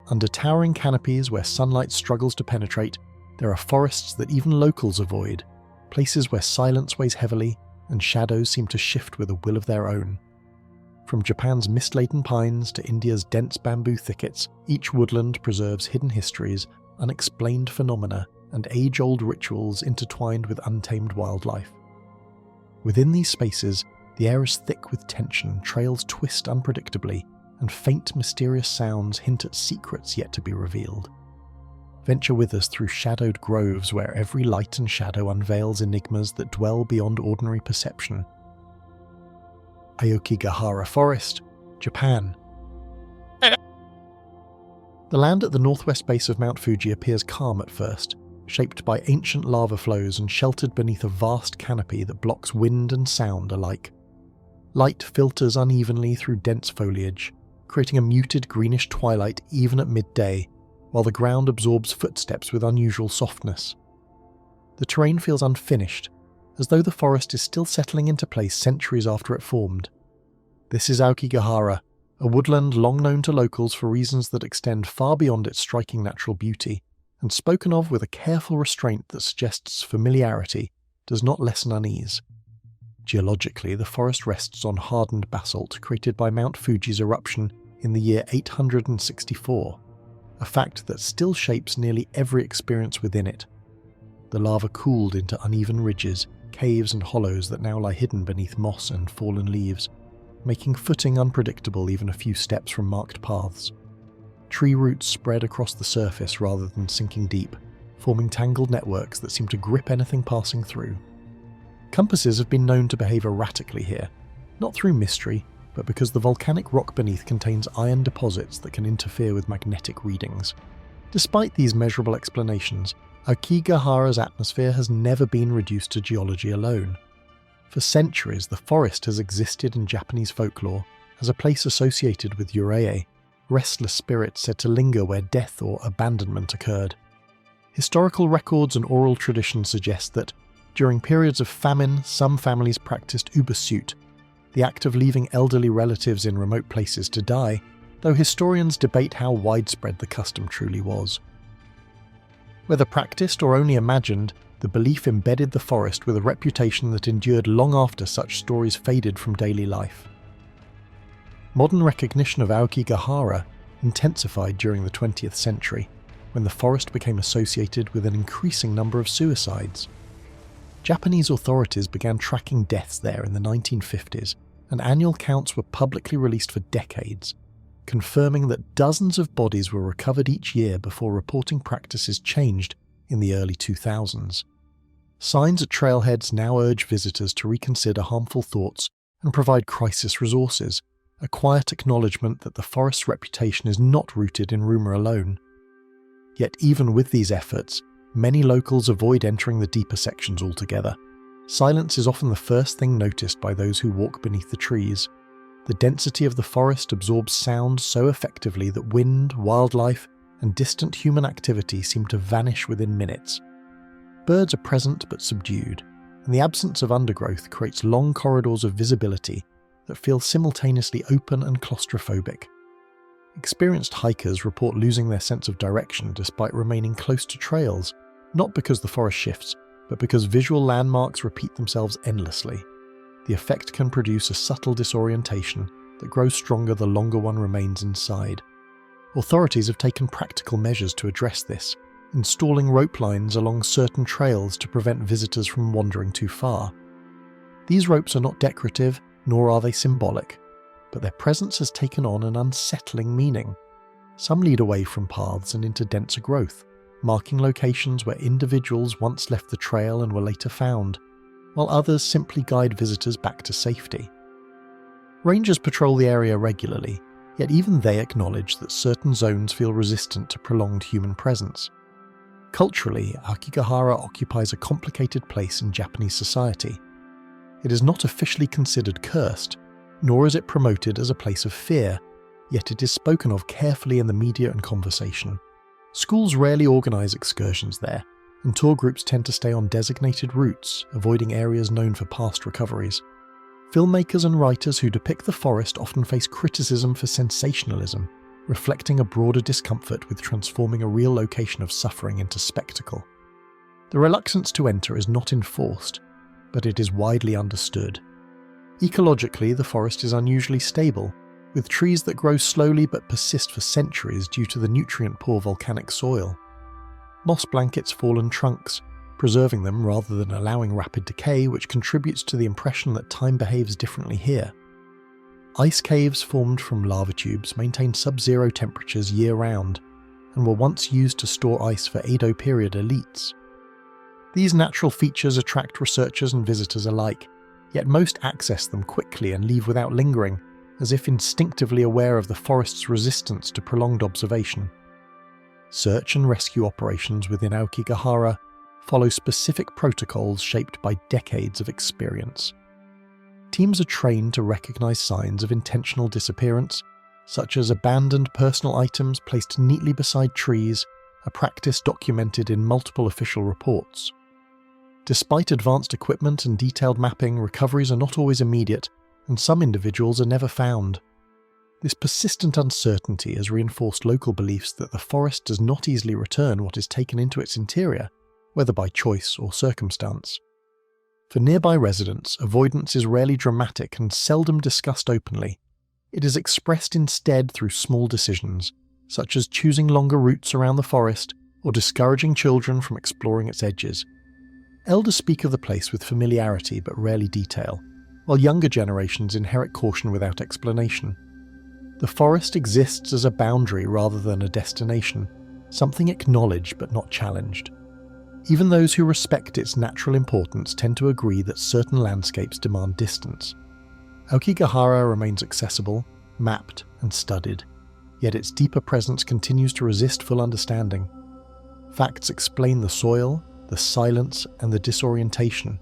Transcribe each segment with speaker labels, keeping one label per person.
Speaker 1: Under towering canopies where sunlight struggles to penetrate, there are forests that even locals avoid, places where silence weighs heavily and shadows seem to shift with a will of their own. From Japan's mist-laden pines to India's dense bamboo thickets, each woodland preserves hidden histories, unexplained phenomena, and age-old rituals intertwined with untamed wildlife. Within these spaces, the air is thick with tension, trails twist unpredictably, and faint mysterious sounds hint at secrets yet to be revealed. Venture with us through shadowed groves where every light and shadow unveils enigmas that dwell beyond ordinary perception. Aokigahara Forest, Japan. The land at the northwest base of Mount Fuji appears calm at first, shaped by ancient lava flows and sheltered beneath a vast canopy that blocks wind and sound alike. Light filters unevenly through dense foliage, creating a muted greenish twilight even at midday, while the ground absorbs footsteps with unusual softness. The terrain feels unfinished, as though the forest is still settling into place centuries after it formed. This is Aokigahara, a woodland long known to locals for reasons that extend far beyond its striking natural beauty, and spoken of with a careful restraint that suggests familiarity does not lessen unease. Geologically, the forest rests on hardened basalt created by Mount Fuji's eruption in the year 864, a fact that still shapes nearly every experience within it. The lava cooled into uneven ridges, caves and hollows that now lie hidden beneath moss and fallen leaves, making footing unpredictable even a few steps from marked paths. Tree roots spread across the surface rather than sinking deep, forming tangled networks that seem to grip anything passing through. Compasses have been known to behave erratically here, not through mystery, but because the volcanic rock beneath contains iron deposits that can interfere with magnetic readings. Despite these measurable explanations, Aokigahara's atmosphere has never been reduced to geology alone. For centuries, the forest has existed in Japanese folklore as a place associated with Aarey, restless spirits said to linger where death or abandonment occurred. Historical records and oral tradition suggest that, during periods of famine, some families practiced ubersuit, the act of leaving elderly relatives in remote places to die, though historians debate how widespread the custom truly was. Whether practiced or only imagined, the belief embedded the forest with a reputation that endured long after such stories faded from daily life. Modern recognition of Aokigahara intensified during the 20th century, when the forest became associated with an increasing number of suicides. Japanese authorities began tracking deaths there in the 1950s, and annual counts were publicly released for decades, confirming that dozens of bodies were recovered each year before reporting practices changed in the early 2000s. Signs at trailheads now urge visitors to reconsider harmful thoughts and provide crisis resources, a quiet acknowledgement that the forest's reputation is not rooted in rumour alone. Yet even with these efforts, many locals avoid entering the deeper sections altogether. Silence is often the first thing noticed by those who walk beneath the trees. The density of the forest absorbs sound so effectively that wind, wildlife, and distant human activity seem to vanish within minutes. Birds are present but subdued, and the absence of undergrowth creates long corridors of visibility that feel simultaneously open and claustrophobic. Experienced hikers report losing their sense of direction despite remaining close to trails, not because the forest shifts, but because visual landmarks repeat themselves endlessly. The effect can produce a subtle disorientation that grows stronger the longer one remains inside. Authorities have taken practical measures to address this, installing rope lines along certain trails to prevent visitors from wandering too far. These ropes are not decorative, nor are they symbolic, but their presence has taken on an unsettling meaning. Some lead away from paths and into denser growth, marking locations where individuals once left the trail and were later found, while others simply guide visitors back to safety. Rangers patrol the area regularly, yet even they acknowledge that certain zones feel resistant to prolonged human presence. Culturally, Aokigahara occupies a complicated place in Japanese society. It is not officially considered cursed, nor is it promoted as a place of fear, yet it is spoken of carefully in the media and conversation. Schools rarely organise excursions there, and tour groups tend to stay on designated routes, avoiding areas known for past recoveries. Filmmakers and writers who depict the forest often face criticism for sensationalism, reflecting a broader discomfort with transforming a real location of suffering into spectacle. The reluctance to enter is not enforced, but it is widely understood. Ecologically, the forest is unusually stable, with trees that grow slowly but persist for centuries due to the nutrient-poor volcanic soil. Moss blankets fallen trunks, preserving them rather than allowing rapid decay, which contributes to the impression that time behaves differently here. Ice caves formed from lava tubes maintain sub-zero temperatures year-round, and were once used to store ice for Edo period elites. These natural features attract researchers and visitors alike, yet most access them quickly and leave without lingering, as if instinctively aware of the forest's resistance to prolonged observation. Search and rescue operations within Aokigahara follow specific protocols shaped by decades of experience. Teams are trained to recognize signs of intentional disappearance, such as abandoned personal items placed neatly beside trees, a practice documented in multiple official reports. Despite advanced equipment and detailed mapping, recoveries are not always immediate, and some individuals are never found. This persistent uncertainty has reinforced local beliefs that the forest does not easily return what is taken into its interior, whether by choice or circumstance. For nearby residents, avoidance is rarely dramatic and seldom discussed openly. It is expressed instead through small decisions, such as choosing longer routes around the forest or discouraging children from exploring its edges. Elders speak of the place with familiarity but rarely detail, while younger generations inherit caution without explanation. The forest exists as a boundary rather than a destination, something acknowledged but not challenged. Even those who respect its natural importance tend to agree that certain landscapes demand distance. Aokigahara remains accessible, mapped, and studied, yet its deeper presence continues to resist full understanding. Facts explain the soil, the silence, and the disorientation,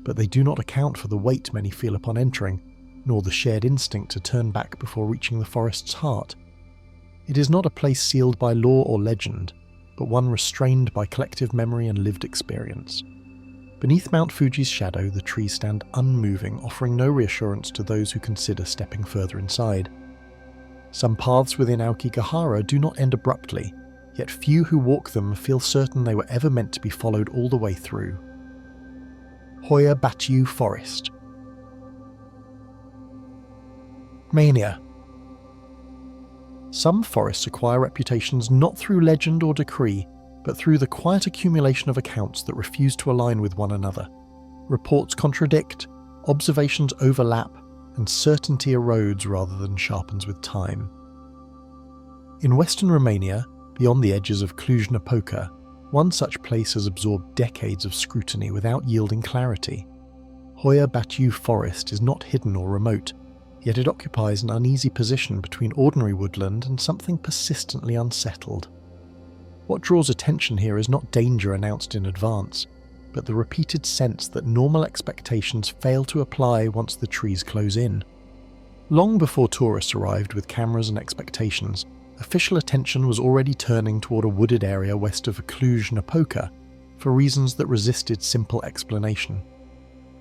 Speaker 1: but they do not account for the weight many feel upon entering, nor the shared instinct to turn back before reaching the forest's heart. It is not a place sealed by law or legend, but one restrained by collective memory and lived experience. Beneath Mount Fuji's shadow, the trees stand unmoving, offering no reassurance to those who consider stepping further inside. Some paths within Aokigahara do not end abruptly, yet few who walk them feel certain they were ever meant to be followed all the way through. Hoia Baciu Forest. Mania. Some forests acquire reputations not through legend or decree, but through the quiet accumulation of accounts that refuse to align with one another. Reports contradict, observations overlap, and certainty erodes rather than sharpens with time. In western Romania, beyond the edges of Cluj-Napoca, one such place has absorbed decades of scrutiny without yielding clarity. Hoia Baciu Forest is not hidden or remote, yet it occupies an uneasy position between ordinary woodland and something persistently unsettled. What draws attention here is not danger announced in advance, but the repeated sense that normal expectations fail to apply once the trees close in. Long before tourists arrived with cameras and expectations, official attention was already turning toward a wooded area west of Cluj-Napoca for reasons that resisted simple explanation.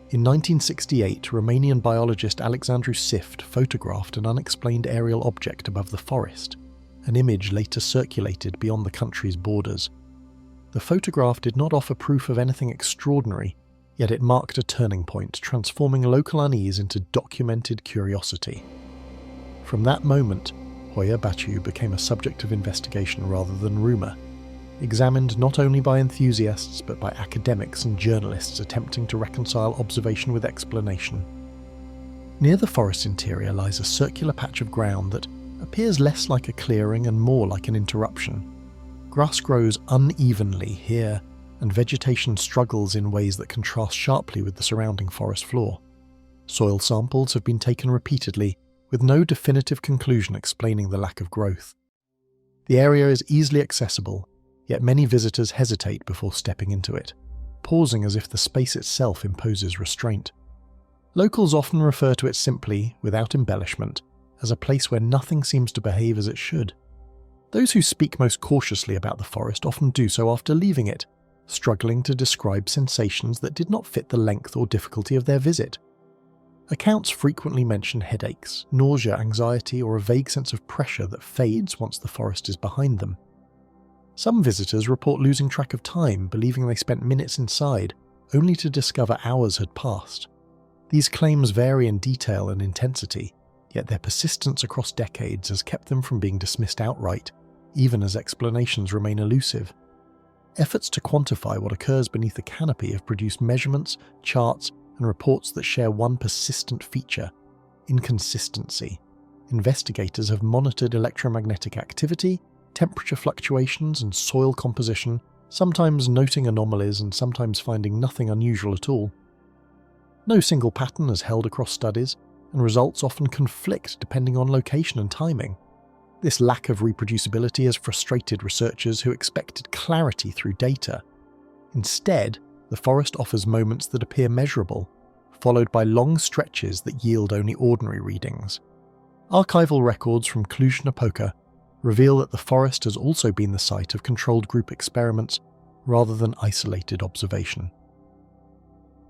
Speaker 1: In 1968, Romanian biologist Alexandru Sift photographed an unexplained aerial object above the forest, an image later circulated beyond the country's borders. The photograph did not offer proof of anything extraordinary, yet it marked a turning point, transforming local unease into documented curiosity. From that moment, Hoia Baciu became a subject of investigation rather than rumour, examined not only by enthusiasts but by academics and journalists attempting to reconcile observation with explanation. Near the forest interior lies a circular patch of ground that appears less like a clearing and more like an interruption. Grass grows unevenly here, and vegetation struggles in ways that contrast sharply with the surrounding forest floor. Soil samples have been taken repeatedly, with no definitive conclusion explaining the lack of growth. The area is easily accessible, yet many visitors hesitate before stepping into it, pausing as if the space itself imposes restraint. Locals often refer to it simply, without embellishment, as a place where nothing seems to behave as it should. Those who speak most cautiously about the forest often do so after leaving it, struggling to describe sensations that did not fit the length or difficulty of their visit. Accounts frequently mention headaches, nausea, anxiety, or a vague sense of pressure that fades once the forest is behind them. Some visitors report losing track of time, believing they spent minutes inside, only to discover hours had passed. These claims vary in detail and intensity, yet their persistence across decades has kept them from being dismissed outright, even as explanations remain elusive. Efforts to quantify what occurs beneath the canopy have produced measurements, charts, and reports that share one persistent feature: inconsistency. Investigators have monitored electromagnetic activity, temperature fluctuations, and soil composition, sometimes noting anomalies and sometimes finding nothing unusual at all. No single pattern is held across studies, and results often conflict depending on location and timing. This lack of reproducibility has frustrated researchers who expected clarity through data. Instead, the forest offers moments that appear measurable, followed by long stretches that yield only ordinary readings. Archival records from Cluj-Napoca reveal that the forest has also been the site of controlled group experiments rather than isolated observation.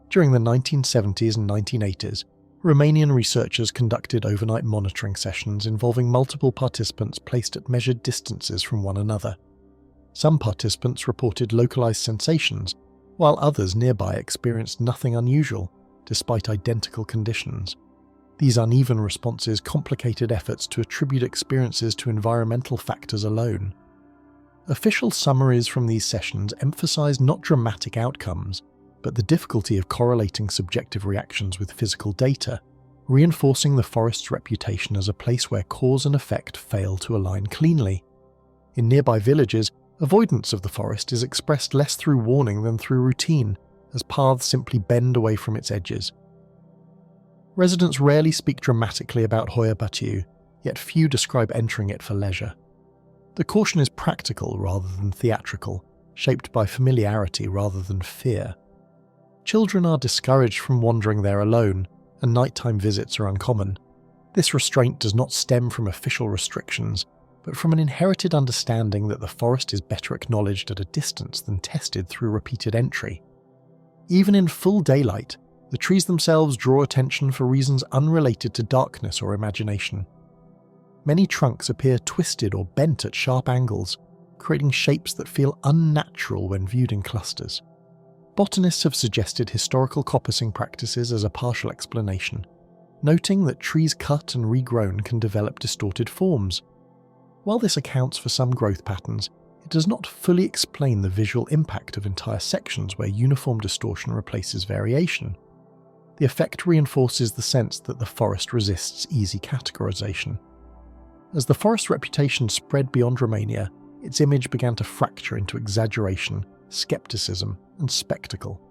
Speaker 1: During the 1970s and 1980s, Romanian researchers conducted overnight monitoring sessions involving multiple participants placed at measured distances from one another. Some participants reported localized sensations, while others nearby experienced nothing unusual, despite identical conditions. These uneven responses complicated efforts to attribute experiences to environmental factors alone. Official summaries from these sessions emphasized not dramatic outcomes, but the difficulty of correlating subjective reactions with physical data, reinforcing the forest's reputation as a place where cause and effect fail to align cleanly. In nearby villages, avoidance of the forest is expressed less through warning than through routine, as paths simply bend away from its edges. Residents rarely speak dramatically about Hoia Baciu, yet few describe entering it for leisure. The caution is practical rather than theatrical, shaped by familiarity rather than fear. Children are discouraged from wandering there alone, and nighttime visits are uncommon. This restraint does not stem from official restrictions, but from an inherited understanding that the forest is better acknowledged at a distance than tested through repeated entry. Even in full daylight, the trees themselves draw attention for reasons unrelated to darkness or imagination. Many trunks appear twisted or bent at sharp angles, creating shapes that feel unnatural when viewed in clusters. Botanists have suggested historical coppicing practices as a partial explanation, noting that trees cut and regrown can develop distorted forms. While this accounts for some growth patterns, it does not fully explain the visual impact of entire sections where uniform distortion replaces variation. The effect reinforces the sense that the forest resists easy categorization. As the forest's reputation spread beyond Romania, its image began to fracture into exaggeration, skepticism, and spectacle.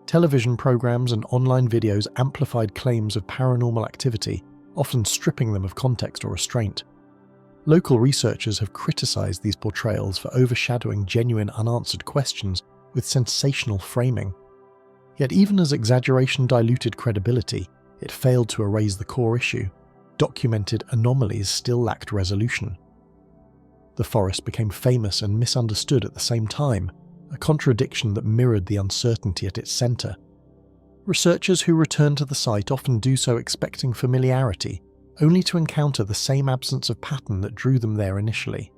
Speaker 1: Television programs and online videos amplified claims of paranormal activity, often stripping them of context or restraint. Local researchers have criticized these portrayals for overshadowing genuine unanswered questions with sensational framing. Yet even as exaggeration diluted credibility, it failed to erase the core issue. Documented anomalies still lacked resolution. The forest became famous and misunderstood at the same time, a contradiction that mirrored the uncertainty at its center. Researchers who return to the site often do so expecting familiarity, only to encounter the same absence of pattern that drew them there initially.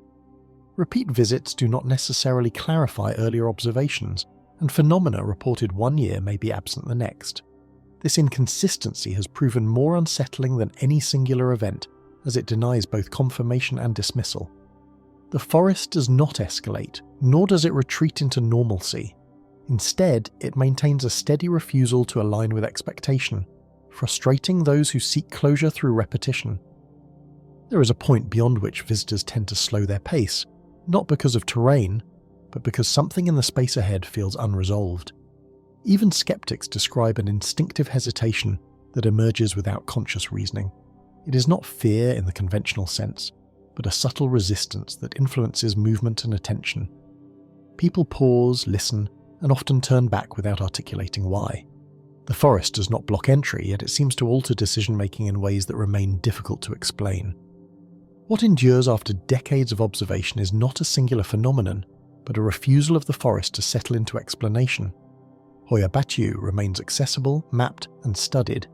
Speaker 1: Repeat visits do not necessarily clarify earlier observations, and phenomena reported one year may be absent the next. This inconsistency has proven more unsettling than any singular event, as it denies both confirmation and dismissal. The forest does not escalate, nor does it retreat into normalcy. Instead, it maintains a steady refusal to align with expectation, frustrating those who seek closure through repetition. There is a point beyond which visitors tend to slow their pace, not because of terrain, but because something in the space ahead feels unresolved. Even skeptics describe an instinctive hesitation that emerges without conscious reasoning. It is not fear in the conventional sense, but a subtle resistance that influences movement and attention. People pause, listen, and often turn back without articulating why. The forest does not block entry, yet it seems to alter decision-making in ways that remain difficult to explain. What endures after decades of observation is not a singular phenomenon, but a refusal of the forest to settle into explanation. Hoia Baciu remains accessible, mapped, and studied,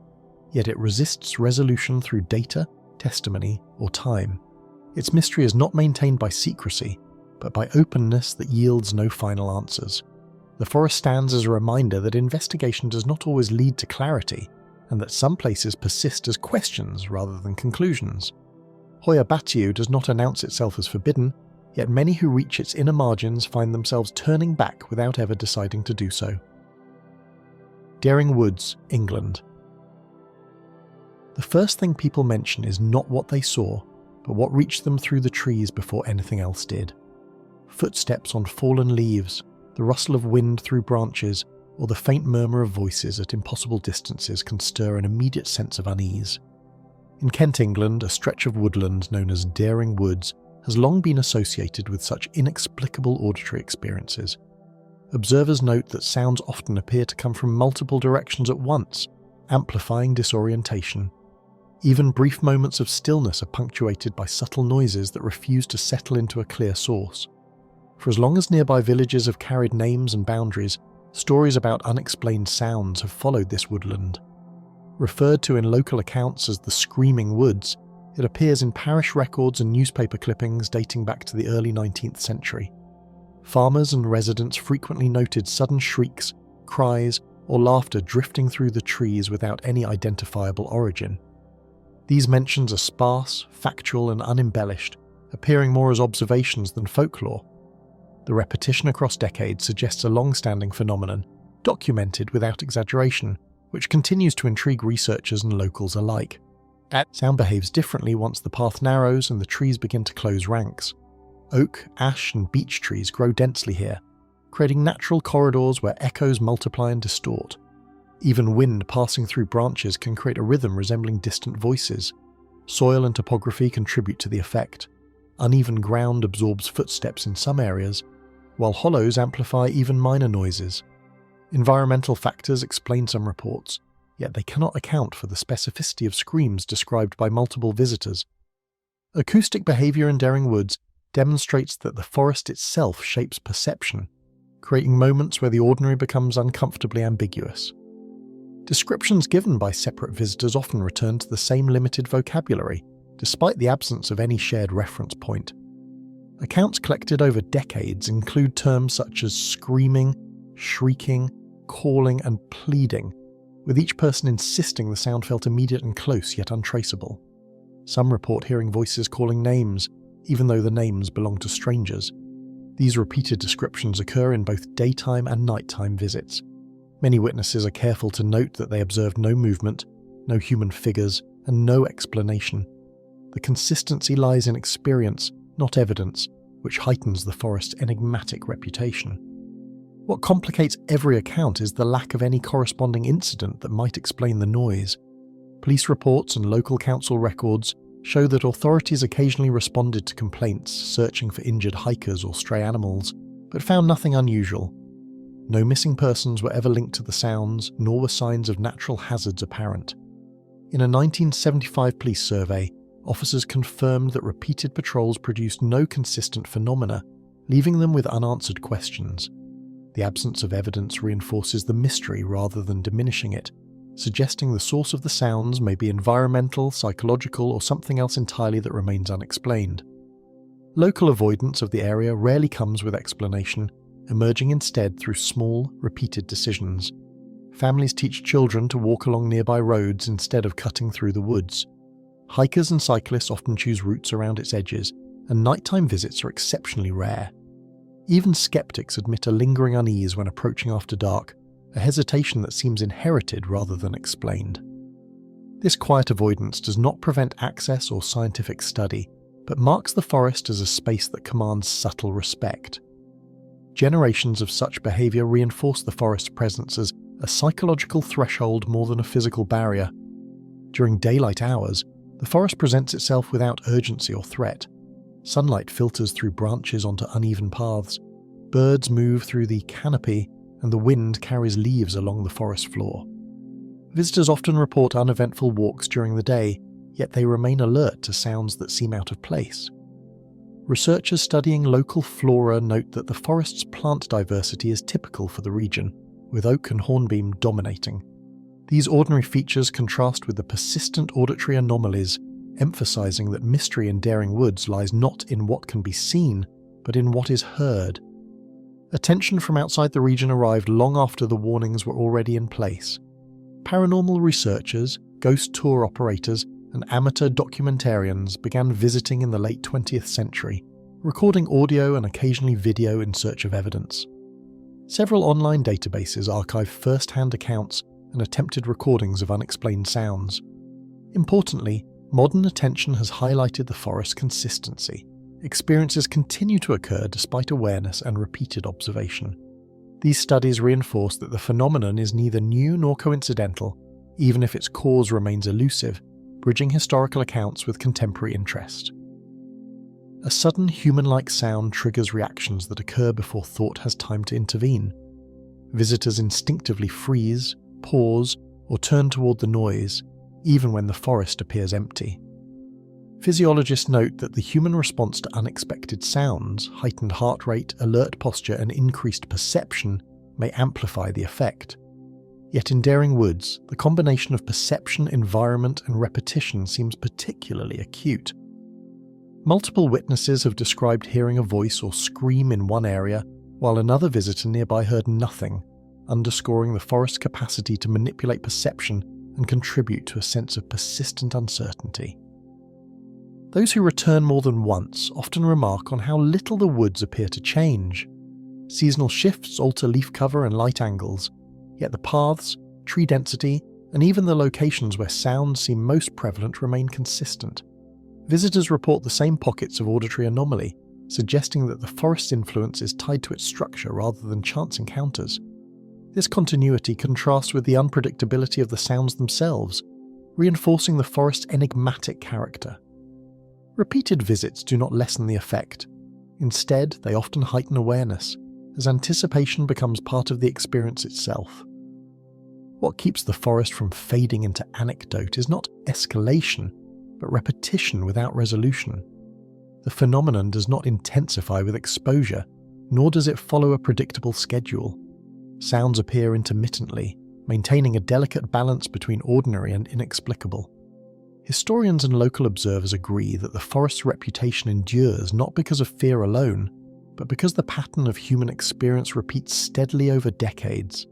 Speaker 1: yet it resists resolution through data, testimony, or time. Its mystery is not maintained by secrecy, but by openness that yields no final answers. The forest stands as a reminder that investigation does not always lead to clarity, and that some places persist as questions rather than conclusions. Hoia Baciu does not announce itself as forbidden, yet many who reach its inner margins find themselves turning back without ever deciding to do so. Daring Woods, England. The first thing people mention is not what they saw, but what reached them through the trees before anything else did. Footsteps on fallen leaves, the rustle of wind through branches, or the faint murmur of voices at impossible distances can stir an immediate sense of unease. In Kent, England, a stretch of woodland known as Daring Woods has long been associated with such inexplicable auditory experiences. Observers note that sounds often appear to come from multiple directions at once, amplifying disorientation. Even brief moments of stillness are punctuated by subtle noises that refuse to settle into a clear source. For as long as nearby villages have carried names and boundaries, stories about unexplained sounds have followed this woodland. Referred to in local accounts as the Screaming Woods, it appears in parish records and newspaper clippings dating back to the early 19th century. Farmers and residents frequently noted sudden shrieks, cries, or laughter drifting through the trees without any identifiable origin. These mentions are sparse, factual, and unembellished, appearing more as observations than folklore. The repetition across decades suggests a long-standing phenomenon, documented without exaggeration, which continues to intrigue researchers and locals alike. Sound behaves differently once the path narrows and the trees begin to close ranks. Oak, ash, and beech trees grow densely here, creating natural corridors where echoes multiply and distort. Even wind passing through branches can create a rhythm resembling distant voices. Soil and topography contribute to the effect. Uneven ground absorbs footsteps in some areas, while hollows amplify even minor noises. Environmental factors explain some reports, yet they cannot account for the specificity of screams described by multiple visitors. Acoustic behavior in Daring Woods demonstrates that the forest itself shapes perception, creating moments where the ordinary becomes uncomfortably ambiguous. Descriptions given by separate visitors often return to the same limited vocabulary, despite the absence of any shared reference point. Accounts collected over decades include terms such as screaming, shrieking, calling, and pleading, with each person insisting the sound felt immediate and close yet untraceable. Some report hearing voices calling names, even though the names belong to strangers. These repeated descriptions occur in both daytime and nighttime visits. Many witnesses are careful to note that they observed no movement, no human figures, and no explanation. The consistency lies in experience, not evidence, which heightens the forest's enigmatic reputation. What complicates every account is the lack of any corresponding incident that might explain the noise. Police reports and local council records show that authorities occasionally responded to complaints searching for injured hikers or stray animals, but found nothing unusual. No missing persons were ever linked to the sounds, nor were signs of natural hazards apparent. In a 1975 police survey, officers confirmed that repeated patrols produced no consistent phenomena, leaving them with unanswered questions. The absence of evidence reinforces the mystery rather than diminishing it, suggesting the source of the sounds may be environmental, psychological, or something else entirely that remains unexplained. Local avoidance of the area rarely comes with explanation, emerging instead through small, repeated decisions. Families teach children to walk along nearby roads instead of cutting through the woods. Hikers and cyclists often choose routes around its edges, and nighttime visits are exceptionally rare. Even skeptics admit a lingering unease when approaching after dark, a hesitation that seems inherited rather than explained. This quiet avoidance does not prevent access or scientific study, but marks the forest as a space that commands subtle respect. Generations of such behaviour reinforce the forest's presence as a psychological threshold more than a physical barrier. During daylight hours, the forest presents itself without urgency or threat. Sunlight filters through branches onto uneven paths, birds move through the canopy, and the wind carries leaves along the forest floor. Visitors often report uneventful walks during the day, yet they remain alert to sounds that seem out of place. Researchers studying local flora note that the forest's plant diversity is typical for the region, with oak and hornbeam dominating. These ordinary features contrast with the persistent auditory anomalies, emphasizing that mystery in Daring Woods lies not in what can be seen, but in what is heard. Attention from outside the region arrived long after the warnings were already in place. Paranormal researchers, ghost tour operators, and amateur documentarians began visiting in the late 20th century, recording audio and occasionally video in search of evidence. Several online databases archive first-hand accounts and attempted recordings of unexplained sounds. Importantly, modern attention has highlighted the forest's consistency. Experiences continue to occur despite awareness and repeated observation. These studies reinforce that the phenomenon is neither new nor coincidental, even if its cause remains elusive, bridging historical accounts with contemporary interest. A sudden human-like sound triggers reactions that occur before thought has time to intervene. Visitors instinctively freeze, pause, or turn toward the noise, even when the forest appears empty. Physiologists note that the human response to unexpected sounds, heightened heart rate, alert posture, and increased perception may amplify the effect. Yet in Daring Woods, the combination of perception, environment, and repetition seems particularly acute. Multiple witnesses have described hearing a voice or scream in one area, while another visitor nearby heard nothing, underscoring the forest's capacity to manipulate perception and contribute to a sense of persistent uncertainty. Those who return more than once often remark on how little the woods appear to change. Seasonal shifts alter leaf cover and light angles, yet the paths, tree density, and even the locations where sounds seem most prevalent remain consistent. Visitors report the same pockets of auditory anomaly, suggesting that the forest's influence is tied to its structure rather than chance encounters. This continuity contrasts with the unpredictability of the sounds themselves, reinforcing the forest's enigmatic character. Repeated visits do not lessen the effect. Instead, they often heighten awareness, as anticipation becomes part of the experience itself. What keeps the forest from fading into anecdote is not escalation, but repetition without resolution. The phenomenon does not intensify with exposure, nor does it follow a predictable schedule. Sounds appear intermittently, maintaining a delicate balance between ordinary and inexplicable. Historians and local observers agree that the forest's reputation endures not because of fear alone, but because the pattern of human experience repeats steadily over decades.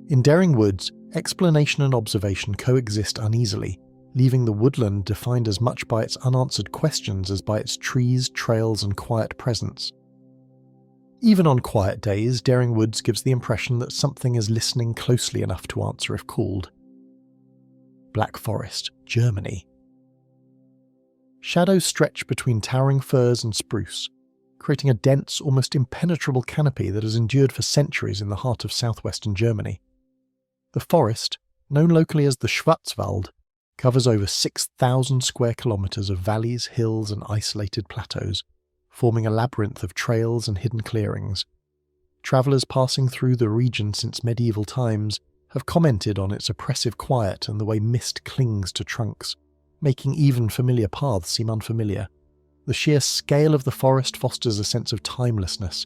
Speaker 1: In Daring Woods, explanation and observation coexist uneasily, leaving the woodland defined as much by its unanswered questions as by its trees, trails, and quiet presence. Even on quiet days, Daring Woods gives the impression that something is listening closely enough to answer if called. Black Forest, Germany. Shadows stretch between towering firs and spruce, creating a dense, almost impenetrable canopy that has endured for centuries in the heart of southwestern Germany. The forest, known locally as the Schwarzwald, covers over 6,000 square kilometres of valleys, hills, and isolated plateaus, forming a labyrinth of trails and hidden clearings. Travellers passing through the region since medieval times have commented on its oppressive quiet and the way mist clings to trunks, making even familiar paths seem unfamiliar. The sheer scale of the forest fosters a sense of timelessness,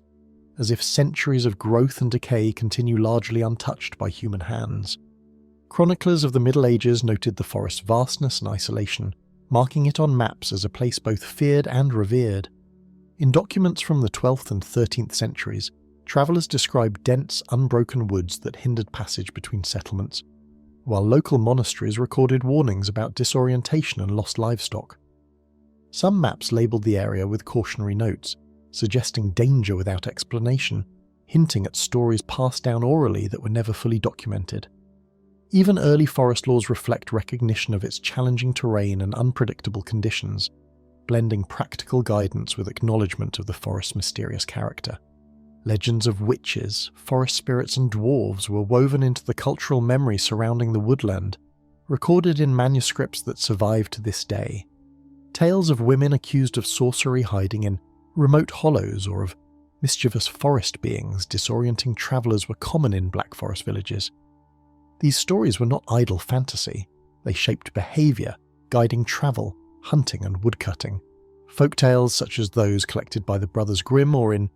Speaker 1: as if centuries of growth and decay continue largely untouched by human hands. Chroniclers of the Middle Ages noted the forest's vastness and isolation, marking it on maps as a place both feared and revered. In documents from the 12th and 13th centuries, travellers described dense, unbroken woods that hindered passage between settlements, while local monasteries recorded warnings about disorientation and lost livestock. Some maps labelled the area with cautionary notes, suggesting danger without explanation, hinting at stories passed down orally that were never fully documented. Even early forest laws reflect recognition of its challenging terrain and unpredictable conditions, blending practical guidance with acknowledgement of the forest's mysterious character. Legends of witches, forest spirits, and dwarves were woven into the cultural memory surrounding the woodland, recorded in manuscripts that survive to this day. Tales of women accused of sorcery hiding in remote hollows or of mischievous forest beings disorienting travellers were common in Black Forest villages. These stories were not idle fantasy. They shaped behaviour, guiding travel, hunting, and woodcutting. Folktales such as those collected by the Brothers Grimm or in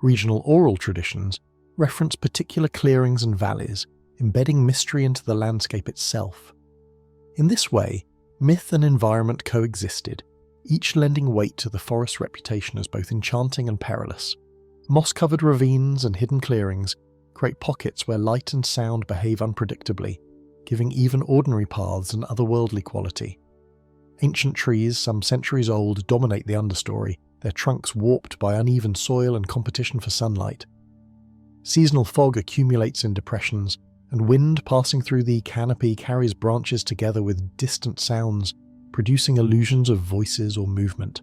Speaker 1: regional oral traditions reference particular clearings and valleys, embedding mystery into the landscape itself. In this way, myth and environment coexisted, each lending weight to the forest's reputation as both enchanting and perilous. Moss-covered ravines and hidden clearings create pockets where light and sound behave unpredictably, giving even ordinary paths an otherworldly quality. Ancient trees, some centuries old, dominate the understory, their trunks warped by uneven soil and competition for sunlight. Seasonal fog accumulates in depressions, and wind passing through the canopy carries branches together with distant sounds, producing illusions of voices or movement.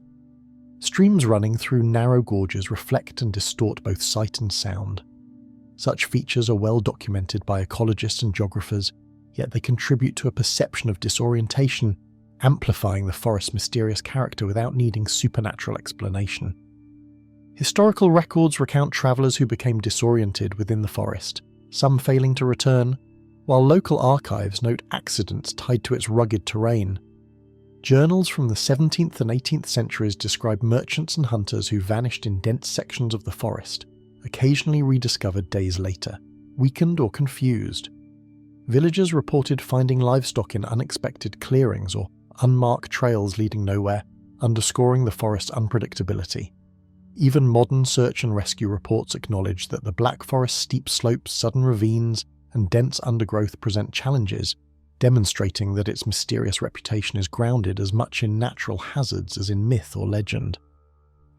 Speaker 1: Streams running through narrow gorges reflect and distort both sight and sound. Such features are well documented by ecologists and geographers, yet they contribute to a perception of disorientation, amplifying the forest's mysterious character without needing supernatural explanation. Historical records recount travellers who became disoriented within the forest, some failing to return, while local archives note accidents tied to its rugged terrain. Journals from the 17th and 18th centuries describe merchants and hunters who vanished in dense sections of the forest, occasionally rediscovered days later, weakened or confused. Villagers reported finding livestock in unexpected clearings or unmarked trails leading nowhere, underscoring the forest's unpredictability. Even modern search and rescue reports acknowledge that the Black Forest's steep slopes, sudden ravines, and dense undergrowth present challenges, demonstrating that its mysterious reputation is grounded as much in natural hazards as in myth or legend.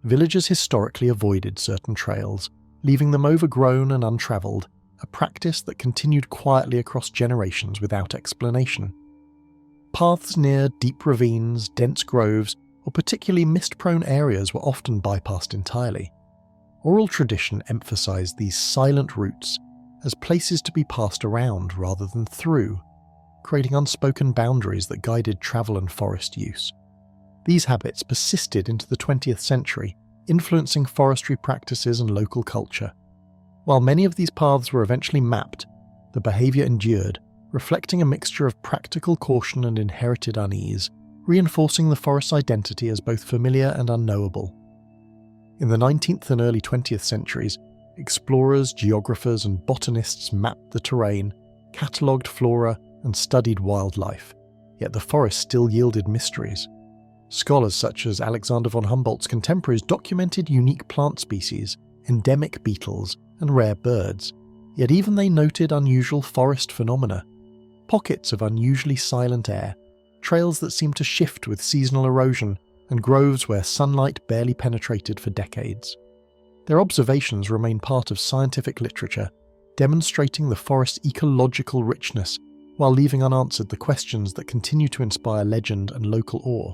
Speaker 1: Villagers historically avoided certain trails, leaving them overgrown and untravelled, a practice that continued quietly across generations without explanation. Paths near deep ravines, dense groves, or particularly mist-prone areas were often bypassed entirely. Oral tradition emphasised these silent routes as places to be passed around rather than through, creating unspoken boundaries that guided travel and forest use. These habits persisted into the 20th century, influencing forestry practices and local culture. While many of these paths were eventually mapped, the behaviour endured, reflecting a mixture of practical caution and inherited unease, reinforcing the forest's identity as both familiar and unknowable. In the 19th and early 20th centuries, explorers, geographers and botanists mapped the terrain, catalogued flora and studied wildlife, yet the forest still yielded mysteries. Scholars such as Alexander von Humboldt's contemporaries documented unique plant species, endemic beetles and rare birds, yet even they noted unusual forest phenomena, pockets of unusually silent air, trails that seemed to shift with seasonal erosion, and groves where sunlight barely penetrated for decades. Their observations remain part of scientific literature, demonstrating the forest's ecological richness while leaving unanswered the questions that continue to inspire legend and local awe.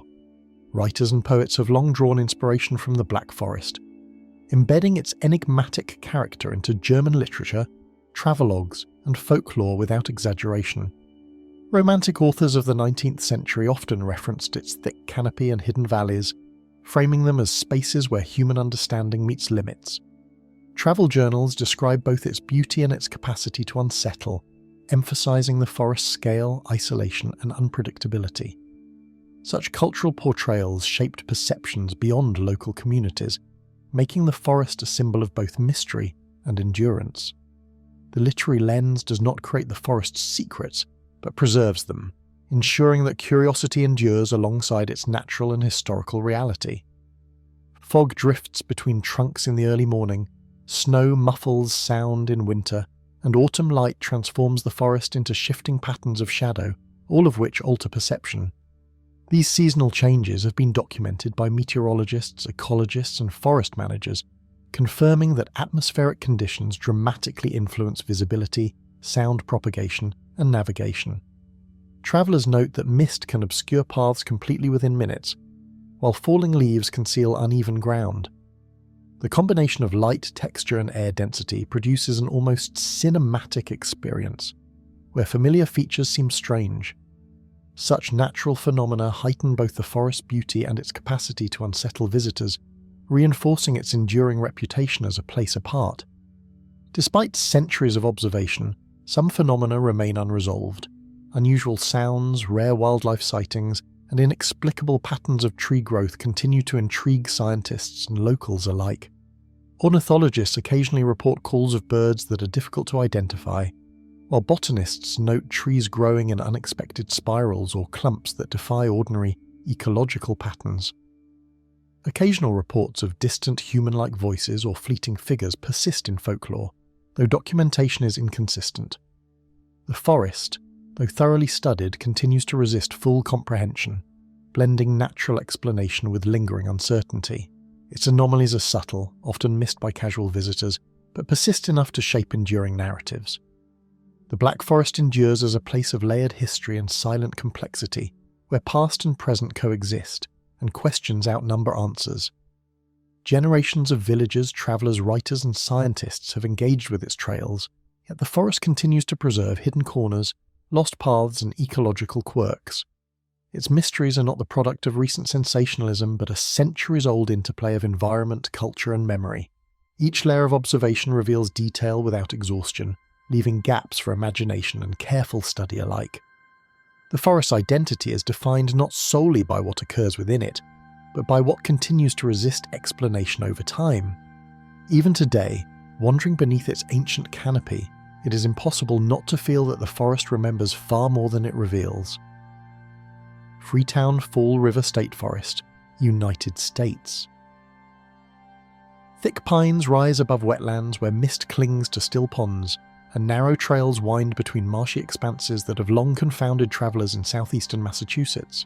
Speaker 1: Writers and poets have long drawn inspiration from the Black Forest, embedding its enigmatic character into German literature, travelogues, and folklore without exaggeration. Romantic authors of the 19th century often referenced its thick canopy and hidden valleys, framing them as spaces where human understanding meets limits. Travel journals describe both its beauty and its capacity to unsettle, emphasizing the forest's scale, isolation, and unpredictability. Such cultural portrayals shaped perceptions beyond local communities, making the forest a symbol of both mystery and endurance. The literary lens does not create the forest's secrets, but preserves them, ensuring that curiosity endures alongside its natural and historical reality. Fog drifts between trunks in the early morning, snow muffles sound in winter, and autumn light transforms the forest into shifting patterns of shadow, all of which alter perception. These seasonal changes have been documented by meteorologists, ecologists, and forest managers, confirming that atmospheric conditions dramatically influence visibility, sound propagation, and navigation. Travellers note that mist can obscure paths completely within minutes, while falling leaves conceal uneven ground. The combination of light, texture, and air density produces an almost cinematic experience, where familiar features seem strange. Such natural phenomena heighten both the forest's beauty and its capacity to unsettle visitors, reinforcing its enduring reputation as a place apart. Despite centuries of observation, some phenomena remain unresolved. Unusual sounds, rare wildlife sightings, and inexplicable patterns of tree growth continue to intrigue scientists and locals alike. Ornithologists occasionally report calls of birds that are difficult to identify, while botanists note trees growing in unexpected spirals or clumps that defy ordinary ecological patterns. Occasional reports of distant human-like voices or fleeting figures persist in folklore, though documentation is inconsistent. The forest, though thoroughly studied, continues to resist full comprehension, blending natural explanation with lingering uncertainty. Its anomalies are subtle, often missed by casual visitors, but persist enough to shape enduring narratives. The Black Forest endures as a place of layered history and silent complexity, where past and present coexist, and questions outnumber answers. Generations of villagers, travellers, writers and scientists have engaged with its trails, yet the forest continues to preserve hidden corners, lost paths and ecological quirks. Its mysteries are not the product of recent sensationalism, but a centuries-old interplay of environment, culture and memory. Each layer of observation reveals detail without exhaustion, leaving gaps for imagination and careful study alike. The forest's identity is defined not solely by what occurs within it, but by what continues to resist explanation over time. Even today, wandering beneath its ancient canopy, it is impossible not to feel that the forest remembers far more than it reveals. Freetown Fall River State Forest, United States. Thick pines rise above wetlands where mist clings to still ponds, and narrow trails wind between marshy expanses that have long confounded travellers in southeastern Massachusetts.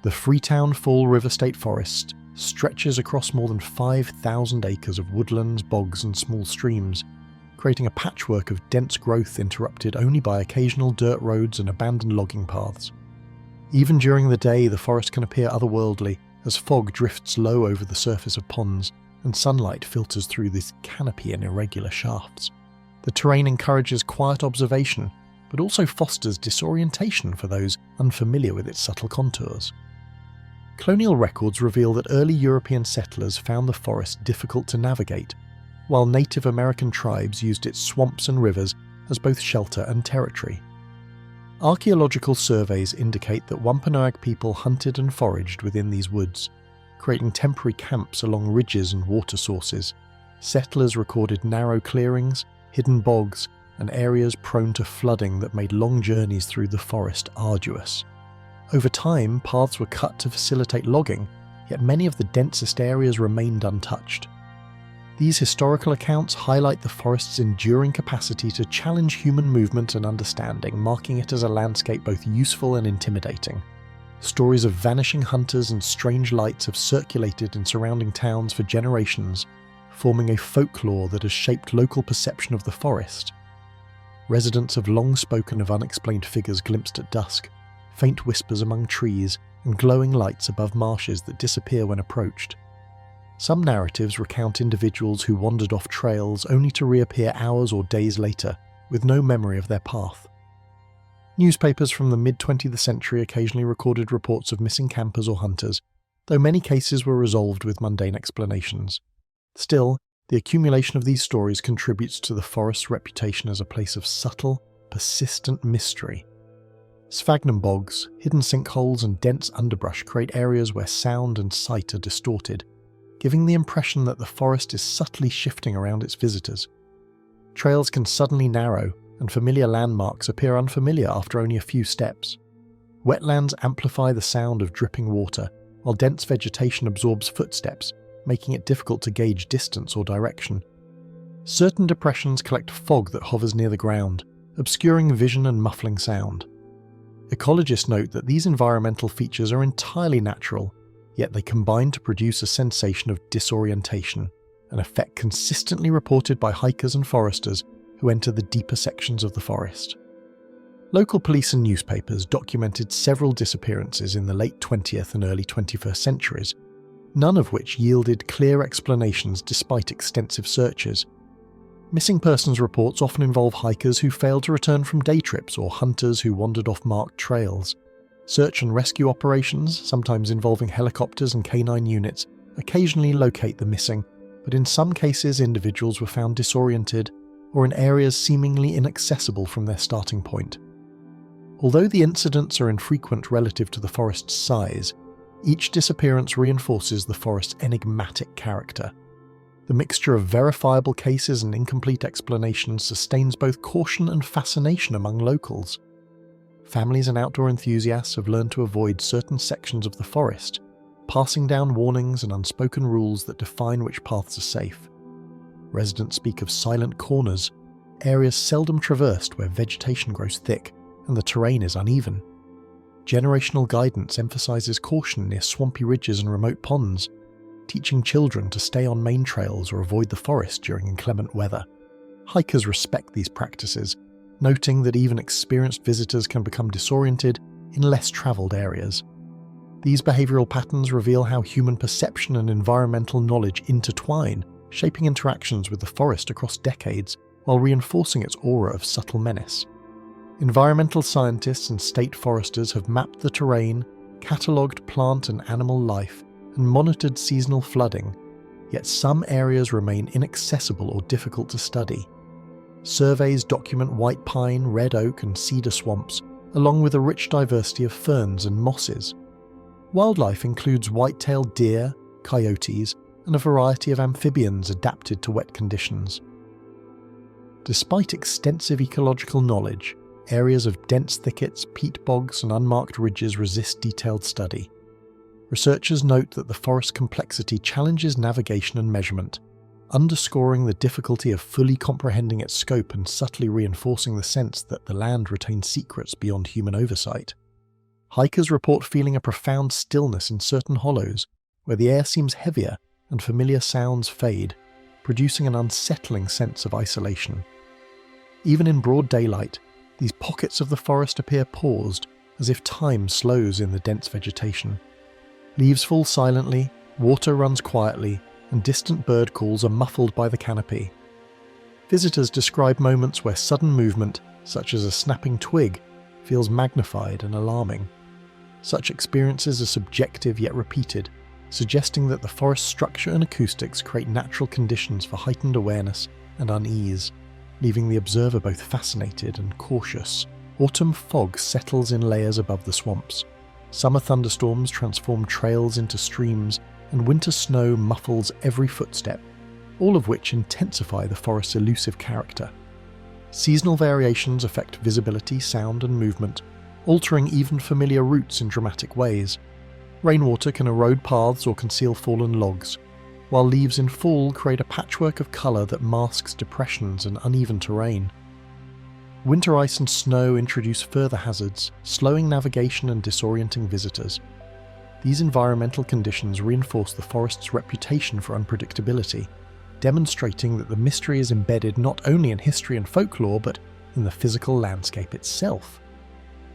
Speaker 1: The Freetown Fall River State Forest stretches across more than 5,000 acres of woodlands, bogs and small streams, creating a patchwork of dense growth interrupted only by occasional dirt roads and abandoned logging paths. Even during the day, the forest can appear otherworldly as fog drifts low over the surface of ponds and sunlight filters through this canopy in irregular shafts. The terrain encourages quiet observation, but also fosters disorientation for those unfamiliar with its subtle contours. Colonial records reveal that early European settlers found the forest difficult to navigate, while Native American tribes used its swamps and rivers as both shelter and territory. Archaeological surveys indicate that Wampanoag people hunted and foraged within these woods, creating temporary camps along ridges and water sources. Settlers recorded narrow clearings, hidden bogs, and areas prone to flooding that made long journeys through the forest arduous. Over time, paths were cut to facilitate logging, yet many of the densest areas remained untouched. These historical accounts highlight the forest's enduring capacity to challenge human movement and understanding, marking it as a landscape both useful and intimidating. Stories of vanishing hunters and strange lights have circulated in surrounding towns for generations, forming a folklore that has shaped local perception of the forest. Residents have long spoken of unexplained figures glimpsed at dusk, faint whispers among trees, and glowing lights above marshes that disappear when approached. Some narratives recount individuals who wandered off trails only to reappear hours or days later, with no memory of their path. Newspapers from the mid-20th century occasionally recorded reports of missing campers or hunters, though many cases were resolved with mundane explanations. Still, the accumulation of these stories contributes to the forest's reputation as a place of subtle, persistent mystery. Sphagnum bogs, hidden sinkholes and dense underbrush create areas where sound and sight are distorted, giving the impression that the forest is subtly shifting around its visitors. Trails can suddenly narrow, and familiar landmarks appear unfamiliar after only a few steps. Wetlands amplify the sound of dripping water, while dense vegetation absorbs footsteps, making it difficult to gauge distance or direction. Certain depressions collect fog that hovers near the ground, obscuring vision and muffling sound. Ecologists note that these environmental features are entirely natural, yet they combine to produce a sensation of disorientation, an effect consistently reported by hikers and foresters who enter the deeper sections of the forest. Local police and newspapers documented several disappearances in the late 20th and early 21st centuries, none of which yielded clear explanations despite extensive searches. Missing persons reports often involve hikers who failed to return from day trips or hunters who wandered off marked trails. Search and rescue operations, sometimes involving helicopters and canine units, occasionally locate the missing, but in some cases individuals were found disoriented or in areas seemingly inaccessible from their starting point. Although the incidents are infrequent relative to the forest's size, each disappearance reinforces the forest's enigmatic character. The The mixture of verifiable cases and incomplete explanations sustains both caution and fascination among locals. Families and outdoor enthusiasts have learned to avoid certain sections of the forest, passing down warnings and unspoken rules that define which paths are safe. Residents speak of silent corners, areas seldom traversed where vegetation grows thick and the terrain is uneven. Generational guidance emphasizes caution near swampy ridges and remote ponds, teaching children to stay on main trails or avoid the forest during inclement weather. Hikers respect these practices, noting that even experienced visitors can become disoriented in less traveled areas. These behavioral patterns reveal how human perception and environmental knowledge intertwine, shaping interactions with the forest across decades while reinforcing its aura of subtle menace. Environmental scientists and state foresters have mapped the terrain, catalogued plant and animal life, and monitored seasonal flooding, yet some areas remain inaccessible or difficult to study. Surveys document white pine, red oak, and cedar swamps, along with a rich diversity of ferns and mosses. Wildlife includes white-tailed deer, coyotes, and a variety of amphibians adapted to wet conditions. Despite extensive ecological knowledge, areas of dense thickets, peat bogs, and unmarked ridges resist detailed study. Researchers note that the forest complexity challenges navigation and measurement, underscoring the difficulty of fully comprehending its scope and subtly reinforcing the sense that the land retains secrets beyond human oversight. Hikers report feeling a profound stillness in certain hollows, where the air seems heavier and familiar sounds fade, producing an unsettling sense of isolation. Even in broad daylight, these pockets of the forest appear paused, as if time slows in the dense vegetation. Leaves fall silently, water runs quietly, and distant bird calls are muffled by the canopy. Visitors describe moments where sudden movement, such as a snapping twig, feels magnified and alarming. Such experiences are subjective yet repeated, suggesting that the forest's structure and acoustics create natural conditions for heightened awareness and unease, leaving the observer both fascinated and cautious. Autumn fog settles in layers above the swamps. Summer thunderstorms transform trails into streams, and winter snow muffles every footstep, all of which intensify the forest's elusive character. Seasonal variations affect visibility, sound, and movement, altering even familiar routes in dramatic ways. Rainwater can erode paths or conceal fallen logs, while leaves in fall create a patchwork of colour that masks depressions and uneven terrain. Winter ice and snow introduce further hazards, slowing navigation and disorienting visitors. These environmental conditions reinforce the forest's reputation for unpredictability, demonstrating that the mystery is embedded not only in history and folklore, but in the physical landscape itself.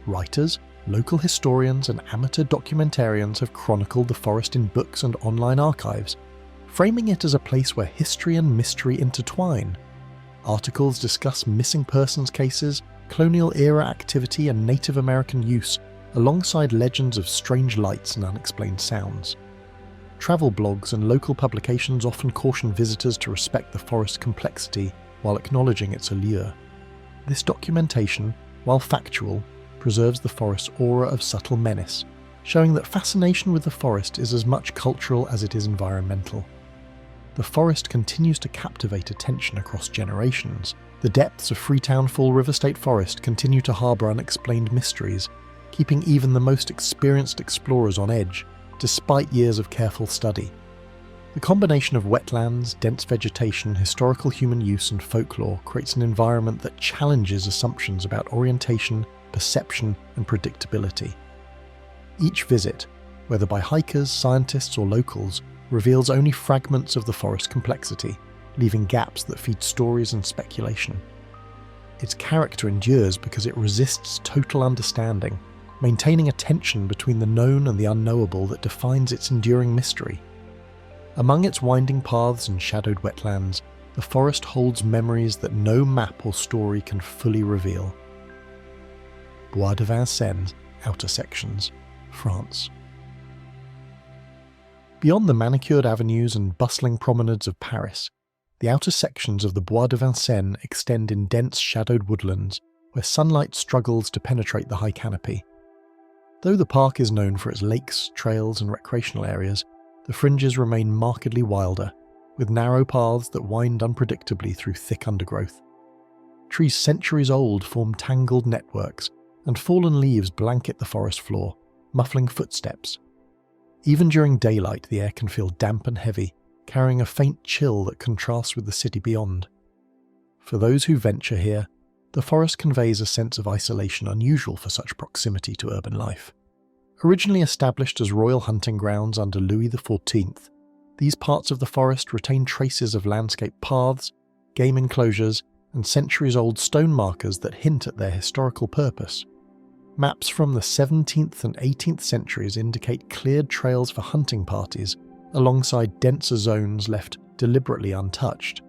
Speaker 1: Writers, local historians, and amateur documentarians have chronicled the forest in books and online archives, framing it as a place where history and mystery intertwine. Articles discuss missing persons cases, colonial-era activity, and Native American use, alongside legends of strange lights and unexplained sounds. Travel blogs and local publications often caution visitors to respect the forest's complexity while acknowledging its allure. This documentation, while factual, preserves the forest's aura of subtle menace, showing that fascination with the forest is as much cultural as it is environmental. The forest continues to captivate attention across generations. The depths of Freetown Fall River State Forest continue to harbour unexplained mysteries, keeping even the most experienced explorers on edge, despite years of careful study. The combination of wetlands, dense vegetation, historical human use, and folklore creates an environment that challenges assumptions about orientation, perception, and predictability. Each visit, whether by hikers, scientists, or locals, reveals only fragments of the forest complexity, leaving gaps that feed stories and speculation. Its character endures because it resists total understanding, maintaining a tension between the known and the unknowable that defines its enduring mystery. Among its winding paths and shadowed wetlands, the forest holds memories that no map or story can fully reveal. Bois de Vincennes, outer sections, France. Beyond the manicured avenues and bustling promenades of Paris, the outer sections of the Bois de Vincennes extend in dense shadowed woodlands where sunlight struggles to penetrate the high canopy. Though the park is known for its lakes, trails, and recreational areas, the fringes remain markedly wilder, with narrow paths that wind unpredictably through thick undergrowth. Trees centuries old form tangled networks, and fallen leaves blanket the forest floor, muffling footsteps. Even during daylight, the air can feel damp and heavy, carrying a faint chill that contrasts with the city beyond. For those who venture here, the forest conveys a sense of isolation unusual for such proximity to urban life. Originally established as royal hunting grounds under Louis XIV, these parts of the forest retain traces of landscape paths, game enclosures, and centuries-old stone markers that hint at their historical purpose. Maps from the 17th and 18th centuries indicate cleared trails for hunting parties, alongside denser zones left deliberately untouched.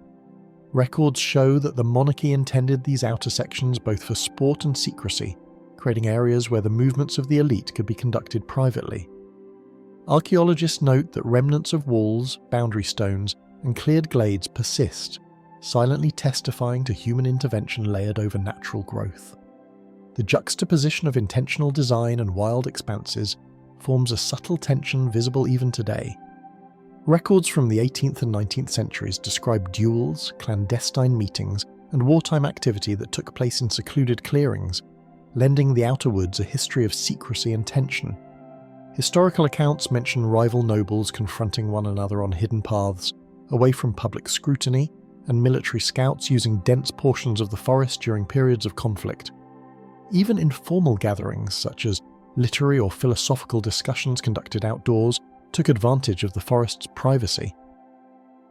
Speaker 1: Records show that the monarchy intended these outer sections both for sport and secrecy, creating areas where the movements of the elite could be conducted privately. Archaeologists note that remnants of walls, boundary stones, and cleared glades persist, silently testifying to human intervention layered over natural growth. The juxtaposition of intentional design and wild expanses forms a subtle tension visible even today. Records from the 18th and 19th centuries describe duels, clandestine meetings, and wartime activity that took place in secluded clearings, lending the outer woods a history of secrecy and tension. Historical accounts mention rival nobles confronting one another on hidden paths, away from public scrutiny, and military scouts using dense portions of the forest during periods of conflict. Even informal gatherings, such as literary or philosophical discussions conducted outdoors, took advantage of the forest's privacy.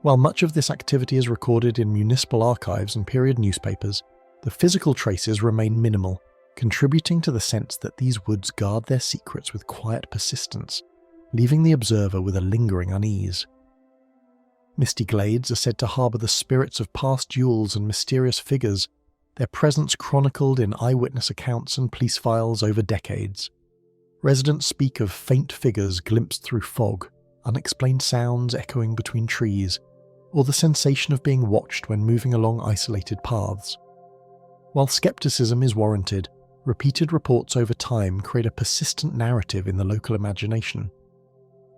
Speaker 1: While much of this activity is recorded in municipal archives and period newspapers, the physical traces remain minimal, contributing to the sense that these woods guard their secrets with quiet persistence, leaving the observer with a lingering unease. Misty glades are said to harbour the spirits of past duels and mysterious figures, their presence chronicled in eyewitness accounts and police files over decades. Residents speak of faint figures glimpsed through fog, unexplained sounds echoing between trees, or the sensation of being watched when moving along isolated paths. While skepticism is warranted, repeated reports over time create a persistent narrative in the local imagination.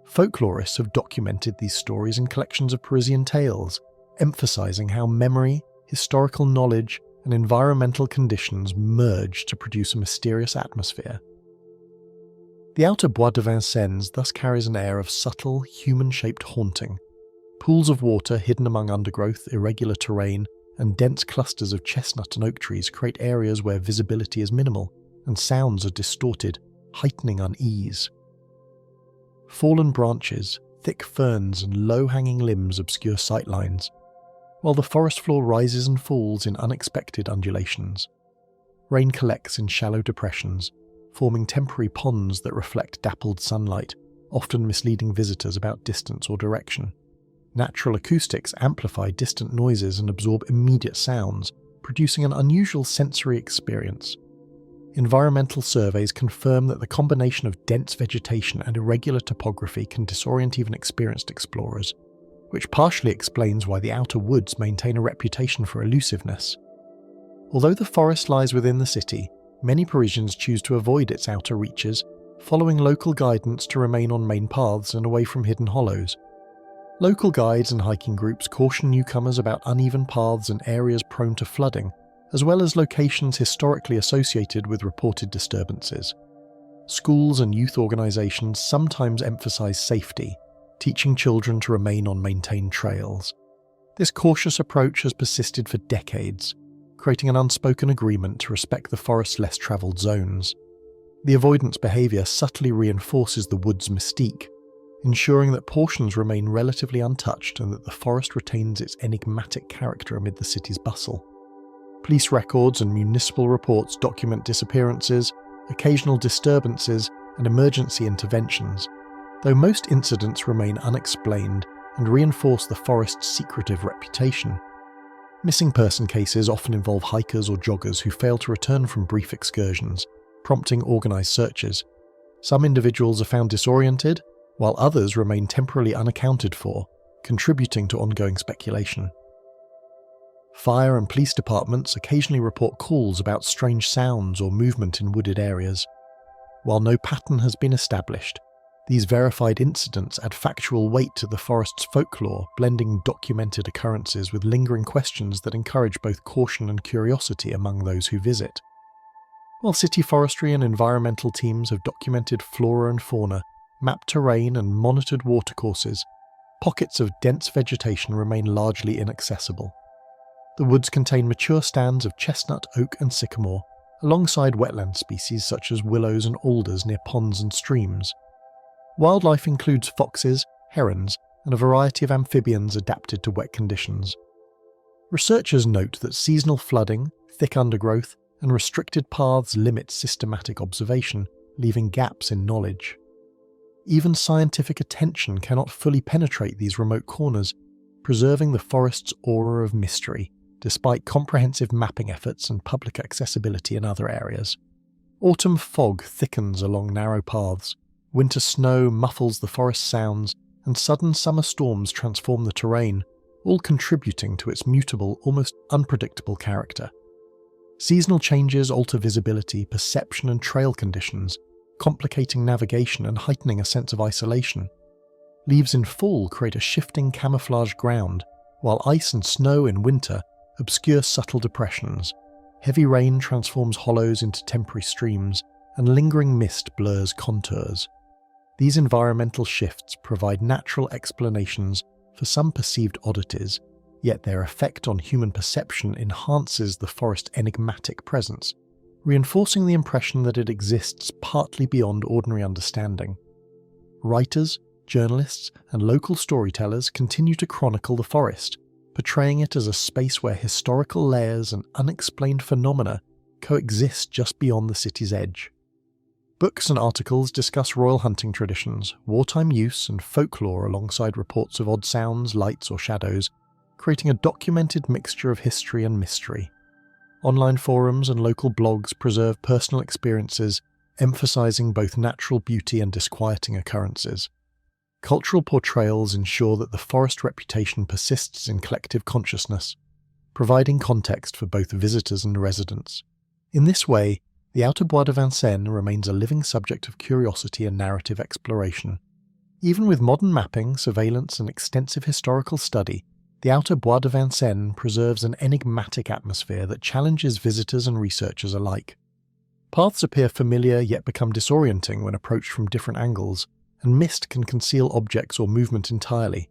Speaker 1: Folklorists have documented these stories in collections of Parisian tales, emphasizing how memory, historical knowledge, and environmental conditions merge to produce a mysterious atmosphere. The outer Bois de Vincennes thus carries an air of subtle, human-shaped haunting. Pools of water hidden among undergrowth, irregular terrain, and dense clusters of chestnut and oak trees create areas where visibility is minimal and sounds are distorted, heightening unease. Fallen branches, thick ferns, and low-hanging limbs obscure sightlines, while the forest floor rises and falls in unexpected undulations. Rain collects in shallow depressions, forming temporary ponds that reflect dappled sunlight, often misleading visitors about distance or direction. Natural acoustics amplify distant noises and absorb immediate sounds, producing an unusual sensory experience. Environmental surveys confirm that the combination of dense vegetation and irregular topography can disorient even experienced explorers, which partially explains why the outer woods maintain a reputation for elusiveness. Although the forest lies within the city, many Parisians choose to avoid its outer reaches, following local guidance to remain on main paths and away from hidden hollows. Local guides and hiking groups caution newcomers about uneven paths and areas prone to flooding, as well as locations historically associated with reported disturbances. Schools and youth organisations sometimes emphasise safety, teaching children to remain on maintained trails. This cautious approach has persisted for decades, creating an unspoken agreement to respect the forest's less travelled zones. The avoidance behaviour subtly reinforces the wood's mystique, ensuring that portions remain relatively untouched and that the forest retains its enigmatic character amid the city's bustle. Police records and municipal reports document disappearances, occasional disturbances, and emergency interventions, though most incidents remain unexplained and reinforce the forest's secretive reputation. Missing person cases often involve hikers or joggers who fail to return from brief excursions, prompting organised searches. Some individuals are found disoriented, while others remain temporarily unaccounted for, contributing to ongoing speculation. Fire and police departments occasionally report calls about strange sounds or movement in wooded areas. While no pattern has been established, These verified incidents add factual weight to the forest's folklore, blending documented occurrences with lingering questions that encourage both caution and curiosity among those who visit. While city forestry and environmental teams have documented flora and fauna, mapped terrain and monitored watercourses, pockets of dense vegetation remain largely inaccessible. The woods contain mature stands of chestnut, oak and sycamore, alongside wetland species such as willows and alders near ponds and streams. Wildlife includes foxes, herons, and a variety of amphibians adapted to wet conditions. Researchers note that seasonal flooding, thick undergrowth, and restricted paths limit systematic observation, leaving gaps in knowledge. Even scientific attention cannot fully penetrate these remote corners, preserving the forest's aura of mystery, despite comprehensive mapping efforts and public accessibility in other areas. Autumn fog thickens along narrow paths, winter snow muffles the forest sounds, and sudden summer storms transform the terrain, all contributing to its mutable, almost unpredictable character. Seasonal changes alter visibility, perception and trail conditions, complicating navigation and heightening a sense of isolation. Leaves in fall create a shifting camouflage ground, while ice and snow in winter obscure subtle depressions. Heavy rain transforms hollows into temporary streams, and lingering mist blurs contours. These environmental shifts provide natural explanations for some perceived oddities, yet their effect on human perception enhances the forest's enigmatic presence, reinforcing the impression that it exists partly beyond ordinary understanding. Writers, journalists, and local storytellers continue to chronicle the forest, portraying it as a space where historical layers and unexplained phenomena coexist just beyond the city's edge. Books and articles discuss royal hunting traditions, wartime use, and folklore alongside reports of odd sounds, lights, or shadows, creating a documented mixture of history and mystery. Online forums and local blogs preserve personal experiences, emphasizing both natural beauty and disquieting occurrences. Cultural portrayals ensure that the forest reputation persists in collective consciousness, providing context for both visitors and residents. In this way, the Outer Bois de Vincennes remains a living subject of curiosity and narrative exploration. Even with modern mapping, surveillance, and extensive historical study, the Outer Bois de Vincennes preserves an enigmatic atmosphere that challenges visitors and researchers alike. Paths appear familiar yet become disorienting when approached from different angles, and mist can conceal objects or movement entirely.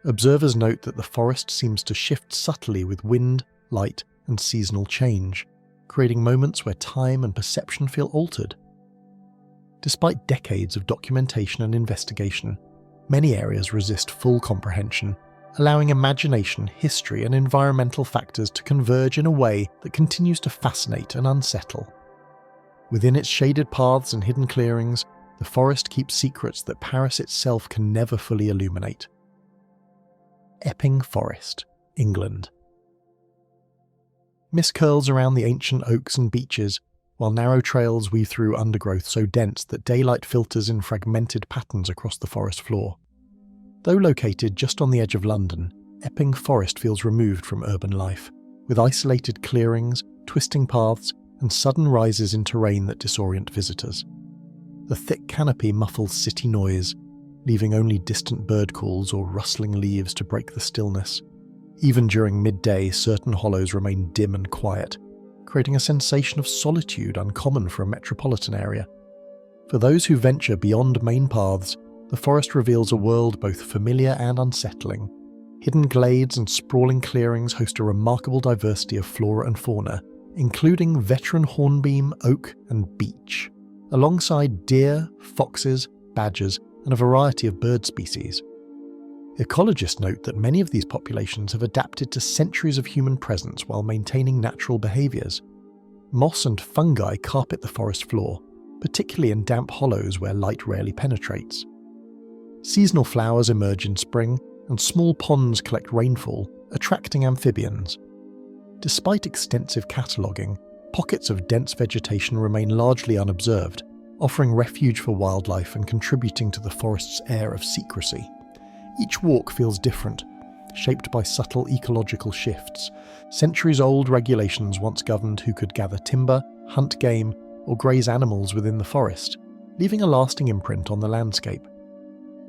Speaker 1: Observers note that the forest seems to shift subtly with wind, light, and seasonal change, creating moments where time and perception feel altered. Despite decades of documentation and investigation, many areas resist full comprehension, allowing imagination, history, and environmental factors to converge in a way that continues to fascinate and unsettle. Within its shaded paths and hidden clearings, the forest keeps secrets that Paris itself can never fully illuminate. Epping Forest, England. Mist curls around the ancient oaks and beeches, while narrow trails weave through undergrowth so dense that daylight filters in fragmented patterns across the forest floor. Though located just on the edge of London, Epping Forest feels removed from urban life, with isolated clearings, twisting paths, and sudden rises in terrain that disorient visitors. The thick canopy muffles city noise, leaving only distant bird calls or rustling leaves to break the stillness. Even during midday, certain hollows remain dim and quiet, creating a sensation of solitude uncommon for a metropolitan area. For those who venture beyond main paths, the forest reveals a world both familiar and unsettling. Hidden glades and sprawling clearings host a remarkable diversity of flora and fauna, including veteran hornbeam, oak, and beech, alongside deer, foxes, badgers, and a variety of bird species. Ecologists note that many of these populations have adapted to centuries of human presence while maintaining natural behaviours. Moss and fungi carpet the forest floor, particularly in damp hollows where light rarely penetrates. Seasonal flowers emerge in spring, and small ponds collect rainfall, attracting amphibians. Despite extensive cataloguing, pockets of dense vegetation remain largely unobserved, offering refuge for wildlife and contributing to the forest's air of secrecy. Each walk feels different, shaped by subtle ecological shifts. Centuries-old regulations once governed who could gather timber, hunt game, or graze animals within the forest, leaving a lasting imprint on the landscape.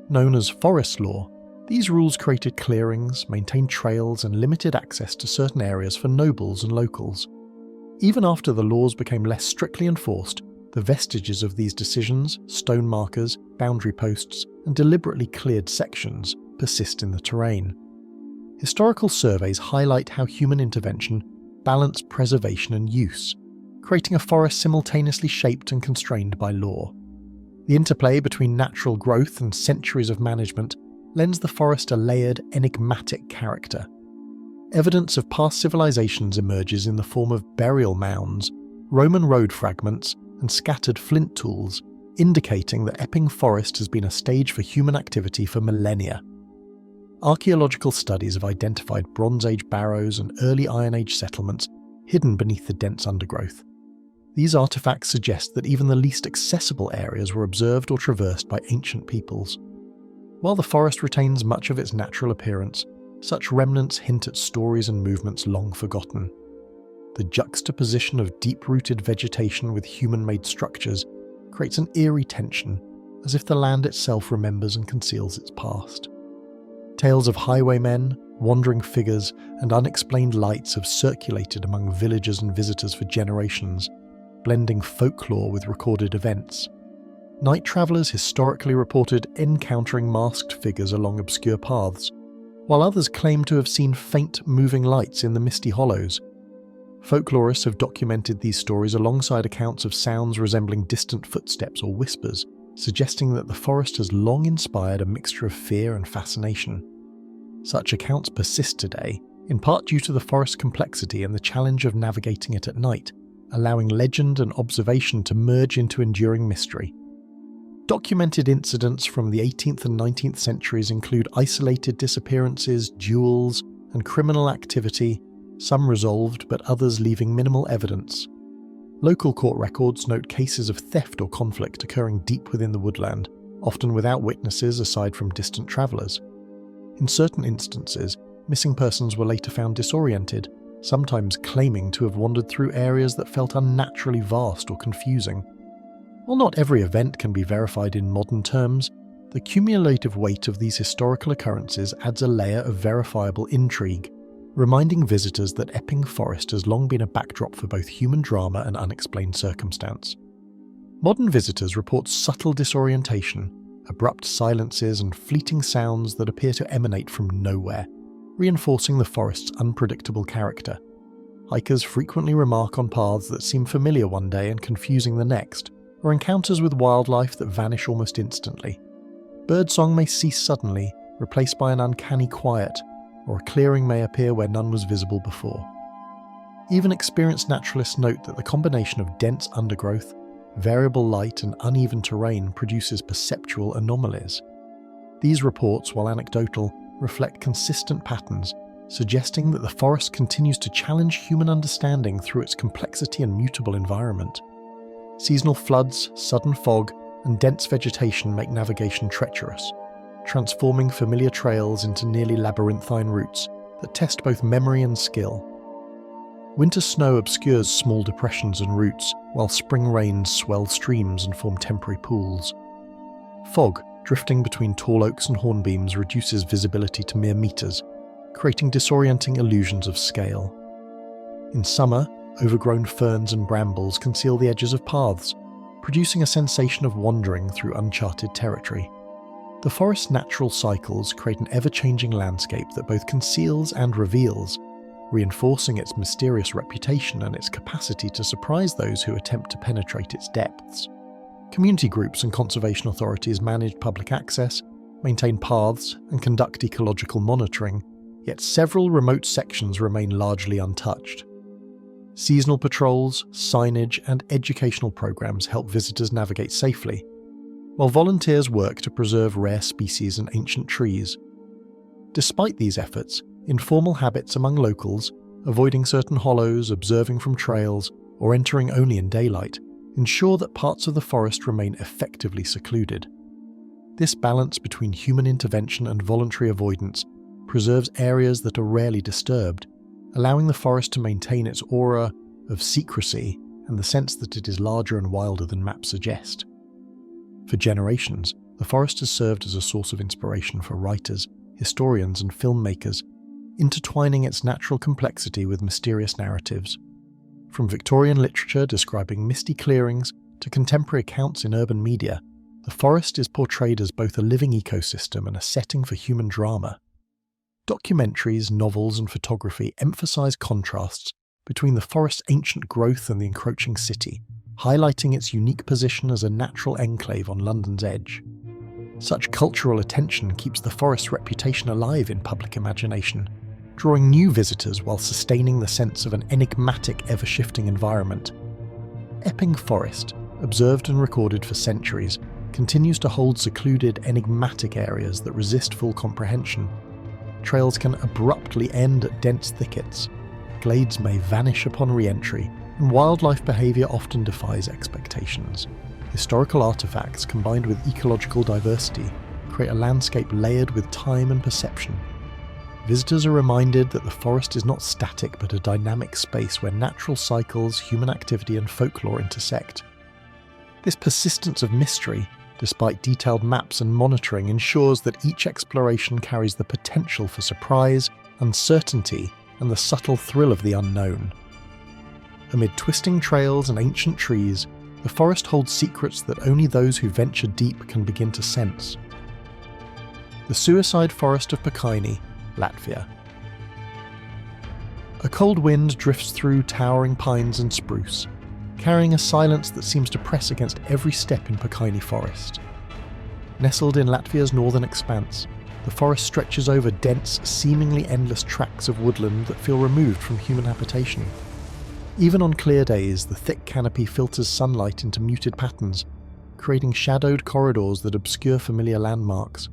Speaker 1: Known as forest law, these rules created clearings, maintained trails, and limited access to certain areas for nobles and locals. Even after the laws became less strictly enforced, the vestiges of these decisions, stone markers, boundary posts, and deliberately cleared sections persist in the terrain. Historical surveys highlight how human intervention balanced preservation and use, creating a forest simultaneously shaped and constrained by law. The interplay between natural growth and centuries of management lends the forest a layered, enigmatic character. Evidence of past civilizations emerges in the form of burial mounds, Roman road fragments, and scattered flint tools, indicating that Epping Forest has been a stage for human activity for millennia. Archaeological studies have identified Bronze Age barrows and early Iron Age settlements hidden beneath the dense undergrowth. These artifacts suggest that even the least accessible areas were observed or traversed by ancient peoples. While the forest retains much of its natural appearance, such remnants hint at stories and movements long forgotten. The juxtaposition of deep-rooted vegetation with human-made structures creates an eerie tension, as if the land itself remembers and conceals its past. Tales of highwaymen, wandering figures, and unexplained lights have circulated among villagers and visitors for generations, blending folklore with recorded events. Night travellers historically reported encountering masked figures along obscure paths, while others claim to have seen faint moving lights in the misty hollows. Folklorists have documented these stories alongside accounts of sounds resembling distant footsteps or whispers, suggesting that the forest has long inspired a mixture of fear and fascination. Such accounts persist today, in part due to the forest's complexity and the challenge of navigating it at night, allowing legend and observation to merge into enduring mystery. Documented incidents from the 18th and 19th centuries include isolated disappearances, duels, and criminal activity, some resolved but others leaving minimal evidence. Local court records note cases of theft or conflict occurring deep within the woodland, often without witnesses aside from distant travellers. In certain instances, missing persons were later found disoriented, sometimes claiming to have wandered through areas that felt unnaturally vast or confusing. While not every event can be verified in modern terms, the cumulative weight of these historical occurrences adds a layer of verifiable intrigue, reminding visitors that Epping Forest has long been a backdrop for both human drama and unexplained circumstance. Modern visitors report subtle disorientation, abrupt silences, and fleeting sounds that appear to emanate from nowhere, reinforcing the forest's unpredictable character. Hikers frequently remark on paths that seem familiar one day and confusing the next, or encounters with wildlife that vanish almost instantly. Birdsong may cease suddenly, replaced by an uncanny quiet, or a clearing may appear where none was visible before. Even experienced naturalists note that the combination of dense undergrowth, variable light, and uneven terrain produces perceptual anomalies. These reports, while anecdotal, reflect consistent patterns, suggesting that the forest continues to challenge human understanding through its complexity and mutable environment. Seasonal floods, sudden fog, and dense vegetation make navigation treacherous, transforming familiar trails into nearly labyrinthine routes that test both memory and skill. Winter snow obscures small depressions and routes, while spring rains swell streams and form temporary pools. Fog, drifting between tall oaks and hornbeams, reduces visibility to mere meters, creating disorienting illusions of scale. In summer, overgrown ferns and brambles conceal the edges of paths, producing a sensation of wandering through uncharted territory. The forest's natural cycles create an ever-changing landscape that both conceals and reveals, reinforcing its mysterious reputation and its capacity to surprise those who attempt to penetrate its depths. Community groups and conservation authorities manage public access, maintain paths, and conduct ecological monitoring, yet several remote sections remain largely untouched. Seasonal patrols, signage, and educational programs help visitors navigate safely, while volunteers work to preserve rare species and ancient trees. Despite these efforts, informal habits among locals, avoiding certain hollows, observing from trails, or entering only in daylight, ensure that parts of the forest remain effectively secluded. This balance between human intervention and voluntary avoidance preserves areas that are rarely disturbed, allowing the forest to maintain its aura of secrecy and the sense that it is larger and wilder than maps suggest. For generations, the forest has served as a source of inspiration for writers, historians, and filmmakers, intertwining its natural complexity with mysterious narratives. From Victorian literature describing misty clearings to contemporary accounts in urban media, the forest is portrayed as both a living ecosystem and a setting for human drama. Documentaries, novels, and photography emphasize contrasts between the forest's ancient growth and the encroaching city, highlighting its unique position as a natural enclave on London's edge. Such cultural attention keeps the forest's reputation alive in public imagination, drawing new visitors while sustaining the sense of an enigmatic, ever-shifting environment. Epping Forest, observed and recorded for centuries, continues to hold secluded, enigmatic areas that resist full comprehension. Trails can abruptly end at dense thickets, glades may vanish upon re-entry, and wildlife behaviour often defies expectations. Historical artefacts combined with ecological diversity create a landscape layered with time and perception. Visitors are reminded that the forest is not static but a dynamic space where natural cycles, human activity, and folklore intersect. This persistence of mystery, despite detailed maps and monitoring, ensures that each exploration carries the potential for surprise, uncertainty, and the subtle thrill of the unknown. Amid twisting trails and ancient trees, the forest holds secrets that only those who venture deep can begin to sense. The suicide forest of Pokaini, Latvia. A cold wind drifts through towering pines and spruce, carrying a silence that seems to press against every step in Pokaini forest. Nestled in Latvia's northern expanse, the forest stretches over dense, seemingly endless tracts of woodland that feel removed from human habitation. Even on clear days, the thick canopy filters sunlight into muted patterns, creating shadowed corridors that obscure familiar landmarks.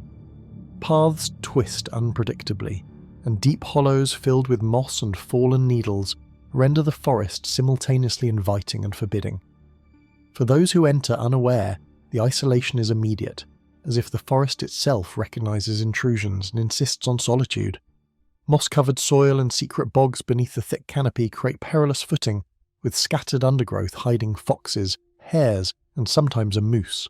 Speaker 1: Paths twist unpredictably, and deep hollows filled with moss and fallen needles render the forest simultaneously inviting and forbidding. For those who enter unaware, the isolation is immediate, as if the forest itself recognizes intrusions and insists on solitude. Moss-covered soil and secret bogs beneath the thick canopy create perilous footing, with scattered undergrowth hiding foxes, hares, and sometimes a moose.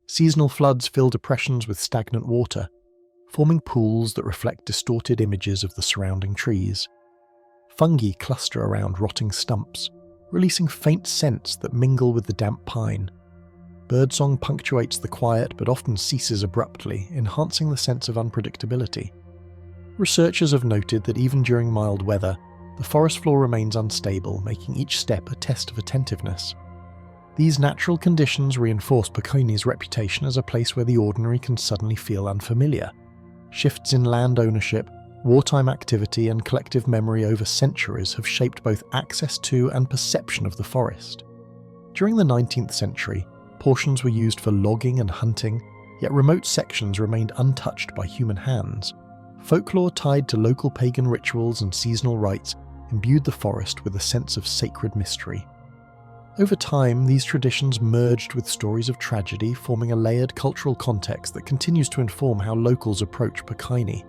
Speaker 1: Seasonal floods fill depressions with stagnant water, forming pools that reflect distorted images of the surrounding trees. Fungi cluster around rotting stumps, releasing faint scents that mingle with the damp pine. Birdsong punctuates the quiet but often ceases abruptly, enhancing the sense of unpredictability. Researchers have noted that even during mild weather, the forest floor remains unstable, making each step a test of attentiveness. These natural conditions reinforce Pokaini's reputation as a place where the ordinary can suddenly feel unfamiliar. Shifts in land ownership, wartime activity, and collective memory over centuries have shaped both access to and perception of the forest. During the 19th century, portions were used for logging and hunting, yet remote sections remained untouched by human hands. Folklore tied to local pagan rituals and seasonal rites imbued the forest with a sense of sacred mystery. Over time, these traditions merged with stories of tragedy, forming a layered cultural context that continues to inform how locals approach Pokaini.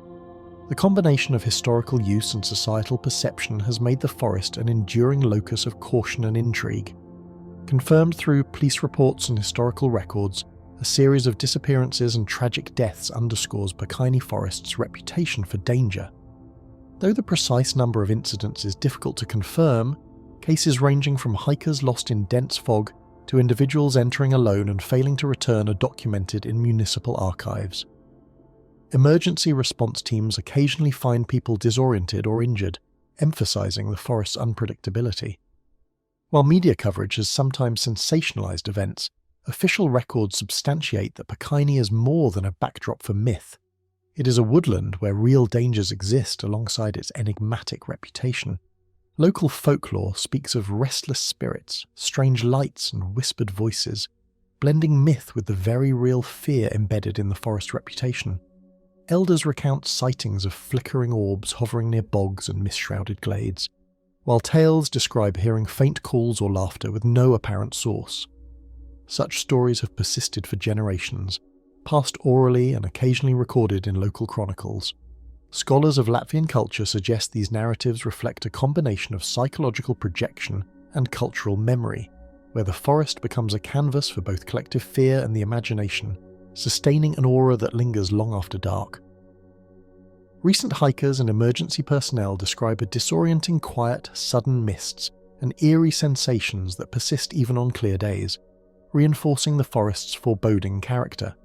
Speaker 1: The combination of historical use and societal perception has made the forest an enduring locus of caution and intrigue. Confirmed through police reports and historical records, a series of disappearances and tragic deaths underscores Pokaini Forest's reputation for danger. Though the precise number of incidents is difficult to confirm, cases ranging from hikers lost in dense fog to individuals entering alone and failing to return are documented in municipal archives. Emergency response teams occasionally find people disoriented or injured, emphasizing the forest's unpredictability. While media coverage has sometimes sensationalized events, official records substantiate that Pokaini is more than a backdrop for myth. It is a woodland where real dangers exist alongside its enigmatic reputation. Local folklore speaks of restless spirits, strange lights, and whispered voices, blending myth with the very real fear embedded in the forest's reputation. Elders recount sightings of flickering orbs hovering near bogs and mist-shrouded glades, while tales describe hearing faint calls or laughter with no apparent source. Such stories have persisted for generations, passed orally and occasionally recorded in local chronicles. Scholars of Latvian culture suggest these narratives reflect a combination of psychological projection and cultural memory, where the forest becomes a canvas for both collective fear and the imagination, sustaining an aura that lingers long after dark. Recent hikers and emergency personnel describe a disorienting quiet, sudden mists and eerie sensations that persist even on clear days, reinforcing the forest's foreboding character.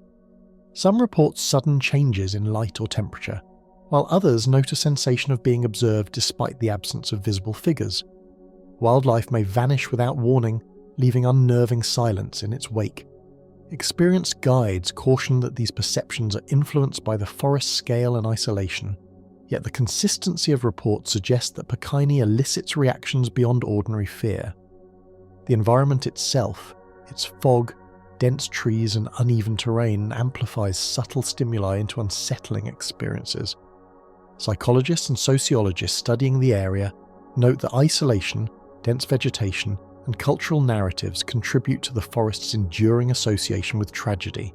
Speaker 1: Some report sudden changes in light or temperature, while others note a sensation of being observed despite the absence of visible figures. Wildlife may vanish without warning, leaving unnerving silence in its wake. Experienced guides caution that these perceptions are influenced by the forest's scale and isolation, yet the consistency of reports suggests that Pokaini elicits reactions beyond ordinary fear. The environment itself, its fog, dense trees and uneven terrain, amplifies subtle stimuli into unsettling experiences. Psychologists and sociologists studying the area note that isolation, dense vegetation, and cultural narratives contribute to the forest's enduring association with tragedy.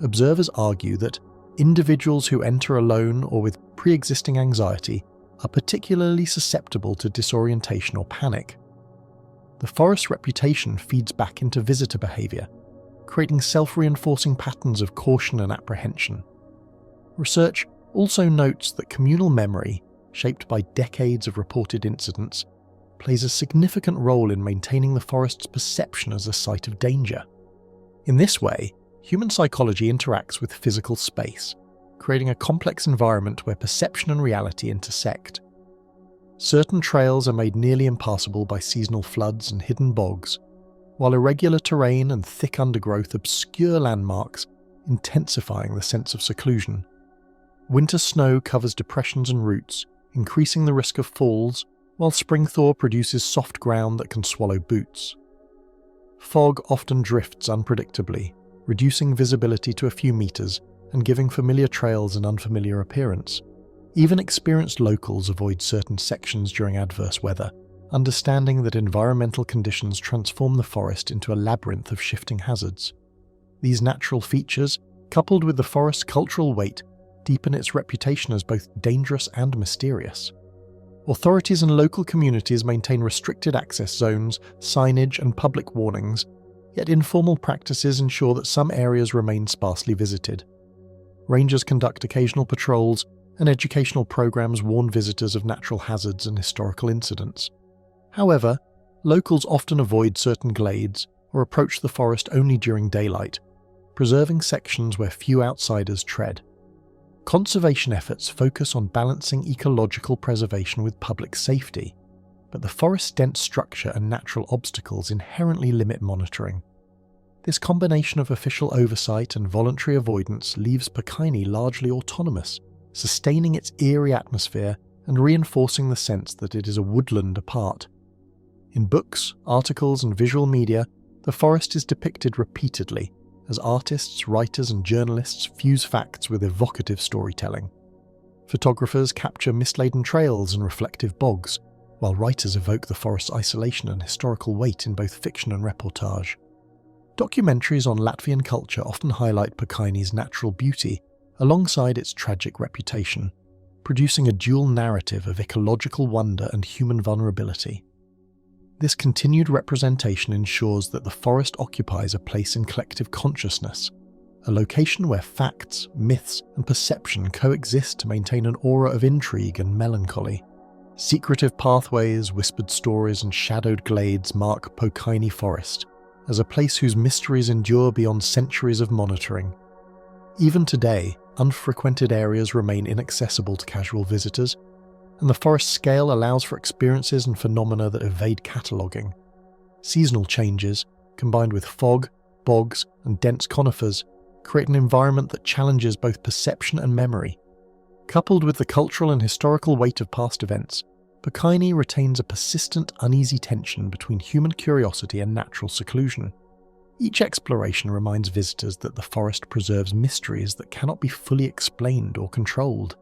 Speaker 1: Observers argue that individuals who enter alone or with pre-existing anxiety are particularly susceptible to disorientation or panic. The forest's reputation feeds back into visitor behaviour, creating self-reinforcing patterns of caution and apprehension. Research also notes that communal memory, shaped by decades of reported incidents, plays a significant role in maintaining the forest's perception as a site of danger. In this way, human psychology interacts with physical space, creating a complex environment where perception and reality intersect. Certain trails are made nearly impassable by seasonal floods and hidden bogs, while irregular terrain and thick undergrowth obscure landmarks, intensifying the sense of seclusion. Winter snow covers depressions and roots, increasing the risk of falls, while spring thaw produces soft ground that can swallow boots. Fog often drifts unpredictably, reducing visibility to a few meters and giving familiar trails an unfamiliar appearance. Even experienced locals avoid certain sections during adverse weather, understanding that environmental conditions transform the forest into a labyrinth of shifting hazards. These natural features, coupled with the forest's cultural weight, deepen its reputation as both dangerous and mysterious. Authorities and local communities maintain restricted access zones, signage, and public warnings, yet informal practices ensure that some areas remain sparsely visited. Rangers conduct occasional patrols, and educational programs warn visitors of natural hazards and historical incidents. However, locals often avoid certain glades or approach the forest only during daylight, preserving sections where few outsiders tread. Conservation efforts focus on balancing ecological preservation with public safety, but the forest's dense structure and natural obstacles inherently limit monitoring. This combination of official oversight and voluntary avoidance leaves Pokaini largely autonomous, sustaining its eerie atmosphere and reinforcing the sense that it is a woodland apart. In books, articles, and visual media, the forest is depicted repeatedly, as artists, writers, and journalists fuse facts with evocative storytelling. Photographers capture mist-laden trails and reflective bogs, while writers evoke the forest's isolation and historical weight in both fiction and reportage. Documentaries on Latvian culture often highlight Pokaini's natural beauty alongside its tragic reputation, producing a dual narrative of ecological wonder and human vulnerability. This continued representation ensures that the forest occupies a place in collective consciousness, a location where facts, myths, and perception coexist to maintain an aura of intrigue and melancholy. Secretive pathways, whispered stories, and shadowed glades mark Pokaini Forest as a place whose mysteries endure beyond centuries of monitoring. Even today, unfrequented areas remain inaccessible to casual visitors, and the forest's scale allows for experiences and phenomena that evade cataloguing. Seasonal changes, combined with fog, bogs, and dense conifers, create an environment that challenges both perception and memory. Coupled with the cultural and historical weight of past events, Pokaini retains a persistent, uneasy tension between human curiosity and natural seclusion. Each exploration reminds visitors that the forest preserves mysteries that cannot be fully explained or controlled.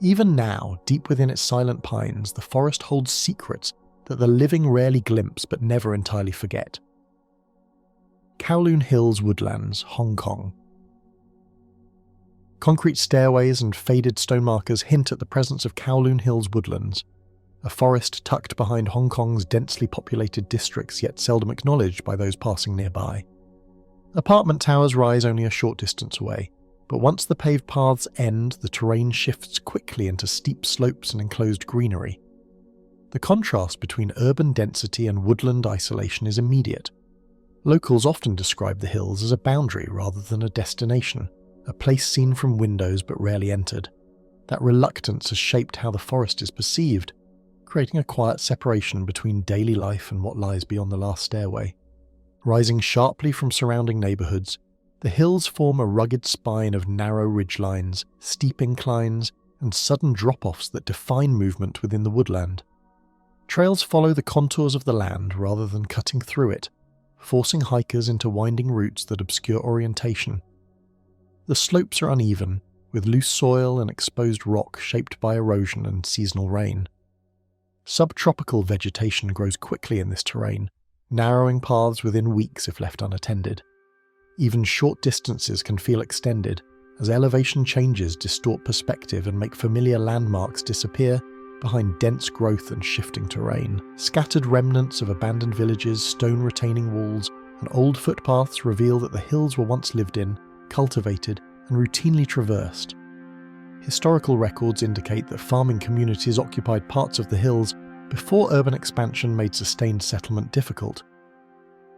Speaker 1: Even now, deep within its silent pines, the forest holds secrets that the living rarely glimpse but never entirely forget. Kowloon Hills Woodlands, Hong Kong. Concrete stairways and faded stone markers hint at the presence of Kowloon Hills woodlands, a forest tucked behind Hong Kong's densely populated districts yet seldom acknowledged by those passing nearby. Apartment towers rise only a short distance away, but once the paved paths end, the terrain shifts quickly into steep slopes and enclosed greenery. The contrast between urban density and woodland isolation is immediate. Locals often describe the hills as a boundary rather than a destination, a place seen from windows but rarely entered. That reluctance has shaped how the forest is perceived, creating a quiet separation between daily life and what lies beyond the last stairway. Rising sharply from surrounding neighbourhoods, the hills form a rugged spine of narrow ridgelines, steep inclines, and sudden drop-offs that define movement within the woodland. Trails follow the contours of the land rather than cutting through it, forcing hikers into winding routes that obscure orientation. The slopes are uneven, with loose soil and exposed rock shaped by erosion and seasonal rain. Subtropical vegetation grows quickly in this terrain, narrowing paths within weeks if left unattended. Even short distances can feel extended, as elevation changes distort perspective and make familiar landmarks disappear behind dense growth and shifting terrain. Scattered remnants of abandoned villages, stone retaining walls, and old footpaths reveal that the hills were once lived in, cultivated, and routinely traversed. Historical records indicate that farming communities occupied parts of the hills before urban expansion made sustained settlement difficult.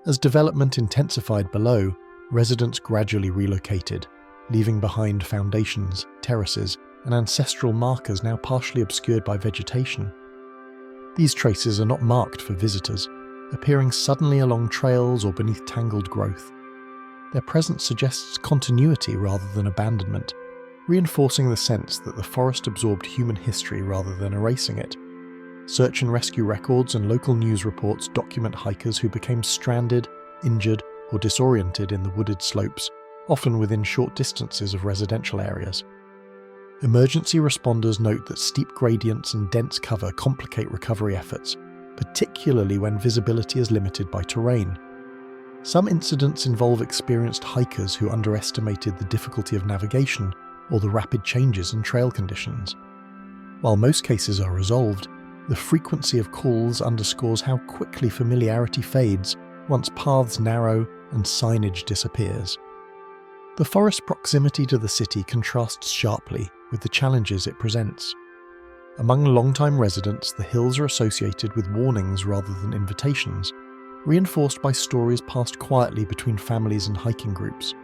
Speaker 1: As development intensified below, residents gradually relocated, leaving behind foundations, terraces, and ancestral markers now partially obscured by vegetation. These traces are not marked for visitors, appearing suddenly along trails or beneath tangled growth. Their presence suggests continuity rather than abandonment, reinforcing the sense that the forest absorbed human history rather than erasing it. Search and rescue records and local news reports document hikers who became stranded, injured, or disoriented in the wooded slopes, often within short distances of residential areas. Emergency responders note that steep gradients and dense cover complicate recovery efforts, particularly when visibility is limited by terrain. Some incidents involve experienced hikers who underestimated the difficulty of navigation or the rapid changes in trail conditions. While most cases are resolved, the frequency of calls underscores how quickly familiarity fades once paths narrow and signage disappears. The forest's proximity to the city contrasts sharply with the challenges it presents. Among long-time residents, the hills are associated with warnings rather than invitations, reinforced by stories passed quietly between families and hiking groups.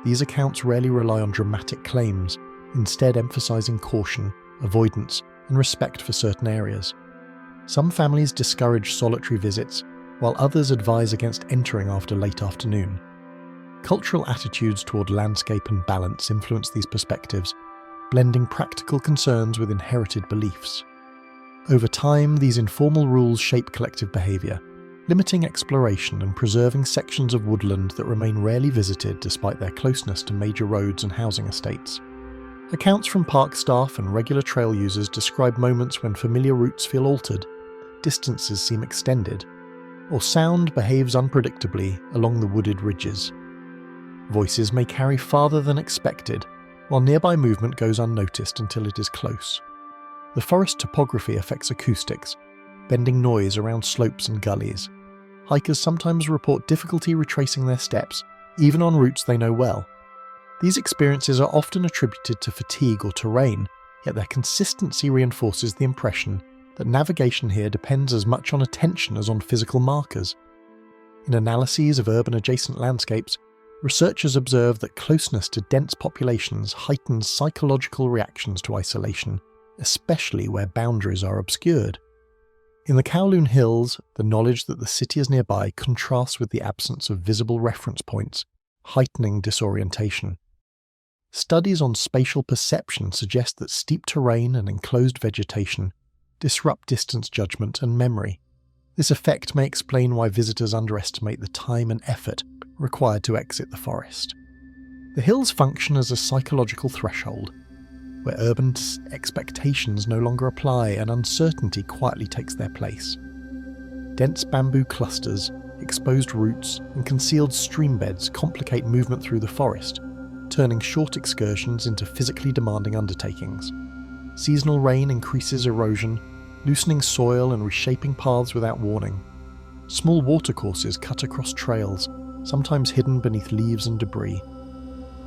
Speaker 1: These accounts rarely rely on dramatic claims, instead emphasizing caution, avoidance, and respect for certain areas. Some families discourage solitary visits, while others advise against entering after late afternoon. Cultural attitudes toward landscape and balance influence these perspectives, blending practical concerns with inherited beliefs. Over time, these informal rules shape collective behaviour, limiting exploration and preserving sections of woodland that remain rarely visited despite their closeness to major roads and housing estates. Accounts from park staff and regular trail users describe moments when familiar routes feel altered, distances seem extended, or sound behaves unpredictably along the wooded ridges. Voices may carry farther than expected, while nearby movement goes unnoticed until it is close. The forest topography affects acoustics, bending noise around slopes and gullies. Hikers sometimes report difficulty retracing their steps, even on routes they know well. These experiences are often attributed to fatigue or terrain, yet their consistency reinforces the impression that navigation here depends as much on attention as on physical markers. In analyses of urban adjacent landscapes, researchers observe that closeness to dense populations heightens psychological reactions to isolation, especially where boundaries are obscured. In the Kowloon Hills, the knowledge that the city is nearby contrasts with the absence of visible reference points, heightening disorientation. Studies on spatial perception suggest that steep terrain and enclosed vegetation disrupt distance judgment and memory. This effect may explain why visitors underestimate the time and effort required to exit the forest. The hills function as a psychological threshold, where urban expectations no longer apply and uncertainty quietly takes their place. Dense bamboo clusters, exposed roots, and concealed streambeds complicate movement through the forest, turning short excursions into physically demanding undertakings. Seasonal rain increases erosion, loosening soil and reshaping paths without warning. Small watercourses cut across trails, sometimes hidden beneath leaves and debris.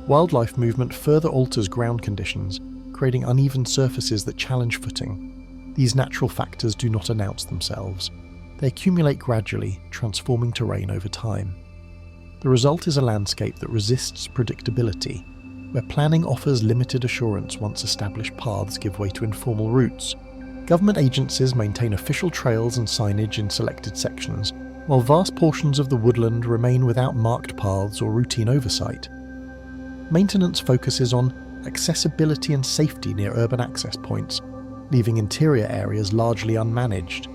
Speaker 1: Wildlife movement further alters ground conditions, creating uneven surfaces that challenge footing. These natural factors do not announce themselves. They accumulate gradually, transforming terrain over time. The result is a landscape that resists predictability, where planning offers limited assurance once established paths give way to informal routes. Government agencies maintain official trails and signage in selected sections, while vast portions of the woodland remain without marked paths or routine oversight. Maintenance focuses on accessibility and safety near urban access points, leaving interior areas largely unmanaged.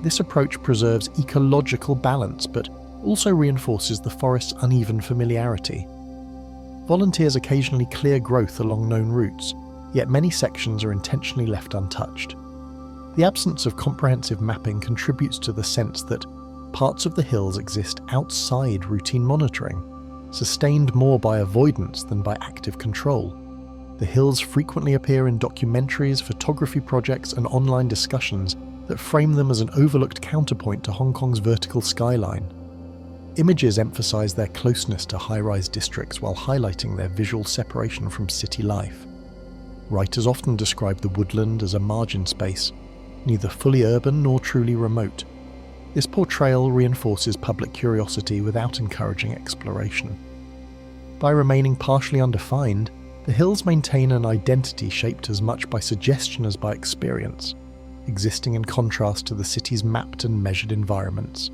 Speaker 1: This approach preserves ecological balance but also reinforces the forest's uneven familiarity. Volunteers occasionally clear growth along known routes, yet many sections are intentionally left untouched. The absence of comprehensive mapping contributes to the sense that parts of the hills exist outside routine monitoring, sustained more by avoidance than by active control. The hills frequently appear in documentaries, photography projects, and online discussions that frame them as an overlooked counterpoint to Hong Kong's vertical skyline. Images emphasize their closeness to high-rise districts while highlighting their visual separation from city life. Writers often describe the woodland as a margin space, neither fully urban nor truly remote. This portrayal reinforces public curiosity without encouraging exploration. By remaining partially undefined, the hills maintain an identity shaped as much by suggestion as by experience, existing in contrast to the city's mapped and measured environments.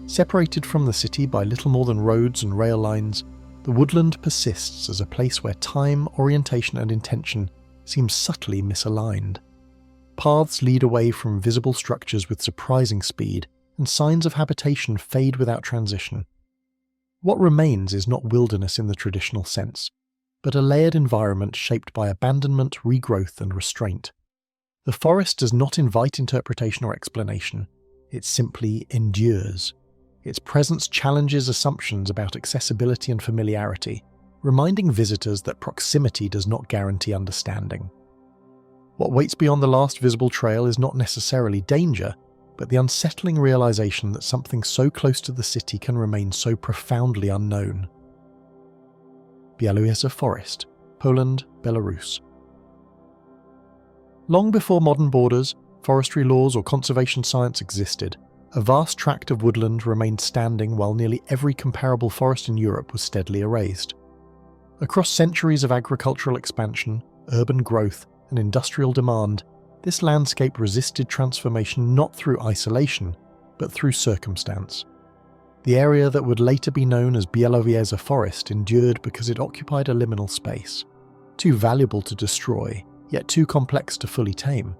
Speaker 1: Separated from the city by little more than roads and rail lines, the woodland persists as a place where time, orientation, and intention seem subtly misaligned. Paths lead away from visible structures with surprising speed, and signs of habitation fade without transition. What remains is not wilderness in the traditional sense, but a layered environment shaped by abandonment, regrowth, and restraint. The forest does not invite interpretation or explanation, it simply endures. Its presence challenges assumptions about accessibility and familiarity, reminding visitors that proximity does not guarantee understanding. What waits beyond the last visible trail is not necessarily danger, but the unsettling realization that something so close to the city can remain so profoundly unknown. Bialowieza Forest, Poland, Belarus. Long before modern borders, forestry laws, or conservation science existed, a vast tract of woodland remained standing while nearly every comparable forest in Europe was steadily erased. Across centuries of agricultural expansion, urban growth, and industrial demand, this landscape resisted transformation not through isolation, but through circumstance. The area that would later be known as Bialowieza Forest endured because it occupied a liminal space, too valuable to destroy, yet too complex to fully tame.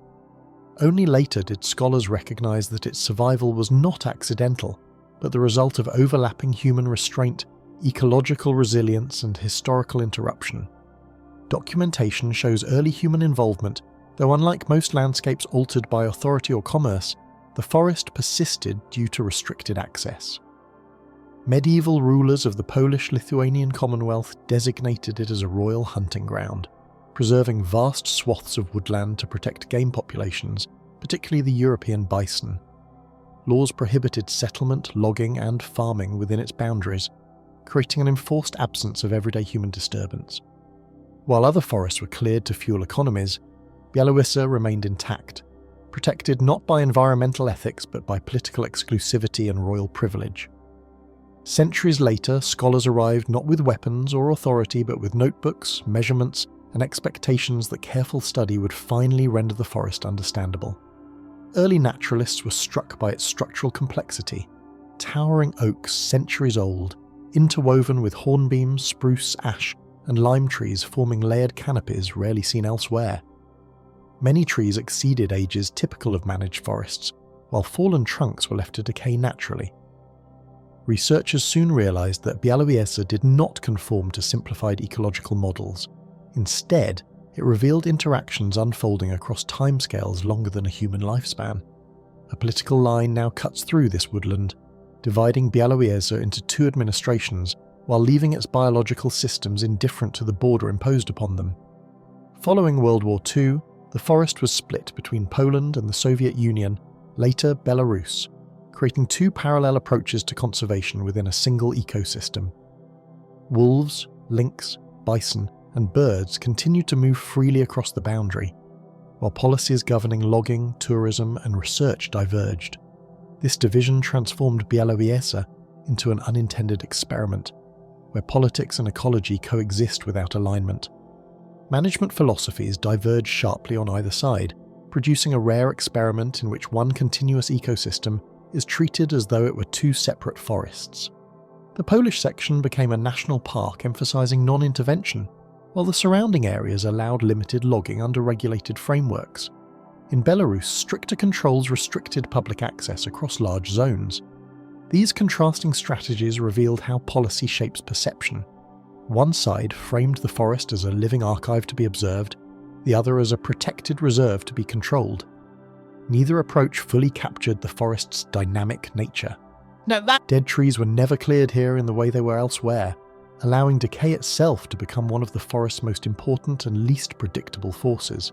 Speaker 1: Only later did scholars recognize that its survival was not accidental, but the result of overlapping human restraint, ecological resilience, and historical interruption. Documentation shows early human involvement, though unlike most landscapes altered by authority or commerce, the forest persisted due to restricted access. Medieval rulers of the Polish-Lithuanian Commonwealth designated it as a royal hunting ground, preserving vast swaths of woodland to protect game populations, particularly the European bison. Laws prohibited settlement, logging, and farming within its boundaries, creating an enforced absence of everyday human disturbance. While other forests were cleared to fuel economies, Bialowieza remained intact, protected not by environmental ethics but by political exclusivity and royal privilege. Centuries later, scholars arrived not with weapons or authority but with notebooks, measurements, and expectations that careful study would finally render the forest understandable. Early naturalists were struck by its structural complexity, towering oaks centuries old, interwoven with hornbeams, spruce, ash, and lime trees forming layered canopies rarely seen elsewhere. Many trees exceeded ages typical of managed forests, while fallen trunks were left to decay naturally. Researchers soon realized that Bialowieza did not conform to simplified ecological models. Instead, it revealed interactions unfolding across timescales longer than a human lifespan. A political line now cuts through this woodland, dividing Bialowieza into two administrations while leaving its biological systems indifferent to the border imposed upon them. Following World War II, The forest was split between Poland and the Soviet Union, later Belarus, creating two parallel approaches to conservation within a single ecosystem. Wolves, lynx, bison, and birds continued to move freely across the boundary, while policies governing logging, tourism, and research diverged. This division transformed Bialowieza into an unintended experiment, where politics and ecology coexist without alignment. Management philosophies diverge sharply on either side, producing a rare experiment in which one continuous ecosystem is treated as though it were two separate forests. The Polish section became a national park emphasizing non-intervention, while the surrounding areas allowed limited logging under regulated frameworks. In Belarus, stricter controls restricted public access across large zones. These contrasting strategies revealed how policy shapes perception. One side framed the forest as a living archive to be observed, the other as a protected reserve to be controlled. Neither approach fully captured the forest's dynamic nature. Dead trees were never cleared here in the way they were elsewhere, allowing decay itself to become one of the forest's most important and least predictable forces.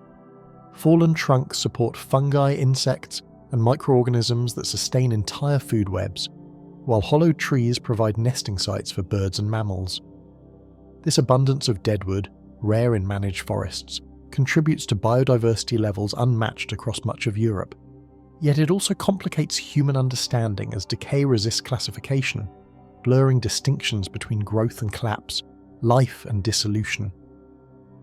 Speaker 1: Fallen trunks support fungi, insects, and microorganisms that sustain entire food webs, while hollowed trees provide nesting sites for birds and mammals. This abundance of deadwood, rare in managed forests, contributes to biodiversity levels unmatched across much of Europe. Yet it also complicates human understanding as decay resists classification, blurring distinctions between growth and collapse, life and dissolution.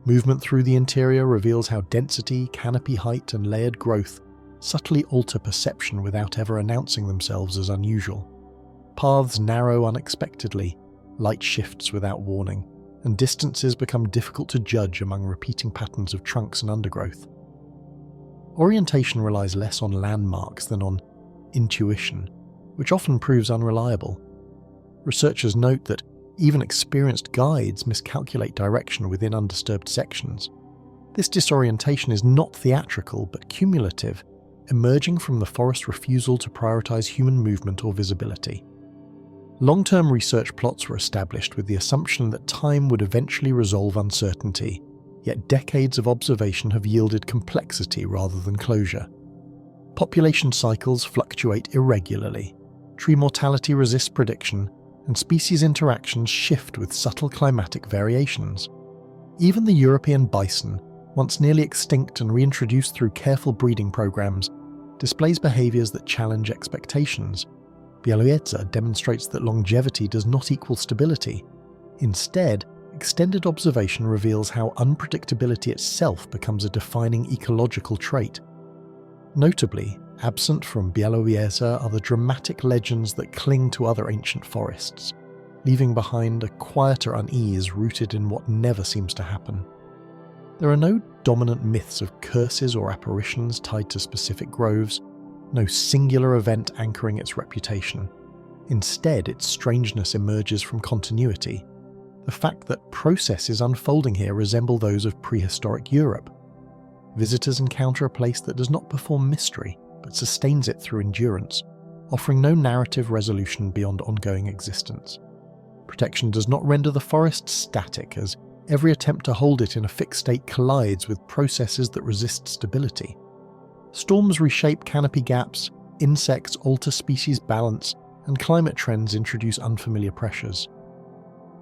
Speaker 1: Movement through the interior reveals how density, canopy height, and layered growth subtly alter perception without ever announcing themselves as unusual. Paths narrow unexpectedly, light shifts without warning, and distances become difficult to judge among repeating patterns of trunks and undergrowth. Orientation relies less on landmarks than on intuition, which often proves unreliable. Researchers note that even experienced guides miscalculate direction within undisturbed sections. This disorientation is not theatrical but cumulative, emerging from the forest's refusal to prioritize human movement or visibility. Long-term research plots were established with the assumption that time would eventually resolve uncertainty, yet decades of observation have yielded complexity rather than closure. Population cycles fluctuate irregularly, tree mortality resists prediction, and species interactions shift with subtle climatic variations. Even the European bison, once nearly extinct and reintroduced through careful breeding programs, displays behaviors that challenge expectations. Bialowieza demonstrates that longevity does not equal stability. Instead, extended observation reveals how unpredictability itself becomes a defining ecological trait. Notably, absent from Bialowieza are the dramatic legends that cling to other ancient forests, leaving behind a quieter unease rooted in what never seems to happen. There are no dominant myths of curses or apparitions tied to specific groves, no singular event anchoring its reputation. Instead, its strangeness emerges from continuity. The fact that processes unfolding here resemble those of prehistoric Europe. Visitors encounter a place that does not perform mystery, but sustains it through endurance, offering no narrative resolution beyond ongoing existence. Protection does not render the forest static, as every attempt to hold it in a fixed state collides with processes that resist stability. Storms reshape canopy gaps, insects alter species balance, and climate trends introduce unfamiliar pressures.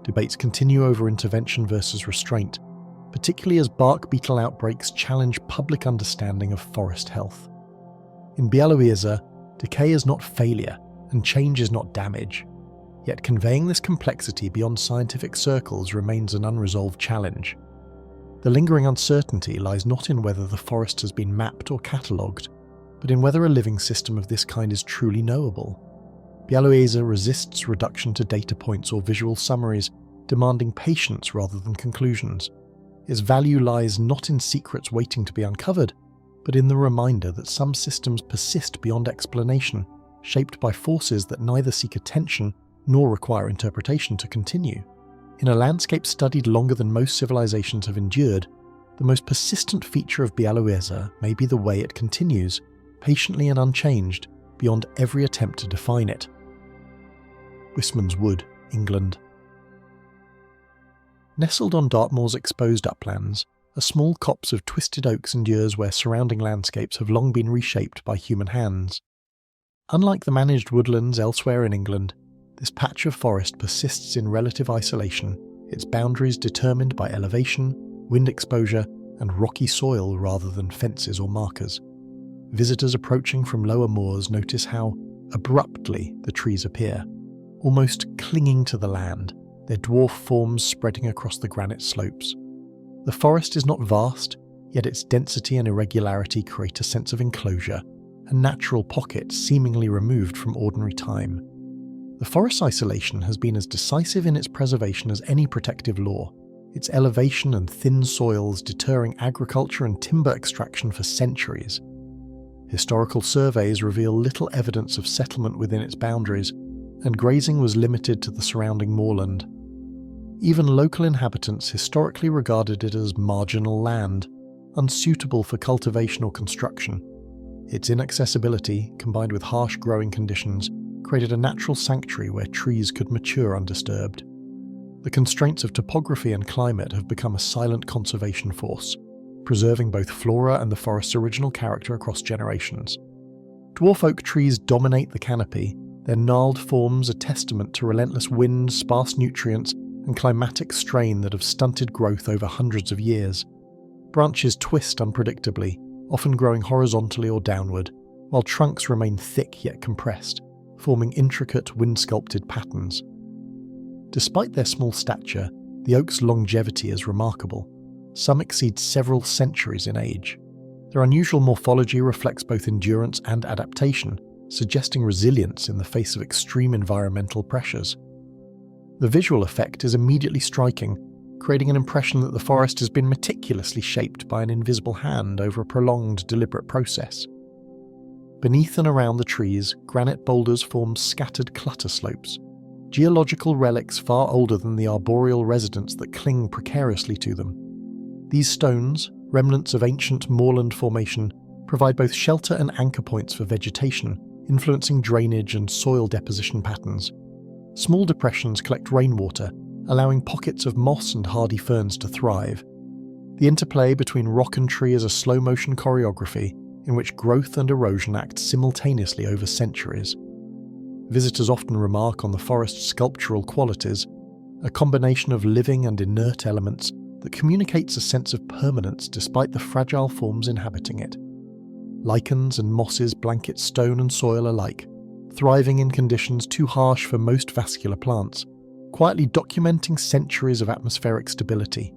Speaker 1: Debates continue over intervention versus restraint, particularly as bark beetle outbreaks challenge public understanding of forest health. In Bialowieza, decay is not failure, and change is not damage. Yet conveying this complexity beyond scientific circles remains an unresolved challenge. The lingering uncertainty lies not in whether the forest has been mapped or catalogued, but in whether a living system of this kind is truly knowable. Bialowieza resists reduction to data points or visual summaries, demanding patience rather than conclusions. Its value lies not in secrets waiting to be uncovered, but in the reminder that some systems persist beyond explanation, shaped by forces that neither seek attention nor require interpretation to continue. In a landscape studied longer than most civilizations have endured, the most persistent feature of Bialowieza may be the way it continues, patiently and unchanged, beyond every attempt to define it. Wistman's Wood, England. Nestled on Dartmoor's exposed uplands, a small copse of twisted oaks endures where surrounding landscapes have long been reshaped by human hands. Unlike the managed woodlands elsewhere in England, this patch of forest persists in relative isolation, its boundaries determined by elevation, wind exposure, and rocky soil rather than fences or markers. Visitors approaching from lower moors notice how abruptly the trees appear, almost clinging to the land, their dwarf forms spreading across the granite slopes. The forest is not vast, yet its density and irregularity create a sense of enclosure, a natural pocket seemingly removed from ordinary time. The forest's isolation has been as decisive in its preservation as any protective law, its elevation and thin soils deterring agriculture and timber extraction for centuries. Historical surveys reveal little evidence of settlement within its boundaries, and grazing was limited to the surrounding moorland. Even local inhabitants historically regarded it as marginal land, unsuitable for cultivation or construction. Its inaccessibility, combined with harsh growing conditions, created a natural sanctuary where trees could mature undisturbed. The constraints of topography and climate have become a silent conservation force, preserving both flora and the forest's original character across generations. Dwarf oak trees dominate the canopy, their gnarled forms a testament to relentless wind, sparse nutrients, and climatic strain that have stunted growth over hundreds of years. Branches twist unpredictably, often growing horizontally or downward, while trunks remain thick yet compressed, forming intricate wind-sculpted patterns. Despite their small stature, the oak's longevity is remarkable. Some exceed several centuries in age. Their unusual morphology reflects both endurance and adaptation, suggesting resilience in the face of extreme environmental pressures. The visual effect is immediately striking, creating an impression that the forest has been meticulously shaped by an invisible hand over a prolonged, deliberate process. Beneath and around the trees, granite boulders form scattered clutter slopes, geological relics far older than the arboreal residents that cling precariously to them. These stones, remnants of ancient moorland formation, provide both shelter and anchor points for vegetation, influencing drainage and soil deposition patterns. Small depressions collect rainwater, allowing pockets of moss and hardy ferns to thrive. The interplay between rock and tree is a slow-motion choreography in which growth and erosion act simultaneously over centuries. Visitors often remark on the forest's sculptural qualities, a combination of living and inert elements that communicates a sense of permanence despite the fragile forms inhabiting it. Lichens and mosses blanket stone and soil alike, thriving in conditions too harsh for most vascular plants, quietly documenting centuries of atmospheric stability.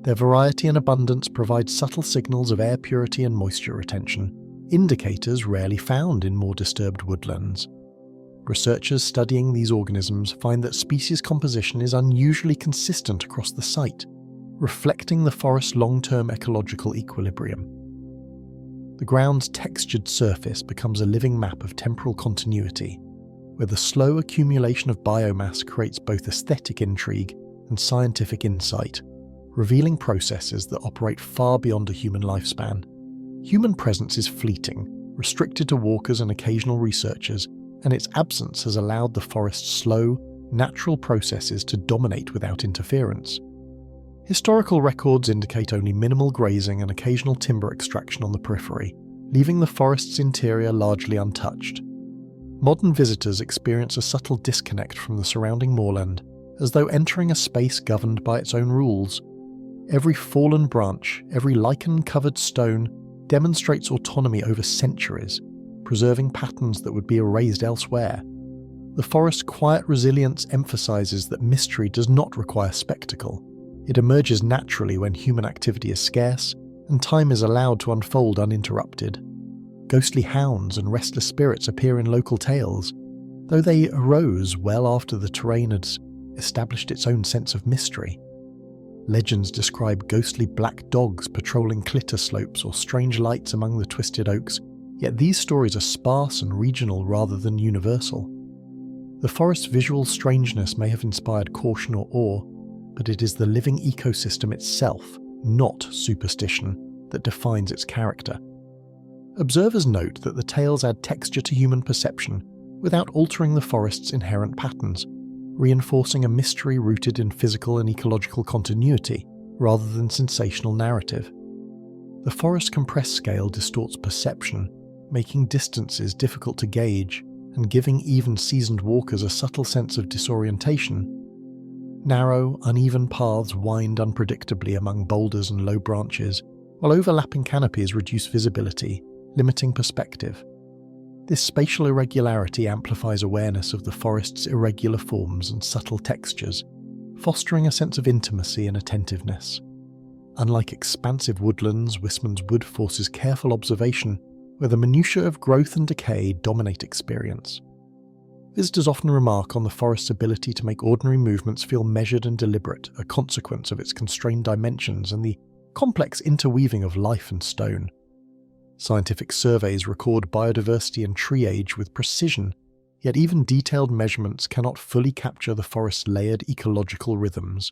Speaker 1: Their variety and abundance provide subtle signals of air purity and moisture retention, indicators rarely found in more disturbed woodlands. Researchers studying these organisms find that species composition is unusually consistent across the site, reflecting the forest's long-term ecological equilibrium. The ground's textured surface becomes a living map of temporal continuity, where the slow accumulation of biomass creates both aesthetic intrigue and scientific insight, revealing processes that operate far beyond a human lifespan. Human presence is fleeting, restricted to walkers and occasional researchers, and its absence has allowed the forest's slow, natural processes to dominate without interference. Historical records indicate only minimal grazing and occasional timber extraction on the periphery, leaving the forest's interior largely untouched. Modern visitors experience a subtle disconnect from the surrounding moorland, as though entering a space governed by its own rules. Every fallen branch, every lichen-covered stone demonstrates autonomy over centuries, preserving patterns that would be erased elsewhere. The forest's quiet resilience emphasizes that mystery does not require spectacle. It emerges naturally when human activity is scarce, and time is allowed to unfold uninterrupted. Ghostly hounds and restless spirits appear in local tales, though they arose well after the terrain had established its own sense of mystery. Legends describe ghostly black dogs patrolling clitter slopes or strange lights among the twisted oaks, yet these stories are sparse and regional rather than universal. The forest's visual strangeness may have inspired caution or awe, but it is the living ecosystem itself, not superstition, that defines its character. Observers note that the tales add texture to human perception without altering the forest's inherent patterns, reinforcing a mystery rooted in physical and ecological continuity. rather than sensational narrative. The forest compressed scale distorts perception, making distances difficult to gauge and giving even seasoned walkers a subtle sense of disorientation. Narrow, uneven paths wind unpredictably among boulders and low branches, while overlapping canopies reduce visibility, limiting perspective. This spatial irregularity amplifies awareness of the forest's irregular forms and subtle textures, fostering a sense of intimacy and attentiveness. Unlike expansive woodlands, Wistman's wood forces careful observation, where the minutiae of growth and decay dominate experience. Visitors often remark on the forest's ability to make ordinary movements feel measured and deliberate, a consequence of its constrained dimensions and the complex interweaving of life and stone. Scientific surveys record biodiversity and tree age with precision, yet even detailed measurements cannot fully capture the forest's layered ecological rhythms.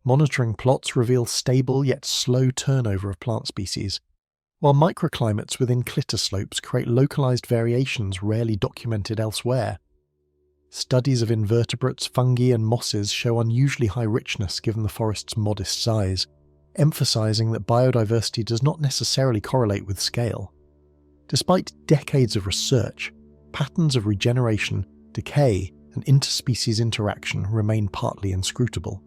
Speaker 1: Monitoring plots reveal stable yet slow turnover of plant species, while microclimates within clitter slopes create localized variations rarely documented elsewhere. Studies of invertebrates, fungi and mosses show unusually high richness given the forest's modest size, emphasizing that biodiversity does not necessarily correlate with scale. Despite decades of research, patterns of regeneration, decay, and interspecies interaction remain partly inscrutable.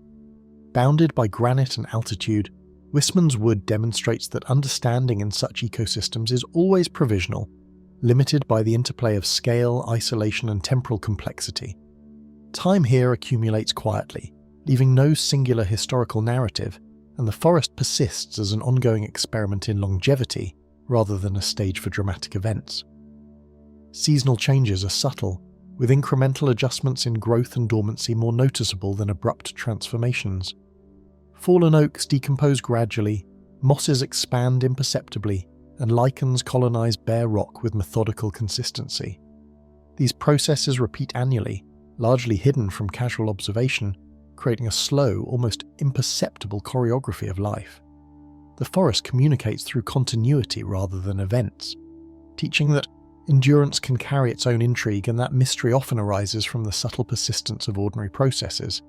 Speaker 1: Bounded by granite and altitude, Wistman's wood demonstrates that understanding in such ecosystems is always provisional, limited by the interplay of scale, isolation, and temporal complexity. Time here accumulates quietly, leaving no singular historical narrative, and the forest persists as an ongoing experiment in longevity rather than a stage for dramatic events. Seasonal changes are subtle, with incremental adjustments in growth and dormancy more noticeable than abrupt transformations. Fallen oaks decompose gradually, mosses expand imperceptibly, and lichens colonize bare rock with methodical consistency. These processes repeat annually, largely hidden from casual observation, creating a slow, almost imperceptible choreography of life. The forest communicates through continuity rather than events, teaching that endurance can carry its own intrigue and that mystery often arises from the subtle persistence of ordinary processes.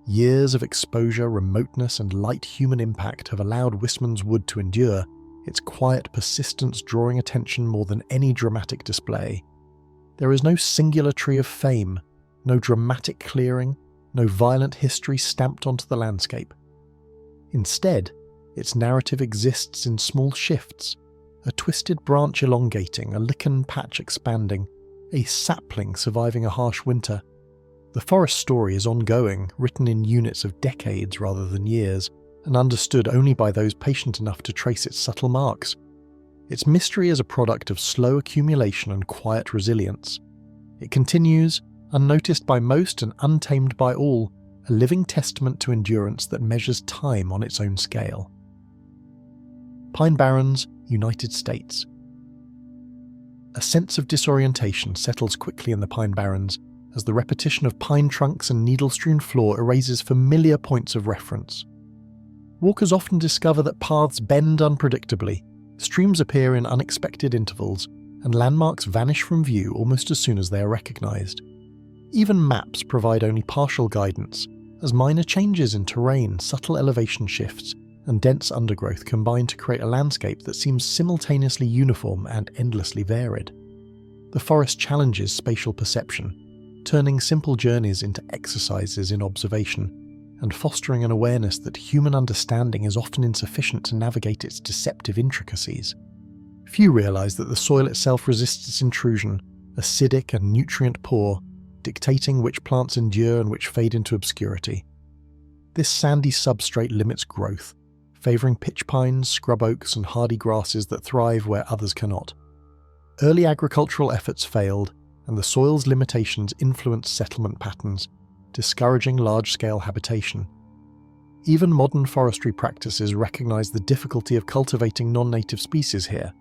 Speaker 1: Years of exposure, remoteness, and light human impact have allowed Wistman's wood to endure, its quiet persistence drawing attention more than any dramatic display. There is no singular tree of fame, no dramatic clearing, no violent history stamped onto the landscape. Instead, its narrative exists in small shifts, a twisted branch elongating, a lichen patch expanding, a sapling surviving a harsh winter. The forest story is ongoing, written in units of decades rather than years, and understood only by those patient enough to trace its subtle marks. Its mystery is a product of slow accumulation and quiet resilience. It continues, unnoticed by most and untamed by all, a living testament to endurance that measures time on its own scale. Pine Barrens, United States. A sense of disorientation settles quickly in the Pine Barrens as the repetition of pine trunks and needle-strewn floor erases familiar points of reference. Walkers often discover that paths bend unpredictably, streams appear in unexpected intervals, and landmarks vanish from view almost as soon as they are recognized. Even maps provide only partial guidance, as minor changes in terrain, subtle elevation shifts, and dense undergrowth combine to create a landscape that seems simultaneously uniform and endlessly varied. The forest challenges spatial perception, turning simple journeys into exercises in observation, and fostering an awareness that human understanding is often insufficient to navigate its deceptive intricacies. Few realize that the soil itself resists its intrusion, acidic and nutrient-poor, dictating which plants endure and which fade into obscurity. This sandy substrate limits growth, favouring pitch pines, scrub oaks and hardy grasses that thrive where others cannot. Early agricultural efforts failed, and the soil's limitations influenced settlement patterns, discouraging large-scale habitation. Even modern forestry practices recognise the difficulty of cultivating non-native species here.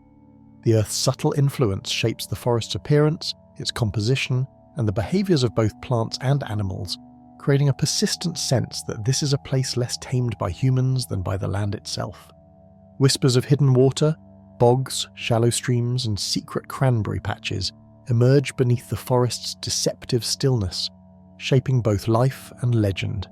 Speaker 1: The Earth's subtle influence shapes the forest's appearance, its composition, and the behaviours of both plants and animals, creating a persistent sense that this is a place less tamed by humans than by the land itself. Whispers of hidden water, bogs, shallow streams, and secret cranberry patches emerge beneath the forest's deceptive stillness, shaping both life and legend.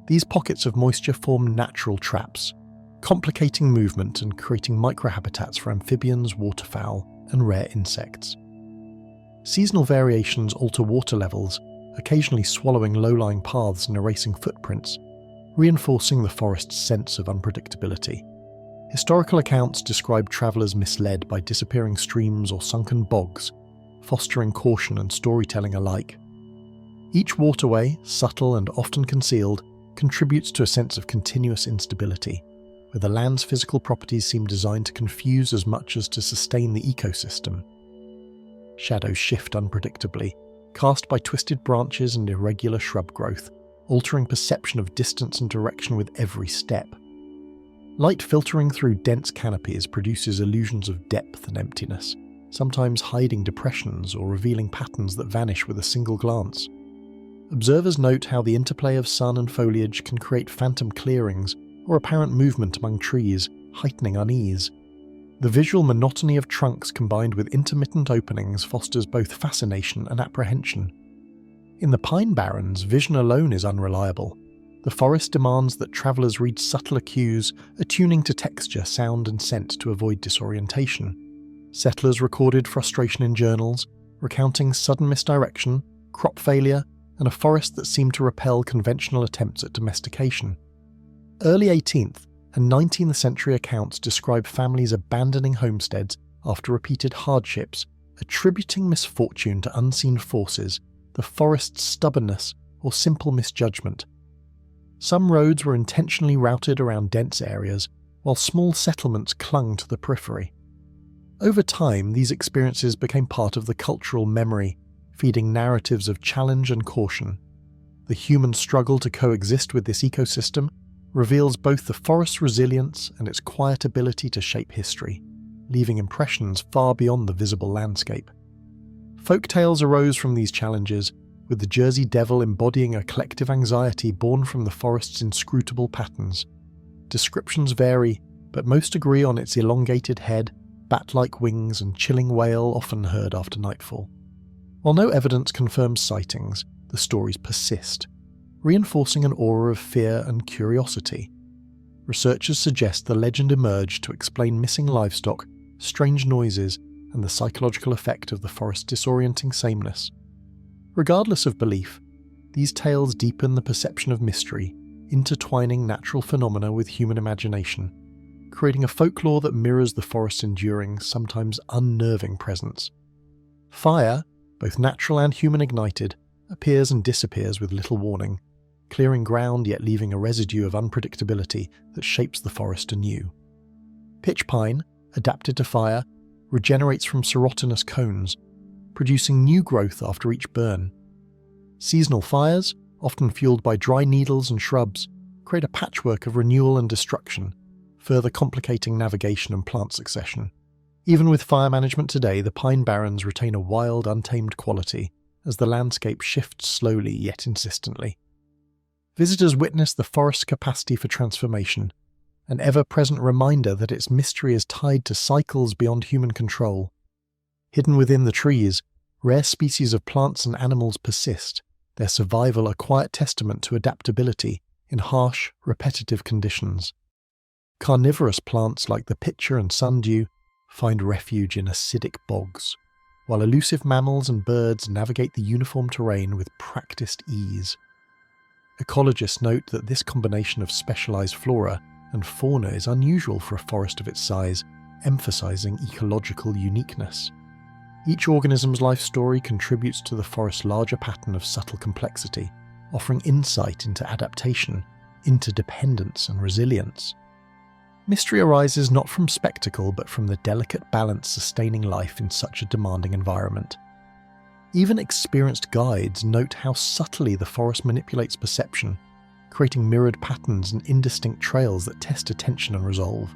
Speaker 1: These pockets of moisture form natural traps, complicating movement and creating microhabitats for amphibians, waterfowl, and rare insects. Seasonal variations alter water levels, occasionally swallowing low-lying paths and erasing footprints, reinforcing the forest's sense of unpredictability. Historical accounts describe travellers misled by disappearing streams or sunken bogs, fostering caution and storytelling alike. Each waterway, subtle and often concealed, contributes to a sense of continuous instability, where the land's physical properties seem designed to confuse as much as to sustain the ecosystem. Shadows shift unpredictably, cast by twisted branches and irregular shrub growth, altering perception of distance and direction with every step. Light filtering through dense canopies produces illusions of depth and emptiness, sometimes hiding depressions or revealing patterns that vanish with a single glance. Observers note how the interplay of sun and foliage can create phantom clearings or apparent movement among trees, heightening unease. The visual monotony of trunks combined with intermittent openings fosters both fascination and apprehension. In the pine barrens, vision alone is unreliable. The forest demands that travellers read subtler cues, attuning to texture, sound and scent to avoid disorientation. Settlers recorded frustration in journals, recounting sudden misdirection, crop failure, and a forest that seemed to repel conventional attempts at domestication. Early 18th and 19th century accounts describe families abandoning homesteads after repeated hardships, attributing misfortune to unseen forces, the forest's stubbornness, or simple misjudgment. Some roads were intentionally routed around dense areas, while small settlements clung to the periphery. Over time, these experiences became part of the cultural memory, feeding narratives of challenge and caution. The human struggle to coexist with this ecosystem reveals both the forest's resilience and its quiet ability to shape history, leaving impressions far beyond the visible landscape. Folk tales arose from these challenges, with the Jersey Devil embodying a collective anxiety born from the forest's inscrutable patterns. Descriptions vary, but most agree on its elongated head, bat-like wings and chilling wail often heard after nightfall. While no evidence confirms sightings, the stories persist, reinforcing an aura of fear and curiosity. Researchers suggest the legend emerged to explain missing livestock, strange noises, and the psychological effect of the forest's disorienting sameness. Regardless of belief, these tales deepen the perception of mystery, intertwining natural phenomena with human imagination, creating a folklore that mirrors the forest's enduring, sometimes unnerving presence. Fire, both natural and human ignited, appears and disappears with little warning, clearing ground yet leaving a residue of unpredictability that shapes the forest anew. Pitch pine, adapted to fire, regenerates from serotinous cones, producing new growth after each burn. Seasonal fires, often fueled by dry needles and shrubs, create a patchwork of renewal and destruction, further complicating navigation and plant succession. Even with fire management today, the pine barrens retain a wild, untamed quality as the landscape shifts slowly yet insistently. Visitors witness the forest's capacity for transformation, an ever-present reminder that its mystery is tied to cycles beyond human control. Hidden within the trees, rare species of plants and animals persist, their survival a quiet testament to adaptability in harsh, repetitive conditions. Carnivorous plants like the pitcher and sundew find refuge in acidic bogs, while elusive mammals and birds navigate the uniform terrain with practiced ease. Ecologists note that this combination of specialized flora and fauna is unusual for a forest of its size, emphasizing ecological uniqueness. Each organism's life story contributes to the forest's larger pattern of subtle complexity, offering insight into adaptation, interdependence, and resilience. Mystery arises not from spectacle but from the delicate balance sustaining life in such a demanding environment. Even experienced guides note how subtly the forest manipulates perception, creating mirrored patterns and indistinct trails that test attention and resolve.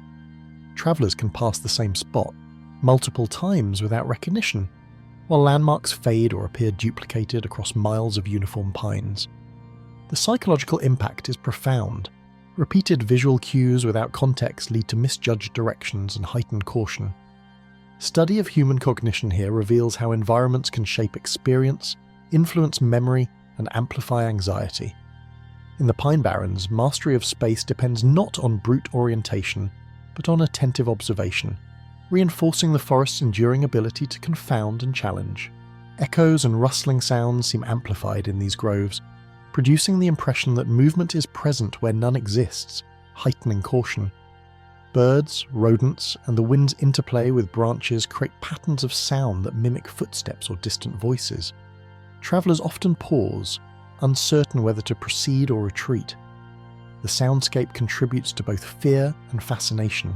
Speaker 1: Travellers can pass the same spot multiple times without recognition, while landmarks fade or appear duplicated across miles of uniform pines. The psychological impact is profound. Repeated visual cues without context lead to misjudged directions and heightened caution. Study of human cognition here reveals how environments can shape experience, influence memory, and amplify anxiety. In the Pine Barrens, mastery of space depends not on brute orientation, but on attentive observation, reinforcing the forest's enduring ability to confound and challenge. Echoes and rustling sounds seem amplified in these groves, producing the impression that movement is present where none exists, heightening caution. Birds, rodents, and the wind's interplay with branches create patterns of sound that mimic footsteps or distant voices. Travellers often pause, uncertain whether to proceed or retreat. The soundscape contributes to both fear and fascination,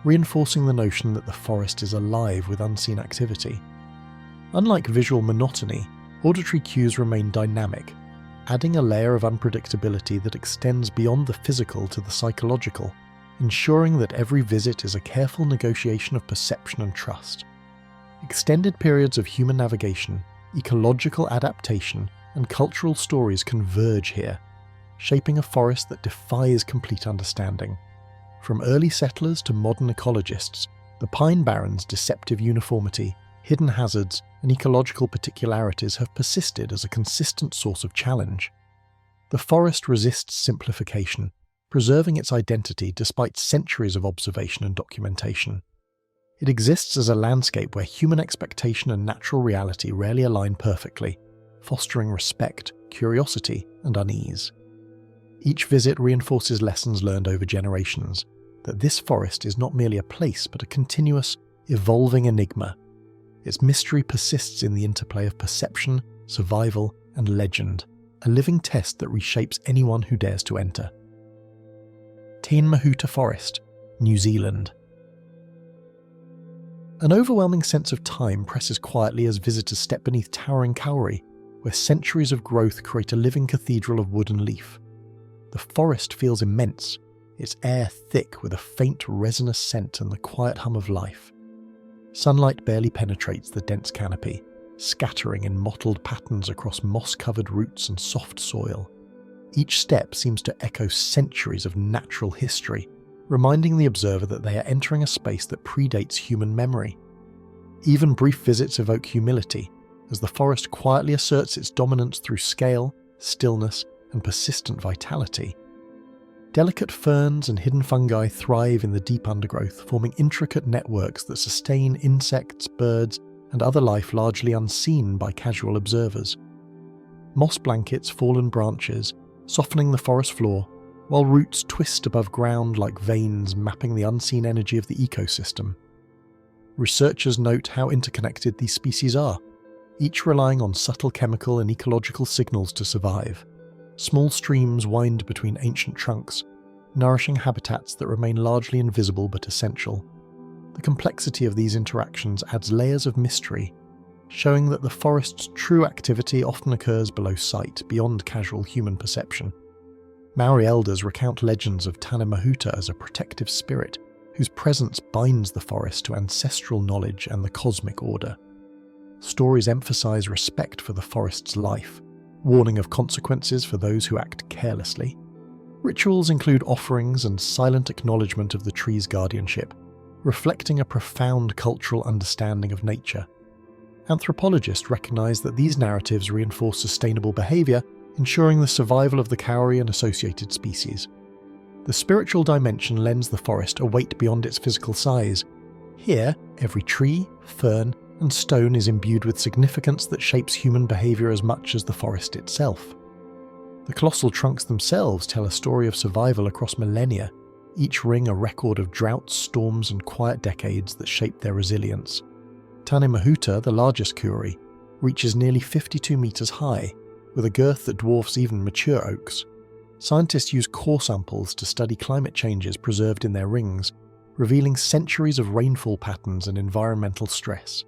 Speaker 1: reinforcing the notion that the forest is alive with unseen activity. Unlike visual monotony, auditory cues remain dynamic, adding a layer of unpredictability that extends beyond the physical to the psychological, ensuring that every visit is a careful negotiation of perception and trust. Extended periods of human navigation, ecological adaptation, and cultural stories converge here, shaping a forest that defies complete understanding. From early settlers to modern ecologists, the Pine Barrens' deceptive uniformity, hidden hazards, and ecological particularities have persisted as a consistent source of challenge. The forest resists simplification, preserving its identity despite centuries of observation and documentation. It exists as a landscape where human expectation and natural reality rarely align perfectly, fostering respect, curiosity, and unease. Each visit reinforces lessons learned over generations, that this forest is not merely a place but a continuous, evolving enigma. Its mystery persists in the interplay of perception, survival, and legend, a living test that reshapes anyone who dares to enter. Tane Mahuta Forest, New Zealand. An overwhelming sense of time presses quietly as visitors step beneath towering Aarey, where centuries of growth create a living cathedral of wood and leaf. The forest feels immense, its air thick with a faint resinous scent and the quiet hum of life. Sunlight barely penetrates the dense canopy, scattering in mottled patterns across moss-covered roots and soft soil. Each step seems to echo centuries of natural history, reminding the observer that they are entering a space that predates human memory. Even brief visits evoke humility, as the forest quietly asserts its dominance through scale, stillness, and persistent vitality. Delicate ferns and hidden fungi thrive in the deep undergrowth, forming intricate networks that sustain insects, birds, and other life largely unseen by casual observers. Moss blankets fallen branches, softening the forest floor, while roots twist above ground like veins mapping the unseen energy of the ecosystem. Researchers note how interconnected these species are, each relying on subtle chemical and ecological signals to survive. Small streams wind between ancient trunks, nourishing habitats that remain largely invisible but essential. The complexity of these interactions adds layers of mystery, showing that the forest's true activity often occurs below sight, beyond casual human perception. Maori elders recount legends of Tane Mahuta as a protective spirit, whose presence binds the forest to ancestral knowledge and the cosmic order. Stories emphasize respect for the forest's life, warning of consequences for those who act carelessly. Rituals include offerings and silent acknowledgement of the tree's guardianship, reflecting a profound cultural understanding of nature. Anthropologists recognize that these narratives reinforce sustainable behavior, ensuring the survival of the kauri and associated species. The spiritual dimension lends the forest a weight beyond its physical size. Here, every tree, fern, and stone is imbued with significance that shapes human behavior as much as the forest itself. The colossal trunks themselves tell a story of survival across millennia, each ring a record of droughts, storms, and quiet decades that shaped their resilience. Tane Mahuta, the largest kauri, reaches nearly 52 metres high, with a girth that dwarfs even mature oaks. Scientists use core samples to study climate changes preserved in their rings, revealing centuries of rainfall patterns and environmental stress.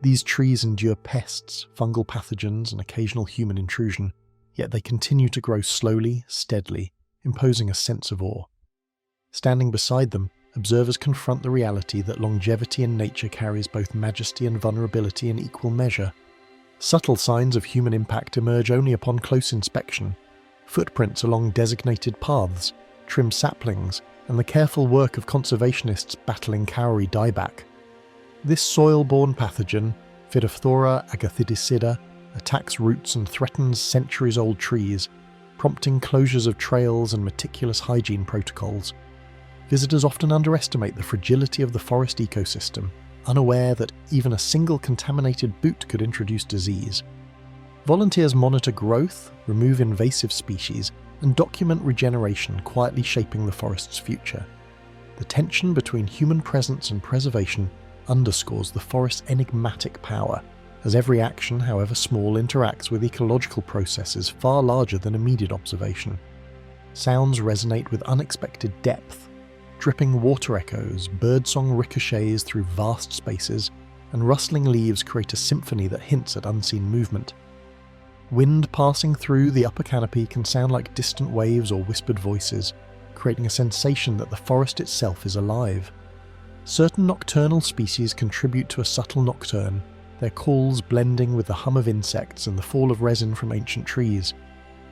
Speaker 1: These trees endure pests, fungal pathogens, and occasional human intrusion, yet they continue to grow slowly, steadily, imposing a sense of awe. Standing beside them, observers confront the reality that longevity in nature carries both majesty and vulnerability in equal measure. Subtle signs of human impact emerge only upon close inspection. Footprints along designated paths, trimmed saplings, and the careful work of conservationists battling kauri dieback. This soil-borne pathogen, Phytophthora agathidicida, attacks roots and threatens centuries-old trees, prompting closures of trails and meticulous hygiene protocols. Visitors often underestimate the fragility of the forest ecosystem, unaware that even a single contaminated boot could introduce disease. Volunteers monitor growth, remove invasive species, and document regeneration, quietly shaping the forest's future. The tension between human presence and preservation underscores the forest's enigmatic power, as every action, however small, interacts with ecological processes far larger than immediate observation. Sounds resonate with unexpected depth. Dripping water echoes, birdsong ricochets through vast spaces, and rustling leaves create a symphony that hints at unseen movement. Wind passing through the upper canopy can sound like distant waves or whispered voices, creating a sensation that the forest itself is alive. Certain nocturnal species contribute to a subtle nocturne, their calls blending with the hum of insects and the fall of resin from ancient trees.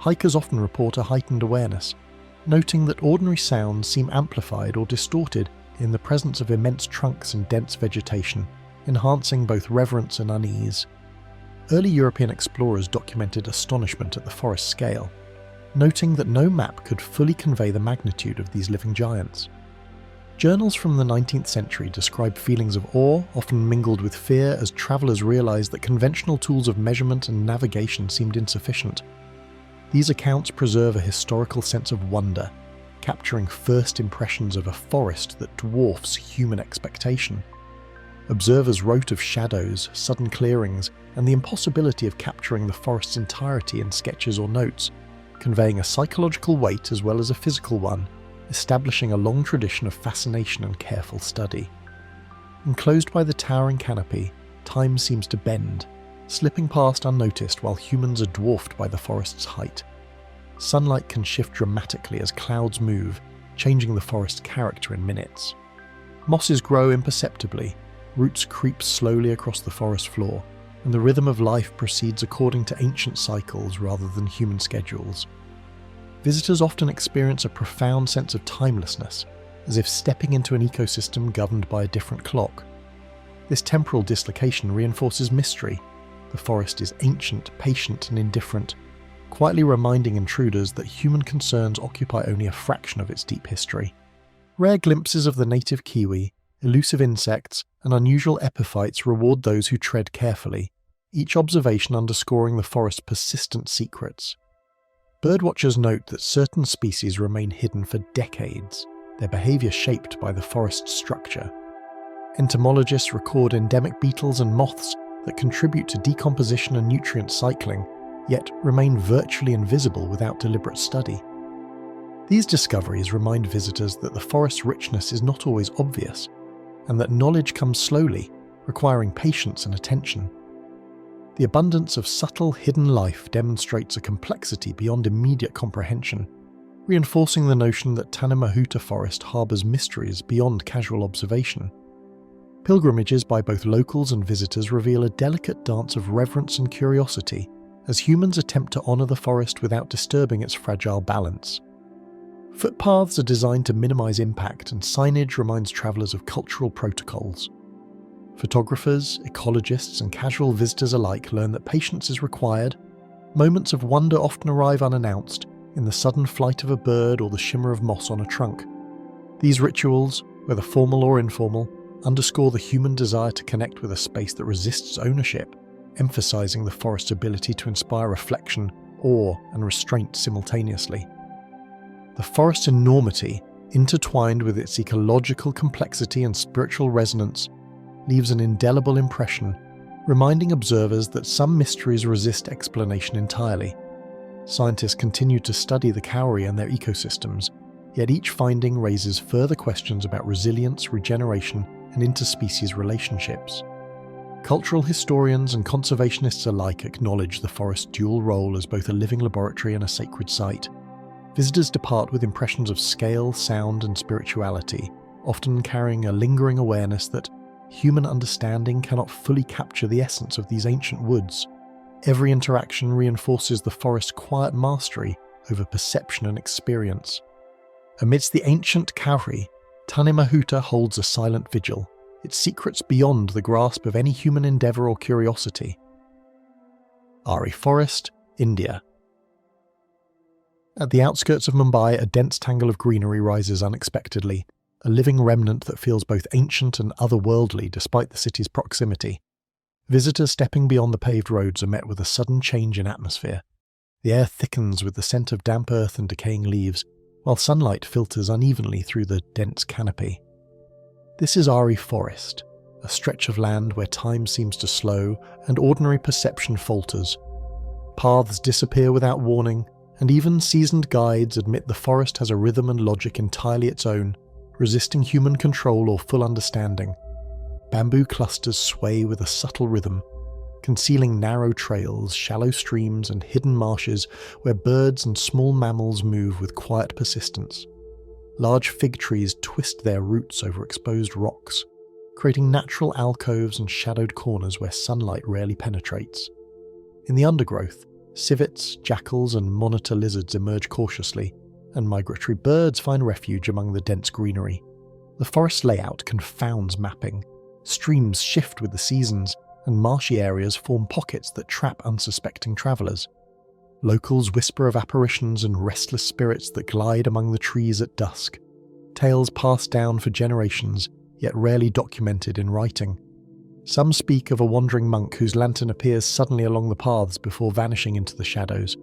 Speaker 1: Hikers often report a heightened awareness, noting that ordinary sounds seem amplified or distorted in the presence of immense trunks and dense vegetation, enhancing both reverence and unease. Early European explorers documented astonishment at the forest scale, noting that no map could fully convey the magnitude of these living giants. Journals from the 19th century describe feelings of awe, often mingled with fear, as travellers realised that conventional tools of measurement and navigation seemed insufficient. These accounts preserve a historical sense of wonder, capturing first impressions of a forest that dwarfs human expectation. Observers wrote of shadows, sudden clearings, and the impossibility of capturing the forest's entirety in sketches or notes, conveying a psychological weight as well as a physical one, establishing a long tradition of fascination and careful study. Enclosed by the towering canopy, time seems to bend, slipping past unnoticed while humans are dwarfed by the forest's height. Sunlight can shift dramatically as clouds move, changing the forest's character in minutes. Mosses grow imperceptibly, roots creep slowly across the forest floor, and the rhythm of life proceeds according to ancient cycles rather than human schedules. Visitors often experience a profound sense of timelessness, as if stepping into an ecosystem governed by a different clock. This temporal dislocation reinforces mystery. The forest is ancient, patient, and indifferent, quietly reminding intruders that human concerns occupy only a fraction of its deep history. Rare glimpses of the native kiwi, elusive insects, and unusual epiphytes reward those who tread carefully, each observation underscoring the forest's persistent secrets. Birdwatchers note that certain species remain hidden for decades, their behaviour shaped by the forest's structure. Entomologists record endemic beetles and moths that contribute to decomposition and nutrient cycling, yet remain virtually invisible without deliberate study. These discoveries remind visitors that the forest's richness is not always obvious, and that knowledge comes slowly, requiring patience and attention. The abundance of subtle, hidden life demonstrates a complexity beyond immediate comprehension, reinforcing the notion that Tane Mahuta forest harbours mysteries beyond casual observation. Pilgrimages by both locals and visitors reveal a delicate dance of reverence and curiosity, as humans attempt to honour the forest without disturbing its fragile balance. Footpaths are designed to minimise impact, and signage reminds travellers of cultural protocols. Photographers, ecologists, and casual visitors alike learn that patience is required. Moments of wonder often arrive unannounced, in the sudden flight of a bird or the shimmer of moss on a trunk. These rituals, whether formal or informal, underscore the human desire to connect with a space that resists ownership, emphasising the forest's ability to inspire reflection, awe, and restraint simultaneously. The forest's enormity, intertwined with its ecological complexity and spiritual resonance, leaves an indelible impression, reminding observers that some mysteries resist explanation entirely. Scientists continue to study the kauri and their ecosystems, yet each finding raises further questions about resilience, regeneration, and interspecies relationships. Cultural historians and conservationists alike acknowledge the forest's dual role as both a living laboratory and a sacred site. Visitors depart with impressions of scale, sound, and spirituality, often carrying a lingering awareness that human understanding cannot fully capture the essence of these ancient woods. Every interaction reinforces the forest's quiet mastery over perception and experience. Amidst the ancient kauri, Tane Mahuta holds a silent vigil, its secrets beyond the grasp of any human endeavour or curiosity. Aarey Forest, India. At the outskirts of Mumbai, a dense tangle of greenery rises unexpectedly, a living remnant that feels both ancient and otherworldly despite the city's proximity. Visitors stepping beyond the paved roads are met with a sudden change in atmosphere. The air thickens with the scent of damp earth and decaying leaves, while sunlight filters unevenly through the dense canopy. This is Aarey Forest, a stretch of land where time seems to slow and ordinary perception falters. Paths disappear without warning, and even seasoned guides admit the forest has a rhythm and logic entirely its own, resisting human control or full understanding. Bamboo clusters sway with a subtle rhythm, concealing narrow trails, shallow streams, and hidden marshes where birds and small mammals move with quiet persistence. Large fig trees twist their roots over exposed rocks, creating natural alcoves and shadowed corners where sunlight rarely penetrates. In the undergrowth, civets, jackals, and monitor lizards emerge cautiously, and migratory birds find refuge among the dense greenery. The forest layout confounds mapping. Streams shift with the seasons, and marshy areas form pockets that trap unsuspecting travellers. Locals whisper of apparitions and restless spirits that glide among the trees at dusk, tales passed down for generations, yet rarely documented in writing. Some speak of a wandering monk whose lantern appears suddenly along the paths before vanishing into the shadows.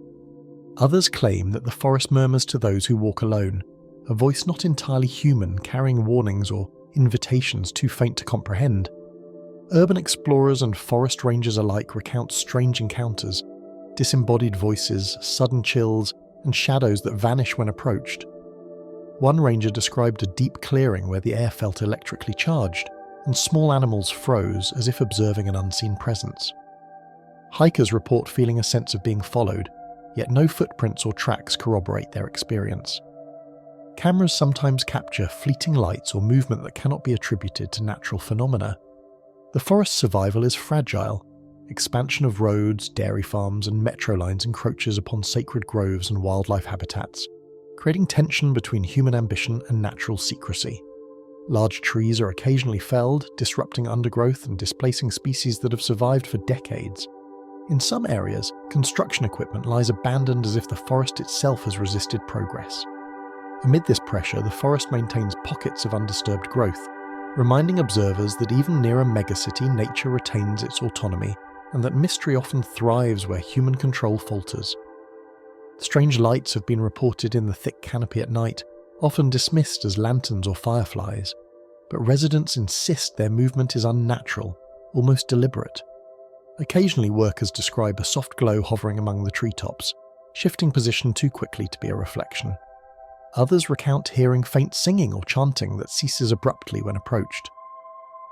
Speaker 1: Others claim that the forest murmurs to those who walk alone, a voice not entirely human carrying warnings or invitations too faint to comprehend. Urban explorers and forest rangers alike recount strange encounters, disembodied voices, sudden chills, and shadows that vanish when approached. One ranger described a deep clearing where the air felt electrically charged, and small animals froze as if observing an unseen presence. Hikers report feeling a sense of being followed, yet no footprints or tracks corroborate their experience. Cameras sometimes capture fleeting lights or movement that cannot be attributed to natural phenomena. The forest's survival is fragile. Expansion of roads, dairy farms, and metro lines encroaches upon sacred groves and wildlife habitats, creating tension between human ambition and natural secrecy. Large trees are occasionally felled, disrupting undergrowth and displacing species that have survived for decades. In some areas, construction equipment lies abandoned as if the forest itself has resisted progress. Amid this pressure, the forest maintains pockets of undisturbed growth, reminding observers that even near a megacity, nature retains its autonomy, and that mystery often thrives where human control falters. Strange lights have been reported in the thick canopy at night, often dismissed as lanterns or fireflies, but residents insist their movement is unnatural, almost deliberate. Occasionally workers describe a soft glow hovering among the treetops, shifting position too quickly to be a reflection. Others recount hearing faint singing or chanting that ceases abruptly when approached.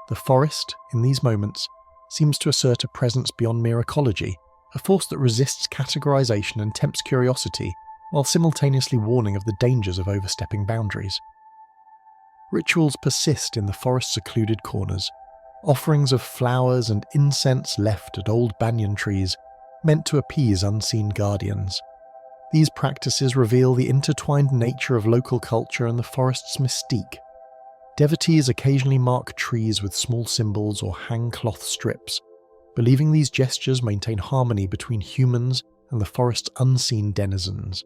Speaker 1: The forest, in these moments, seems to assert a presence beyond mere ecology, a force that resists categorization and tempts curiosity, while simultaneously warning of the dangers of overstepping boundaries. Rituals persist in the forest's secluded corners, offerings of flowers and incense left at old banyan trees, meant to appease unseen guardians. These practices reveal the intertwined nature of local culture and the forest's mystique. Devotees occasionally mark trees with small symbols or hang cloth strips, believing these gestures maintain harmony between humans and the forest's unseen denizens.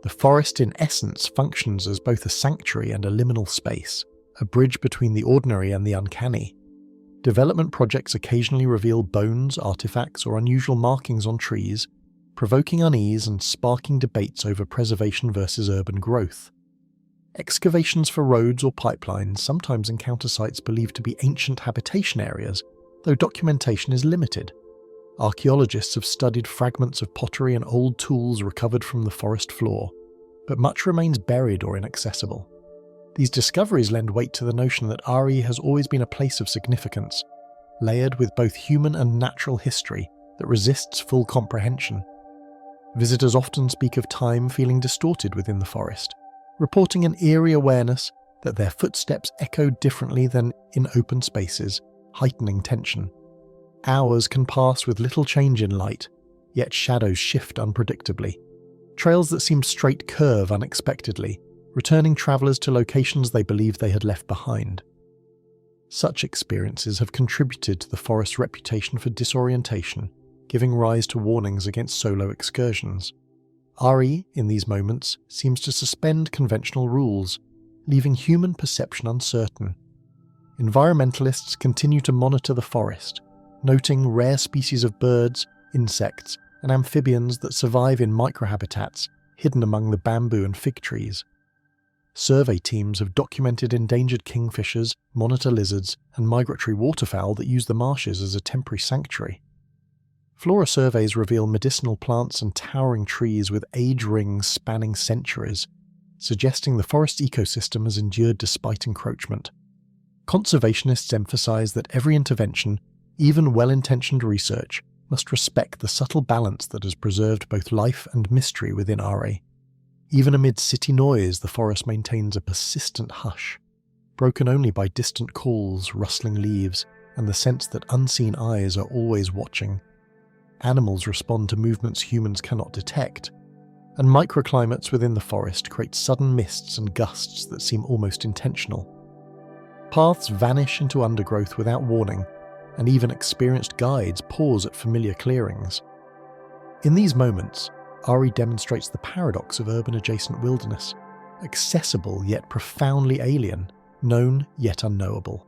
Speaker 1: The forest in essence functions as both a sanctuary and a liminal space, a bridge between the ordinary and the uncanny. Development projects occasionally reveal bones, artifacts, or unusual markings on trees, provoking unease and sparking debates over preservation versus urban growth. Excavations for roads or pipelines sometimes encounter sites believed to be ancient habitation areas, though documentation is limited. Archaeologists have studied fragments of pottery and old tools recovered from the forest floor, but much remains buried or inaccessible. These discoveries lend weight to the notion that Aarey has always been a place of significance, layered with both human and natural history that resists full comprehension. Visitors often speak of time feeling distorted within the forest, reporting an eerie awareness that their footsteps echo differently than in open spaces, heightening tension. Hours can pass with little change in light, yet shadows shift unpredictably. Trails that seem straight curve unexpectedly, returning travellers to locations they believed they had left behind. Such experiences have contributed to the forest's reputation for disorientation, giving rise to warnings against solo excursions. Aarey, in these moments, seems to suspend conventional rules, leaving human perception uncertain. Environmentalists continue to monitor the forest, noting rare species of birds, insects, and amphibians that survive in microhabitats hidden among the bamboo and fig trees. Survey teams have documented endangered kingfishers, monitor lizards, and migratory waterfowl that use the marshes as a temporary sanctuary. Flora surveys reveal medicinal plants and towering trees with age rings spanning centuries, suggesting the forest ecosystem has endured despite encroachment. Conservationists emphasize that every intervention, even well-intentioned research, must respect the subtle balance that has preserved both life and mystery within Aarey. Even amid city noise, the forest maintains a persistent hush, broken only by distant calls, rustling leaves, and the sense that unseen eyes are always watching. Animals respond to movements humans cannot detect, and microclimates within the forest create sudden mists and gusts that seem almost intentional. Paths vanish into undergrowth without warning, and even experienced guides pause at familiar clearings. In these moments, Aarey demonstrates the paradox of urban-adjacent wilderness, accessible yet profoundly alien, known yet unknowable.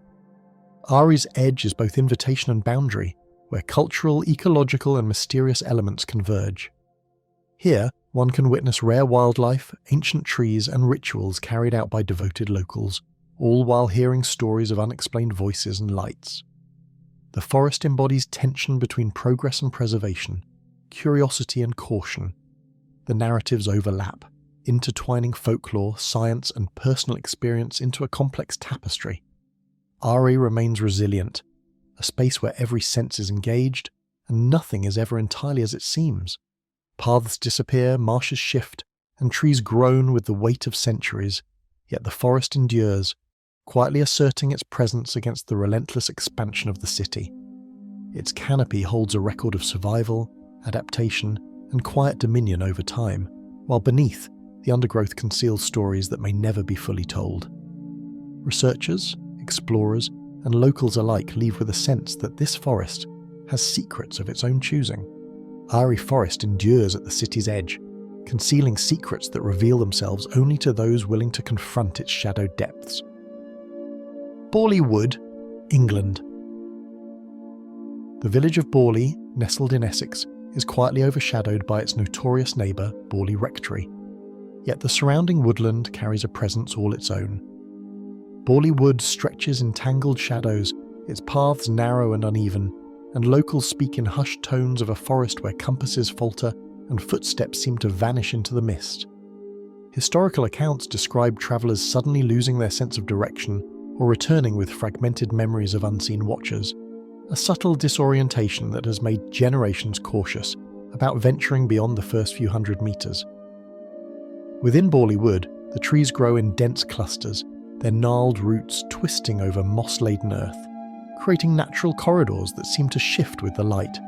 Speaker 1: Aarey's edge is both invitation and boundary, where cultural, ecological, and mysterious elements converge. Here, one can witness rare wildlife, ancient trees, and rituals carried out by devoted locals, all while hearing stories of unexplained voices and lights. The forest embodies tension between progress and preservation, curiosity and caution. The narratives overlap, intertwining folklore, science, and personal experience into a complex tapestry. Aarey remains resilient, a space where every sense is engaged, and nothing is ever entirely as it seems. Paths disappear, marshes shift, and trees groan with the weight of centuries, yet the forest endures, quietly asserting its presence against the relentless expansion of the city. Its canopy holds a record of survival, adaptation, and quiet dominion over time, while beneath, the undergrowth conceals stories that may never be fully told. Researchers, explorers, and locals alike leave with a sense that this forest has secrets of its own choosing. Aarey Forest endures at the city's edge, concealing secrets that reveal themselves only to those willing to confront its shadowed depths. Bois Wood, England. The village of Bois, nestled in Essex, is quietly overshadowed by its notorious neighbour, Bois Rectory. Yet the surrounding woodland carries a presence all its own. Bois Wood stretches in tangled shadows, its paths narrow and uneven, and locals speak in hushed tones of a forest where compasses falter and footsteps seem to vanish into the mist. Historical accounts describe travellers suddenly losing their sense of direction or returning with fragmented memories of unseen watchers, a subtle disorientation that has made generations cautious about venturing beyond the first few hundred metres. Within Bois Wood, the trees grow in dense clusters, their gnarled roots twisting over moss-laden earth, creating natural corridors that seem to shift with the light.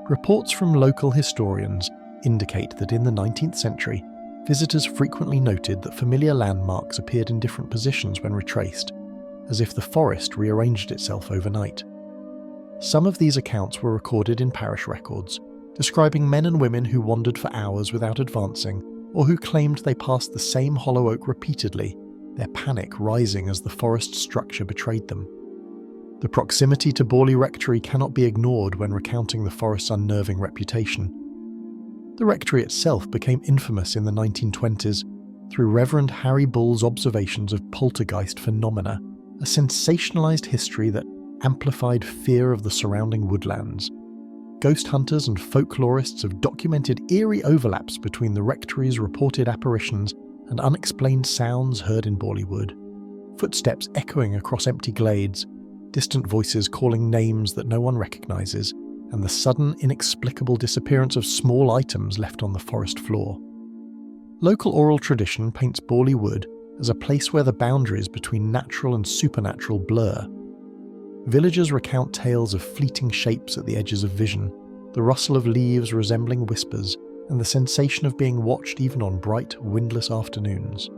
Speaker 1: Reports from local historians indicate that in the 19th century, visitors frequently noted that familiar landmarks appeared in different positions when retraced, as if the forest rearranged itself overnight. Some of these accounts were recorded in parish records, describing men and women who wandered for hours without advancing, or who claimed they passed the same hollow oak repeatedly, their panic rising as the forest structure betrayed them. The proximity to Bois Rectory cannot be ignored when recounting the forest's unnerving reputation. The rectory itself became infamous in the 1920s through Reverend Harry Bull's observations of poltergeist phenomena, a sensationalized history that amplified fear of the surrounding woodlands. Ghost hunters and folklorists have documented eerie overlaps between the rectory's reported apparitions and unexplained sounds heard in Bois Wood. Footsteps echoing across empty glades, distant voices calling names that no one recognizes, and the sudden, inexplicable disappearance of small items left on the forest floor. Local oral tradition paints Bois Wood as a place where the boundaries between natural and supernatural blur. Villagers recount tales of fleeting shapes at the edges of vision, the rustle of leaves resembling whispers, and the sensation of being watched even on bright, windless afternoons.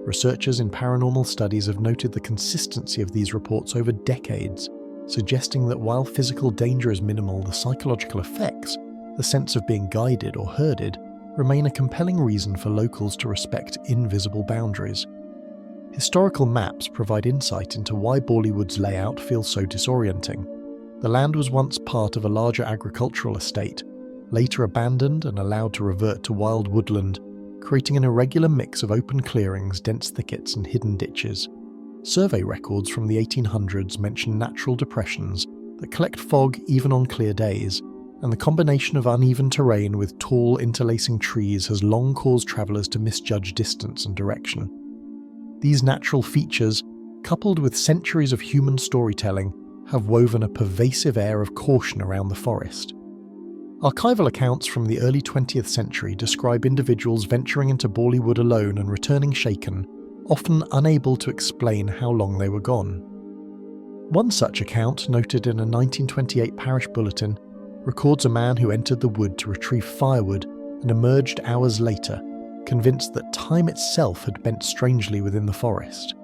Speaker 1: Researchers in paranormal studies have noted the consistency of these reports over decades, suggesting that while physical danger is minimal, the psychological effects, the sense of being guided or herded, remain a compelling reason for locals to respect invisible boundaries. Historical maps provide insight into why Bois' layout feels so disorienting. The land was once part of a larger agricultural estate, later abandoned and allowed to revert to wild woodland, creating an irregular mix of open clearings, dense thickets and hidden ditches. Survey records from the 1800s mention natural depressions that collect fog even on clear days, and the combination of uneven terrain with tall interlacing trees has long caused travellers to misjudge distance and direction. These natural features, coupled with centuries of human storytelling, have woven a pervasive air of caution around the forest. Archival accounts from the early 20th century describe individuals venturing into Bois alone and returning shaken, often unable to explain how long they were gone. One such account, noted in a 1928 parish bulletin, records a man who entered the wood to retrieve firewood and emerged hours later, convinced that time itself had bent strangely within the forest.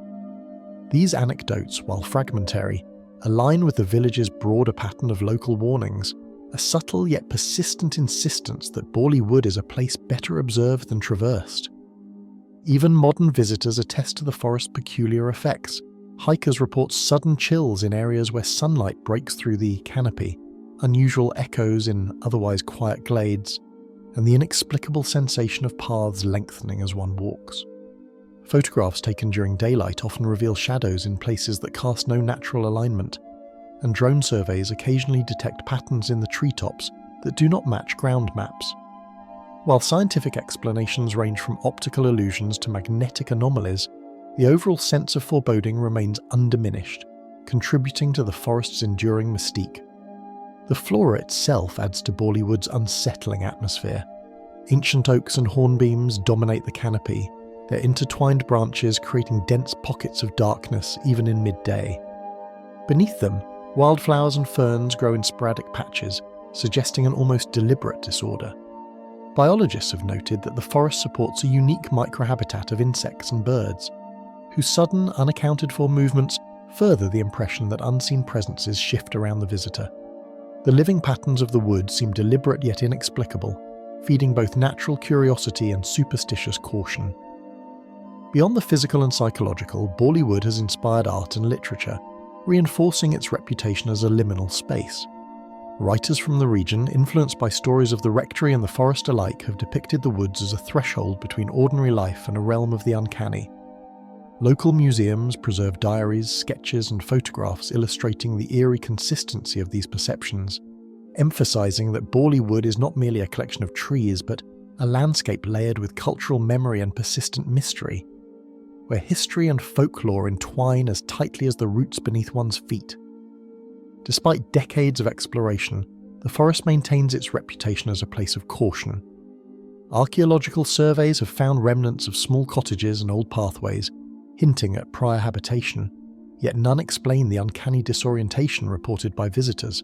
Speaker 1: These anecdotes, while fragmentary, align with the village's broader pattern of local warnings, a subtle yet persistent insistence that Bois Wood is a place better observed than traversed. Even modern visitors attest to the forest's peculiar effects. Hikers report sudden chills in areas where sunlight breaks through the canopy, unusual echoes in otherwise quiet glades, and the inexplicable sensation of paths lengthening as one walks. Photographs taken during daylight often reveal shadows in places that cast no natural alignment, and drone surveys occasionally detect patterns in the treetops that do not match ground maps. While scientific explanations range from optical illusions to magnetic anomalies, the overall sense of foreboding remains undiminished, contributing to the forest's enduring mystique. The flora itself adds to Bois Wood's unsettling atmosphere. Ancient oaks and hornbeams dominate the canopy, their intertwined branches creating dense pockets of darkness even in midday. Beneath them, wildflowers and ferns grow in sporadic patches, suggesting an almost deliberate disorder. Biologists have noted that the forest supports a unique microhabitat of insects and birds, whose sudden, unaccounted-for movements further the impression that unseen presences shift around the visitor. The living patterns of the wood seem deliberate yet inexplicable, feeding both natural curiosity and superstitious caution. Beyond the physical and psychological, Bois Wood has inspired art and literature, reinforcing its reputation as a liminal space. Writers from the region, influenced by stories of the rectory and the forest alike, have depicted the woods as a threshold between ordinary life and a realm of the uncanny. Local museums preserve diaries, sketches and photographs illustrating the eerie consistency of these perceptions, emphasizing that Bois Wood is not merely a collection of trees, but a landscape layered with cultural memory and persistent mystery, where history and folklore entwine as tightly as the roots beneath one's feet. Despite decades of exploration, the forest maintains its reputation as a place of caution. Archaeological surveys have found remnants of small cottages and old pathways, hinting at prior habitation, yet none explain the uncanny disorientation reported by visitors.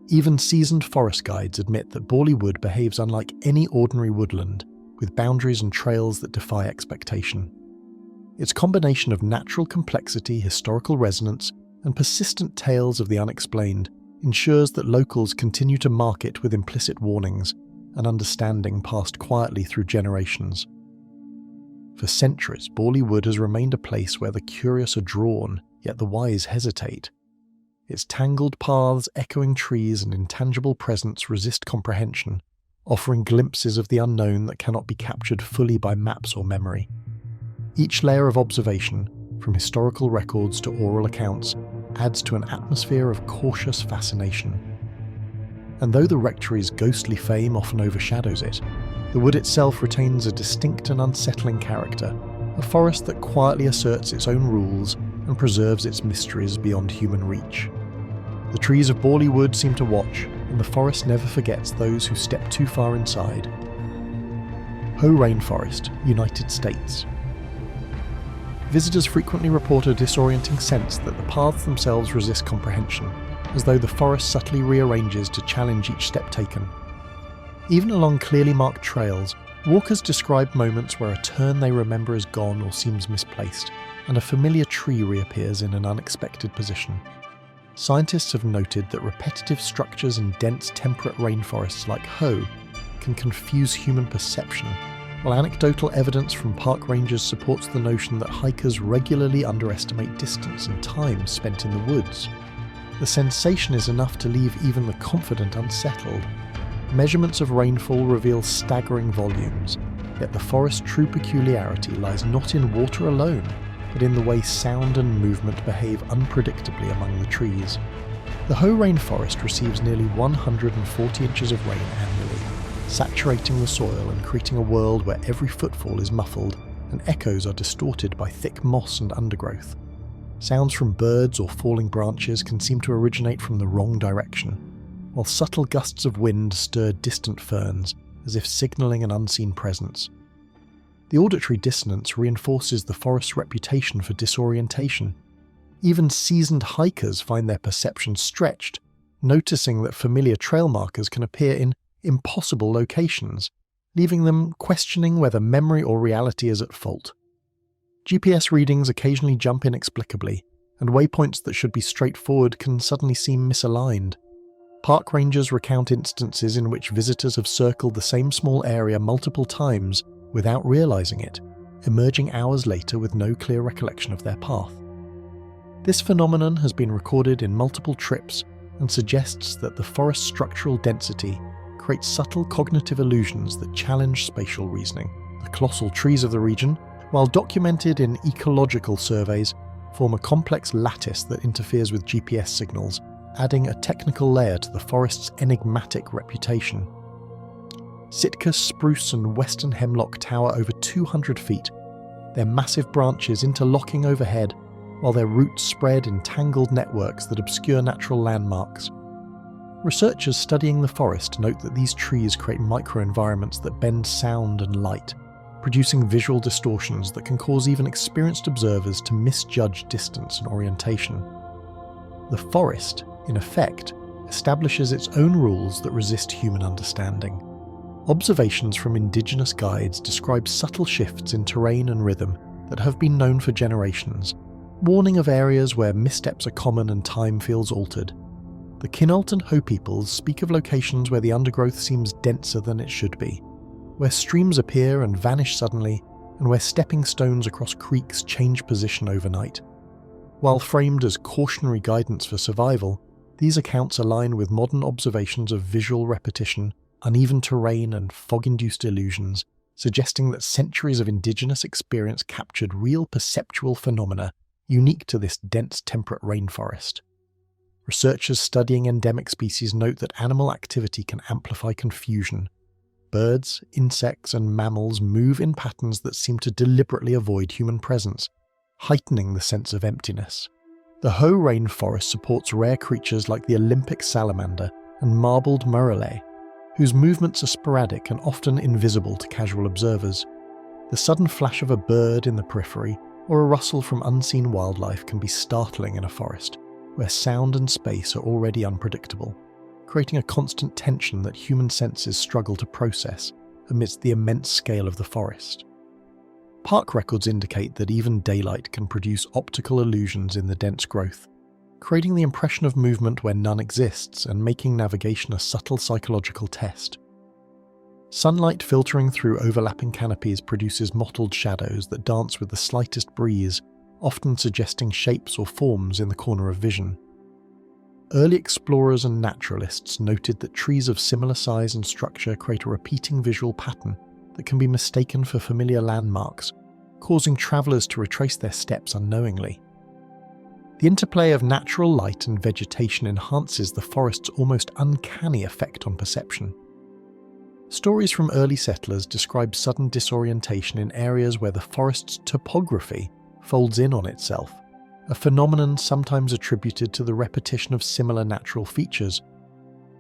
Speaker 1: Even seasoned forest guides admit that Bois Wood behaves unlike any ordinary woodland, with boundaries and trails that defy expectation. Its combination of natural complexity, historical resonance, and persistent tales of the unexplained ensures that locals continue to mark it with implicit warnings, an understanding passed quietly through generations. For centuries, Bois Wood has remained a place where the curious are drawn, yet the wise hesitate. Its tangled paths, echoing trees, and intangible presence resist comprehension, offering glimpses of the unknown that cannot be captured fully by maps or memory. Each layer of observation, from historical records to oral accounts, adds to an atmosphere of cautious fascination. And though the rectory's ghostly fame often overshadows it, the wood itself retains a distinct and unsettling character, a forest that quietly asserts its own rules and preserves its mysteries beyond human reach. The trees of Bois Wood seem to watch, and the forest never forgets those who step too far inside. Hoh Rainforest, United States. Visitors frequently report a disorienting sense that the paths themselves resist comprehension, as though the forest subtly rearranges to challenge each step taken. Even along clearly marked trails, walkers describe moments where a turn they remember is gone or seems misplaced, and a familiar tree reappears in an unexpected position. Scientists have noted that repetitive structures in dense temperate rainforests like Hoh can confuse human perception, while anecdotal evidence from park rangers supports the notion that hikers regularly underestimate distance and time spent in the woods. The sensation is enough to leave even the confident unsettled. Measurements of rainfall reveal staggering volumes, yet the forest's true peculiarity lies not in water alone, but in the way sound and movement behave unpredictably among the trees. The Hoh Rainforest receives nearly 140 inches of rain annually, saturating the soil and creating a world where every footfall is muffled and echoes are distorted by thick moss and undergrowth. Sounds from birds or falling branches can seem to originate from the wrong direction, while subtle gusts of wind stir distant ferns, as if signalling an unseen presence. The auditory dissonance reinforces the forest's reputation for disorientation. Even seasoned hikers find their perception stretched, noticing that familiar trail markers can appear in impossible locations, leaving them questioning whether memory or reality is at fault. GPS readings occasionally jump inexplicably, and waypoints that should be straightforward can suddenly seem misaligned. Park rangers recount instances in which visitors have circled the same small area multiple times without realizing it, emerging hours later with no clear recollection of their path. This phenomenon has been recorded in multiple trips and suggests that the forest's structural density creates subtle cognitive illusions that challenge spatial reasoning. The colossal trees of the region, while documented in ecological surveys, form a complex lattice that interferes with GPS signals, adding a technical layer to the forest's enigmatic reputation. Sitka spruce and western hemlock tower over 200 feet, their massive branches interlocking overhead, while their roots spread in tangled networks that obscure natural landmarks. Researchers studying the forest note that these trees create microenvironments that bend sound and light, producing visual distortions that can cause even experienced observers to misjudge distance and orientation. The forest, in effect, establishes its own rules that resist human understanding. Observations from indigenous guides describe subtle shifts in terrain and rhythm that have been known for generations, warning of areas where missteps are common and time feels altered. The Quinault and Hoh peoples speak of locations where the undergrowth seems denser than it should be, where streams appear and vanish suddenly, and where stepping stones across creeks change position overnight. While framed as cautionary guidance for survival, these accounts align with modern observations of visual repetition, uneven terrain, and fog-induced illusions, suggesting that centuries of indigenous experience captured real perceptual phenomena unique to this dense temperate rainforest. Researchers studying endemic species note that animal activity can amplify confusion. Birds, insects, and mammals move in patterns that seem to deliberately avoid human presence, heightening the sense of emptiness. The Hoh Rainforest supports rare creatures like the Olympic salamander and marbled murrelet, whose movements are sporadic and often invisible to casual observers. The sudden flash of a bird in the periphery or a rustle from unseen wildlife can be startling in a forest, where sound and space are already unpredictable, creating a constant tension that human senses struggle to process amidst the immense scale of the forest. Park records indicate that even daylight can produce optical illusions in the dense growth, creating the impression of movement where none exists and making navigation a subtle psychological test. Sunlight filtering through overlapping canopies produces mottled shadows that dance with the slightest breeze, often suggesting shapes or forms in the corner of vision. Early explorers and naturalists noted that trees of similar size and structure create a repeating visual pattern that can be mistaken for familiar landmarks, causing travellers to retrace their steps unknowingly. The interplay of natural light and vegetation enhances the forest's almost uncanny effect on perception. Stories from early settlers describe sudden disorientation in areas where the forest's topography folds in on itself, a phenomenon sometimes attributed to the repetition of similar natural features.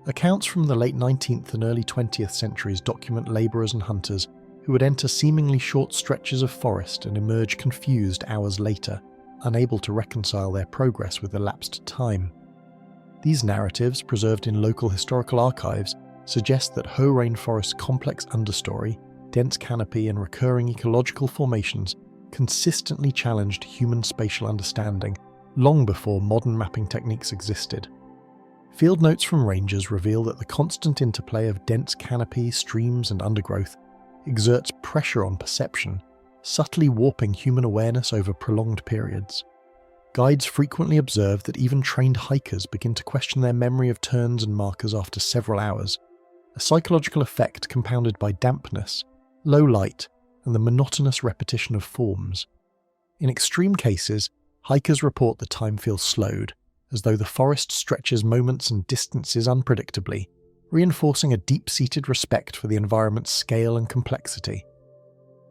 Speaker 1: Accounts from the late 19th and early 20th centuries document labourers and hunters who would enter seemingly short stretches of forest and emerge confused hours later, unable to reconcile their progress with elapsed time. These narratives, preserved in local historical archives, suggest that Hoh Rainforest's complex understory, dense canopy, and recurring ecological formations consistently challenged human spatial understanding long before modern mapping techniques existed. Field notes from rangers reveal that the constant interplay of dense canopy, streams and undergrowth exerts pressure on perception, subtly warping human awareness over prolonged periods. Guides frequently observe that even trained hikers begin to question their memory of turns and markers after several hours, a psychological effect compounded by dampness, low light, and the monotonous repetition of forms. In extreme cases, hikers report the time feels slowed, as though the forest stretches moments and distances unpredictably, reinforcing a deep-seated respect for the environment's scale and complexity.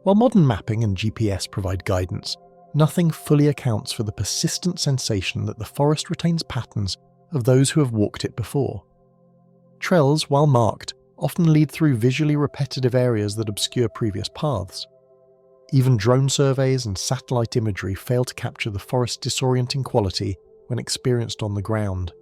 Speaker 1: While modern mapping and GPS provide guidance, nothing fully accounts for the persistent sensation that the forest retains patterns of those who have walked it before. Trails, while marked, often lead through visually repetitive areas that obscure previous paths. Even drone surveys and satellite imagery fail to capture the forest's disorienting quality when experienced on the ground.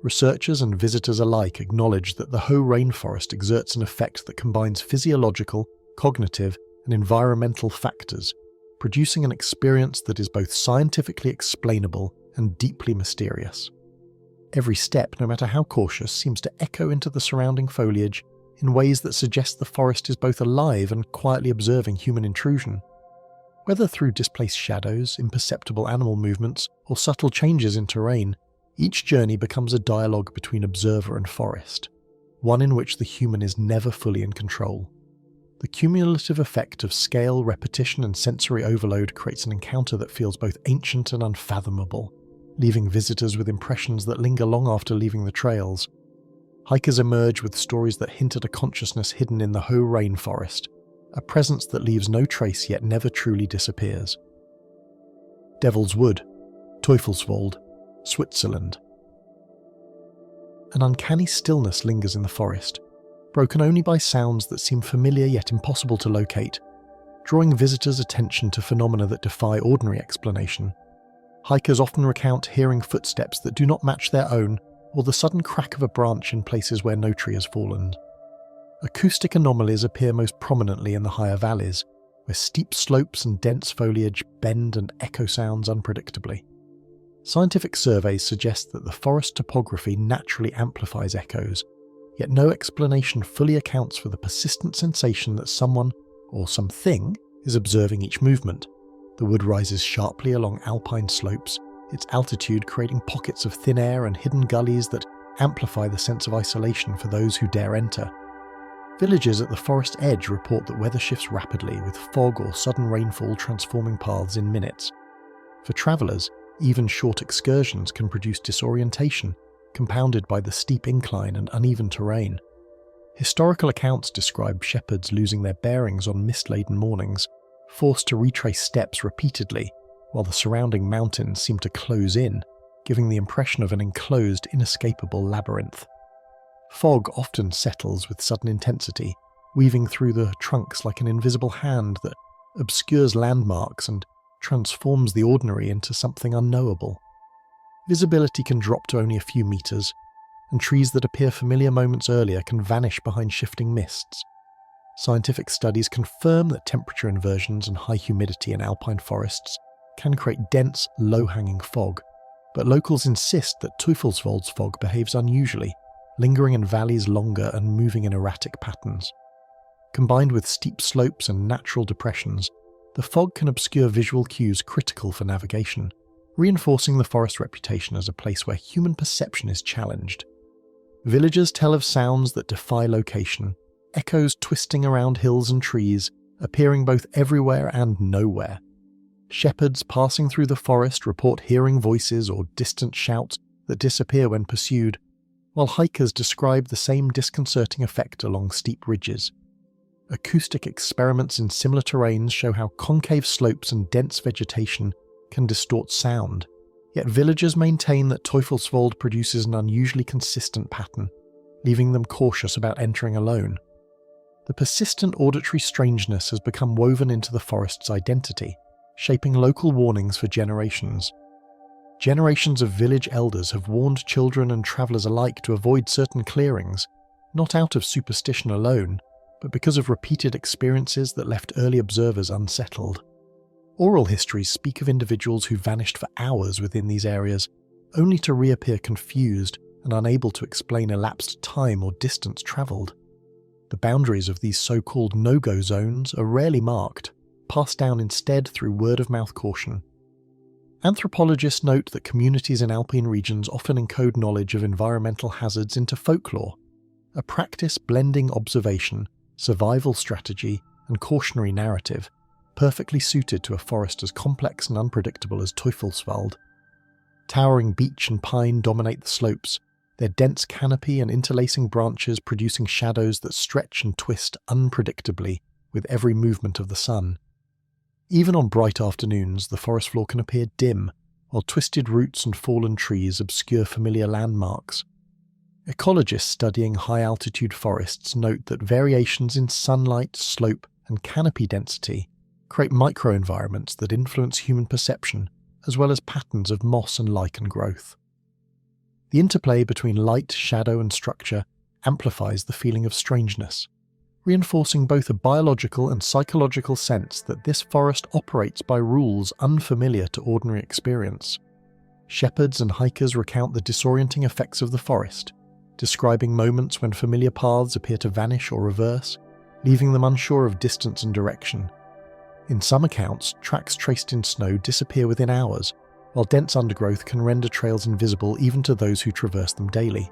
Speaker 1: Researchers and visitors alike acknowledge that the Hoh Rainforest exerts an effect that combines physiological, cognitive, and environmental factors, producing an experience that is both scientifically explainable and deeply mysterious. Every step, no matter how cautious, seems to echo into the surrounding foliage in ways that suggest the forest is both alive and quietly observing human intrusion. Whether through displaced shadows, imperceptible animal movements, or subtle changes in terrain, each journey becomes a dialogue between observer and forest, one in which the human is never fully in control. The cumulative effect of scale, repetition, and sensory overload creates an encounter that feels both ancient and unfathomable, leaving visitors with impressions that linger long after leaving the trails. Hikers emerge with stories that hint at a consciousness hidden in the Hoh Rainforest, a presence that leaves no trace yet never truly disappears. Devil's Wood, Teufelswald, Switzerland. An uncanny stillness lingers in the forest, broken only by sounds that seem familiar yet impossible to locate, drawing visitors' attention to phenomena that defy ordinary explanation. Hikers often recount hearing footsteps that do not match their own, or the sudden crack of a branch in places where no tree has fallen. Acoustic anomalies appear most prominently in the higher valleys, where steep slopes and dense foliage bend and echo sounds unpredictably. Scientific surveys suggest that the forest topography naturally amplifies echoes, yet no explanation fully accounts for the persistent sensation that someone, or something, is observing each movement. The wood rises sharply along alpine slopes, its altitude creating pockets of thin air and hidden gullies that amplify the sense of isolation for those who dare enter. Villagers at the forest edge report that weather shifts rapidly, with fog or sudden rainfall transforming paths in minutes. For travellers, even short excursions can produce disorientation, compounded by the steep incline and uneven terrain. Historical accounts describe shepherds losing their bearings on mist-laden mornings, forced to retrace steps repeatedly, while the surrounding mountains seem to close in, giving the impression of an enclosed, inescapable labyrinth. Fog often settles with sudden intensity, weaving through the trunks like an invisible hand that obscures landmarks and transforms the ordinary into something unknowable. Visibility can drop to only a few meters, and trees that appear familiar moments earlier can vanish behind shifting mists. Scientific studies confirm that temperature inversions and high humidity in alpine forests can create dense, low-hanging fog, but locals insist that Teufelswald's fog behaves unusually, lingering in valleys longer and moving in erratic patterns. Combined with steep slopes and natural depressions, the fog can obscure visual cues critical for navigation, reinforcing the forest's reputation as a place where human perception is challenged. Villagers tell of sounds that defy location, echoes twisting around hills and trees, appearing both everywhere and nowhere. Shepherds passing through the forest report hearing voices or distant shouts that disappear when pursued, while hikers describe the same disconcerting effect along steep ridges. Acoustic experiments in similar terrains show how concave slopes and dense vegetation can distort sound, yet villagers maintain that Teufelswald produces an unusually consistent pattern, leaving them cautious about entering alone. The persistent auditory strangeness has become woven into the forest's identity, shaping local warnings for generations. Generations of village elders have warned children and travellers alike to avoid certain clearings, not out of superstition alone, but because of repeated experiences that left early observers unsettled. Oral histories speak of individuals who vanished for hours within these areas, only to reappear confused and unable to explain elapsed time or distance travelled. The boundaries of these so-called no-go zones are rarely marked, passed down instead through word-of-mouth caution. Anthropologists note that communities in alpine regions often encode knowledge of environmental hazards into folklore, a practice blending observation, survival strategy, and cautionary narrative, perfectly suited to a forest as complex and unpredictable as Teufelswald. Towering beech and pine dominate the slopes, their dense canopy and interlacing branches producing shadows that stretch and twist unpredictably with every movement of the sun. Even on bright afternoons, the forest floor can appear dim, while twisted roots and fallen trees obscure familiar landmarks. Ecologists studying high-altitude forests note that variations in sunlight, slope, and canopy density create microenvironments that influence human perception, as well as patterns of moss and lichen growth. The interplay between light, shadow, and structure amplifies the feeling of strangeness, reinforcing both a biological and psychological sense that this forest operates by rules unfamiliar to ordinary experience. Shepherds and hikers recount the disorienting effects of the forest, describing moments when familiar paths appear to vanish or reverse, leaving them unsure of distance and direction. In some accounts, tracks traced in snow disappear within hours, while dense undergrowth can render trails invisible even to those who traverse them daily.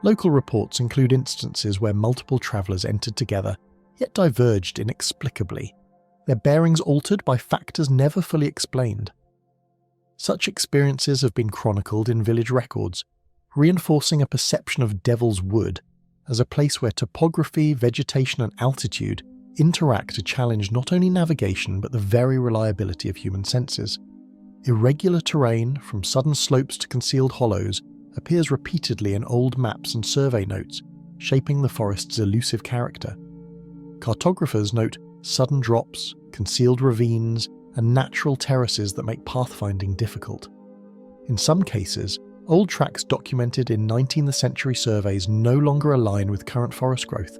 Speaker 1: Local reports include instances where multiple travellers entered together, yet diverged inexplicably, their bearings altered by factors never fully explained. Such experiences have been chronicled in village records, reinforcing a perception of Devil's Wood as a place where topography, vegetation, and altitude interact to challenge not only navigation but the very reliability of human senses. Irregular terrain, from sudden slopes to concealed hollows, appears repeatedly in old maps and survey notes, shaping the forest's elusive character. Cartographers note sudden drops, concealed ravines, and natural terraces that make pathfinding difficult. In some cases, old tracks documented in 19th century surveys no longer align with current forest growth,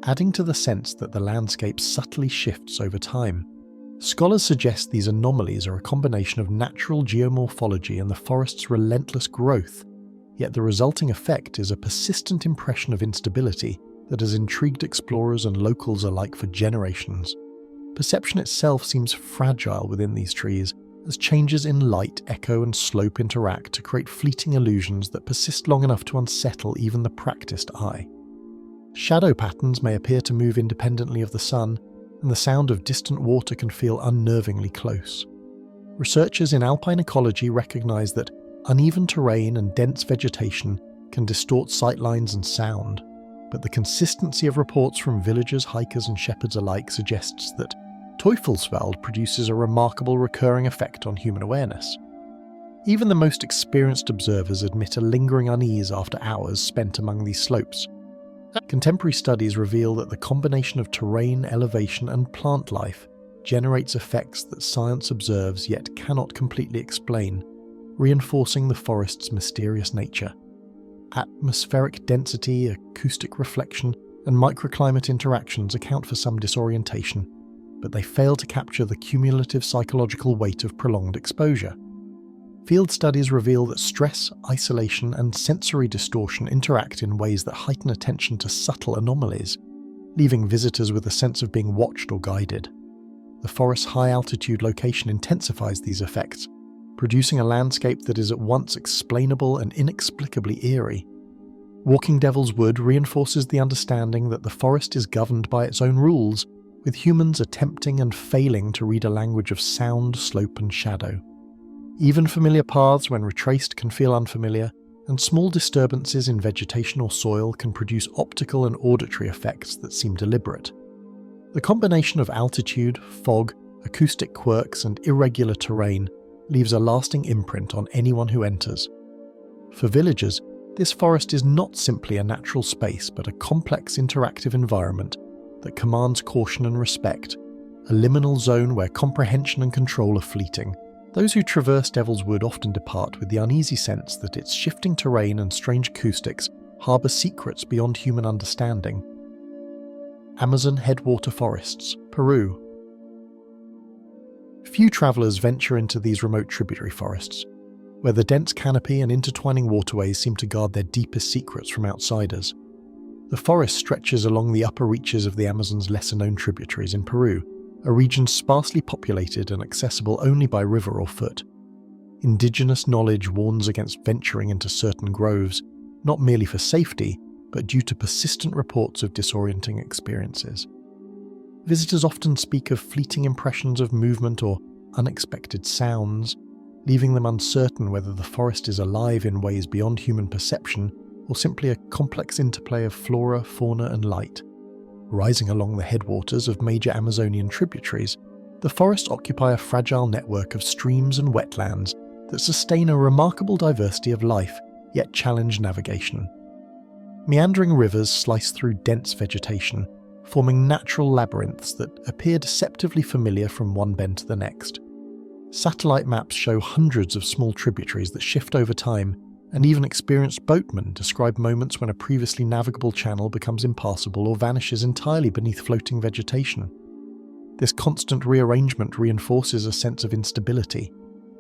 Speaker 1: adding to the sense that the landscape subtly shifts over time. Scholars suggest these anomalies are a combination of natural geomorphology and the forest's relentless growth, yet the resulting effect is a persistent impression of instability that has intrigued explorers and locals alike for generations. Perception itself seems fragile within these trees, as changes in light, echo, and slope interact to create fleeting illusions that persist long enough to unsettle even the practiced eye. Shadow patterns may appear to move independently of the sun, and the sound of distant water can feel unnervingly close. Researchers in alpine ecology recognize that uneven terrain and dense vegetation can distort sightlines and sound, but the consistency of reports from villagers, hikers, and shepherds alike suggests that Teufelswald produces a remarkable recurring effect on human awareness. Even the most experienced observers admit a lingering unease after hours spent among these slopes. Contemporary studies reveal that the combination of terrain, elevation, and plant life generates effects that science observes yet cannot completely explain, reinforcing the forest's mysterious nature. Atmospheric density, acoustic reflection, and microclimate interactions account for some disorientation, but they fail to capture the cumulative psychological weight of prolonged exposure. Field studies reveal that stress, isolation, and sensory distortion interact in ways that heighten attention to subtle anomalies, leaving visitors with a sense of being watched or guided. The forest's high-altitude location intensifies these effects, producing a landscape that is at once explainable and inexplicably eerie. Walking Devil's Wood reinforces the understanding that the forest is governed by its own rules, with humans attempting and failing to read a language of sound, slope, and shadow. Even familiar paths, when retraced, can feel unfamiliar, and small disturbances in vegetation or soil can produce optical and auditory effects that seem deliberate. The combination of altitude, fog, acoustic quirks, and irregular terrain leaves a lasting imprint on anyone who enters. For villagers, this forest is not simply a natural space, but a complex interactive environment that commands caution and respect, a liminal zone where comprehension and control are fleeting. Those who traverse Devil's Wood often depart with the uneasy sense that its shifting terrain and strange acoustics harbour secrets beyond human understanding. Amazon headwater forests, Peru. Few travellers venture into these remote tributary forests. where the dense canopy and intertwining waterways seem to guard their deepest secrets from outsiders. The forest stretches along the upper reaches of the Amazon's lesser-known tributaries in Peru, a region sparsely populated and accessible only by river or foot. Indigenous knowledge warns against venturing into certain groves, not merely for safety, but due to persistent reports of disorienting experiences. Visitors often speak of fleeting impressions of movement or unexpected sounds, leaving them uncertain whether the forest is alive in ways beyond human perception or simply a complex interplay of flora, fauna and light. Rising along the headwaters of major Amazonian tributaries, the forests occupy a fragile network of streams and wetlands that sustain a remarkable diversity of life, yet challenge navigation. Meandering rivers slice through dense vegetation, forming natural labyrinths that appear deceptively familiar from one bend to the next. Satellite maps show hundreds of small tributaries that shift over time, and even experienced boatmen describe moments when a previously navigable channel becomes impassable or vanishes entirely beneath floating vegetation. This constant rearrangement reinforces a sense of instability,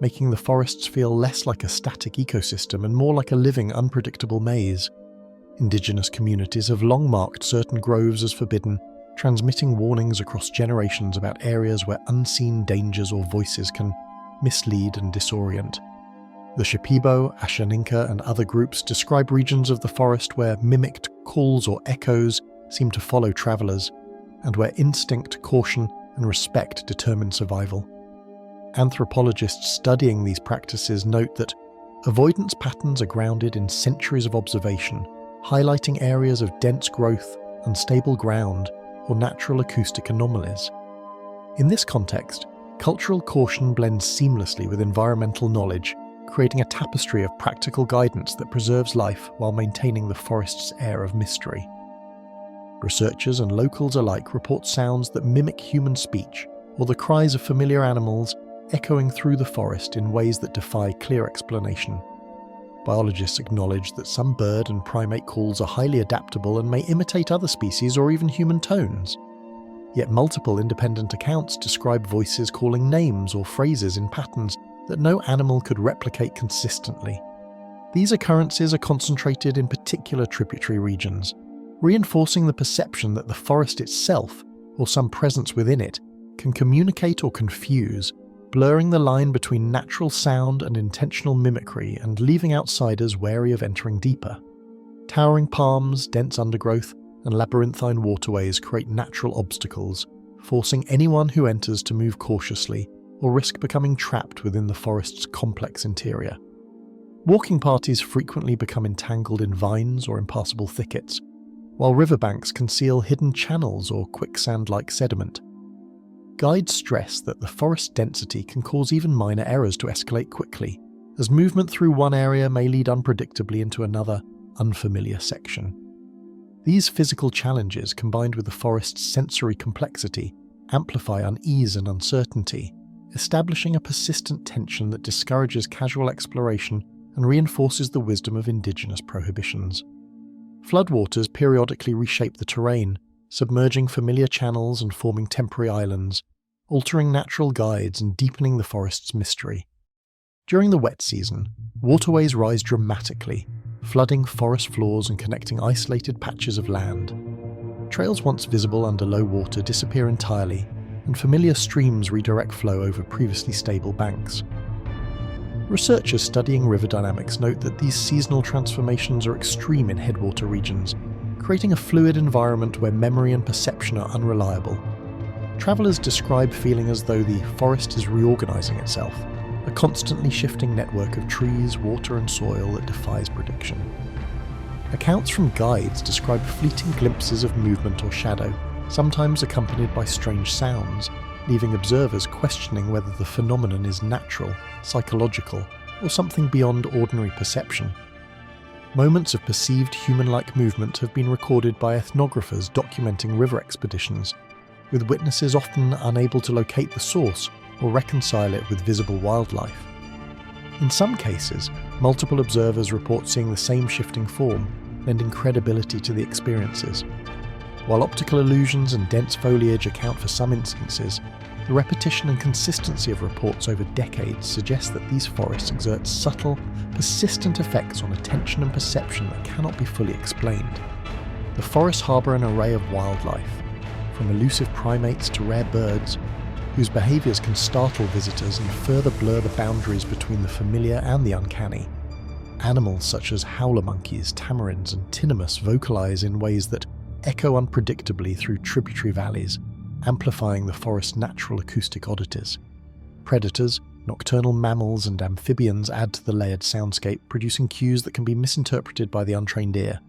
Speaker 1: making the forests feel less like a static ecosystem and more like a living, unpredictable maze. Indigenous communities have long marked certain groves as forbidden, transmitting warnings across generations about areas where unseen dangers or voices can mislead and disorient. The Shipibo, Ashaninka and other groups describe regions of the forest where mimicked calls or echoes seem to follow travellers, and where instinct, caution and respect determine survival. Anthropologists studying these practices note that avoidance patterns are grounded in centuries of observation, highlighting areas of dense growth, unstable ground, or natural acoustic anomalies. In this context, cultural caution blends seamlessly with environmental knowledge, creating a tapestry of practical guidance that preserves life while maintaining the forest's air of mystery. Researchers and locals alike report sounds that mimic human speech, or the cries of familiar animals echoing through the forest in ways that defy clear explanation. Biologists acknowledge that some bird and primate calls are highly adaptable and may imitate other species or even human tones. Yet multiple independent accounts describe voices calling names or phrases in patterns that no animal could replicate consistently. These occurrences are concentrated in particular tributary regions, reinforcing the perception that the forest itself, or some presence within it, can communicate or confuse, blurring the line between natural sound and intentional mimicry and leaving outsiders wary of entering deeper. Towering palms, dense undergrowth, and labyrinthine waterways create natural obstacles, forcing anyone who enters to move cautiously or risk becoming trapped within the forest's complex interior. Walking parties frequently become entangled in vines or impassable thickets, while riverbanks conceal hidden channels or quicksand-like sediment. Guides stress that the forest density can cause even minor errors to escalate quickly, as movement through one area may lead unpredictably into another, unfamiliar section. These physical challenges, combined with the forest's sensory complexity, amplify unease and uncertainty, establishing a persistent tension that discourages casual exploration and reinforces the wisdom of indigenous prohibitions. Floodwaters periodically reshape the terrain, submerging familiar channels and forming temporary islands, altering natural guides and deepening the forest's mystery. During the wet season, waterways rise dramatically, flooding forest floors and connecting isolated patches of land. Trails once visible under low water disappear entirely, and familiar streams redirect flow over previously stable banks. Researchers studying river dynamics note that these seasonal transformations are extreme in headwater regions, creating a fluid environment where memory and perception are unreliable. Travellers describe feeling as though the forest is reorganising itself, a constantly shifting network of trees, water and soil that defies prediction. Accounts from guides describe fleeting glimpses of movement or shadow, sometimes accompanied by strange sounds, leaving observers questioning whether the phenomenon is natural, psychological, or something beyond ordinary perception. Moments of perceived human-like movement have been recorded by ethnographers documenting river expeditions, with witnesses often unable to locate the source or reconcile it with visible wildlife. In some cases, multiple observers report seeing the same shifting form, lending credibility to the experiences. While optical illusions and dense foliage account for some instances, The repetition and consistency of reports over decades suggests that these forests exert subtle, persistent effects on attention and perception that cannot be fully explained. The forests harbour an array of wildlife, from elusive primates to rare birds, whose behaviours can startle visitors and further blur the boundaries between the familiar and the uncanny. Animals such as howler monkeys, tamarins and tinamous vocalise in ways that echo unpredictably through tributary valleys, amplifying the forest's natural acoustic oddities. Predators, nocturnal mammals and amphibians add to the layered soundscape, producing cues that can be misinterpreted by the untrained ear.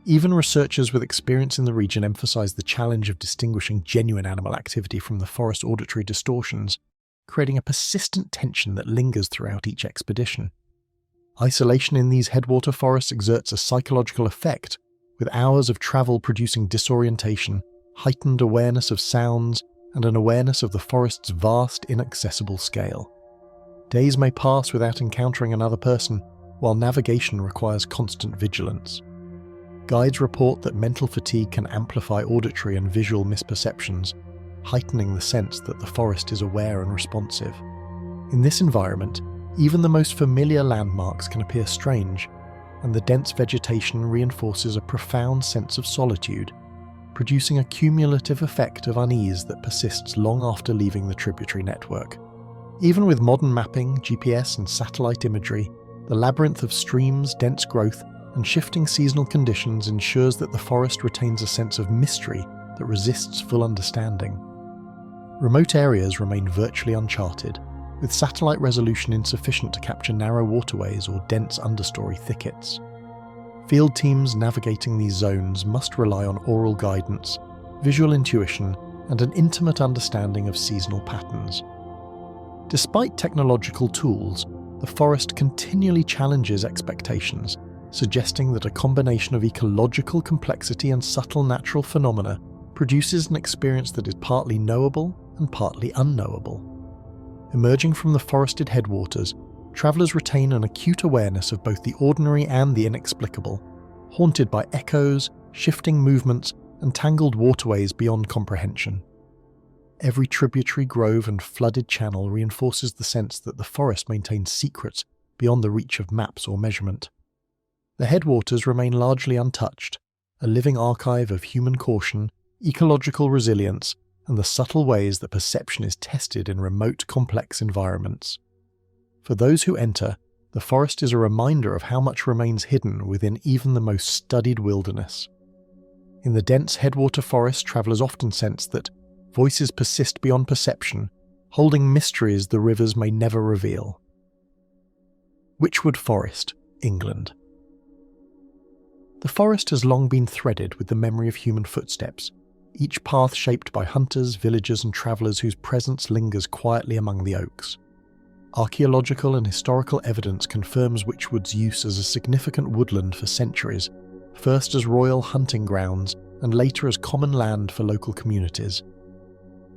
Speaker 1: Even researchers with experience in the region emphasise the challenge of distinguishing genuine animal activity from the forest auditory distortions, creating a persistent tension that lingers throughout each expedition. Isolation in these headwater forests exerts a psychological effect, with hours of travel producing disorientation, heightened awareness of sounds, and an awareness of the forest's vast, inaccessible scale. Days may pass without encountering another person, while navigation requires constant vigilance. Guides report that mental fatigue can amplify auditory and visual misperceptions, heightening the sense that the forest is aware and responsive. In this environment, even the most familiar landmarks can appear strange, and the dense vegetation reinforces a profound sense of solitude, producing a cumulative effect of unease that persists long after leaving the tributary network. Even with modern mapping, GPS and satellite imagery, the labyrinth of streams, dense growth, and shifting seasonal conditions ensures that the forest retains a sense of mystery that resists full understanding. Remote areas remain virtually uncharted, with satellite resolution insufficient to capture narrow waterways or dense understory thickets. Field teams navigating these zones must rely on oral guidance, visual intuition, and an intimate understanding of seasonal patterns. Despite technological tools, the forest continually challenges expectations, suggesting that a combination of ecological complexity and subtle natural phenomena produces an experience that is partly knowable and partly unknowable. Emerging from the forested headwaters, travellers retain an acute awareness of both the ordinary and the inexplicable, haunted by echoes, shifting movements, and tangled waterways beyond comprehension. Every tributary grove and flooded channel reinforces the sense that the forest maintains secrets beyond the reach of maps or measurement. The headwaters remain largely untouched, a living archive of human caution, ecological resilience, and the subtle ways that perception is tested in remote, complex environments. For those who enter, the forest is a reminder of how much remains hidden within even the most studied wilderness. In the dense headwater forest, travellers often sense that voices persist beyond perception, holding mysteries the rivers may never reveal. Witchwood Forest, England. The forest has long been threaded with the memory of human footsteps, each path shaped by hunters, villagers and travellers whose presence lingers quietly among the oaks. Archaeological and historical evidence confirms Witchwood's use as a significant woodland for centuries, first as royal hunting grounds and later as common land for local communities.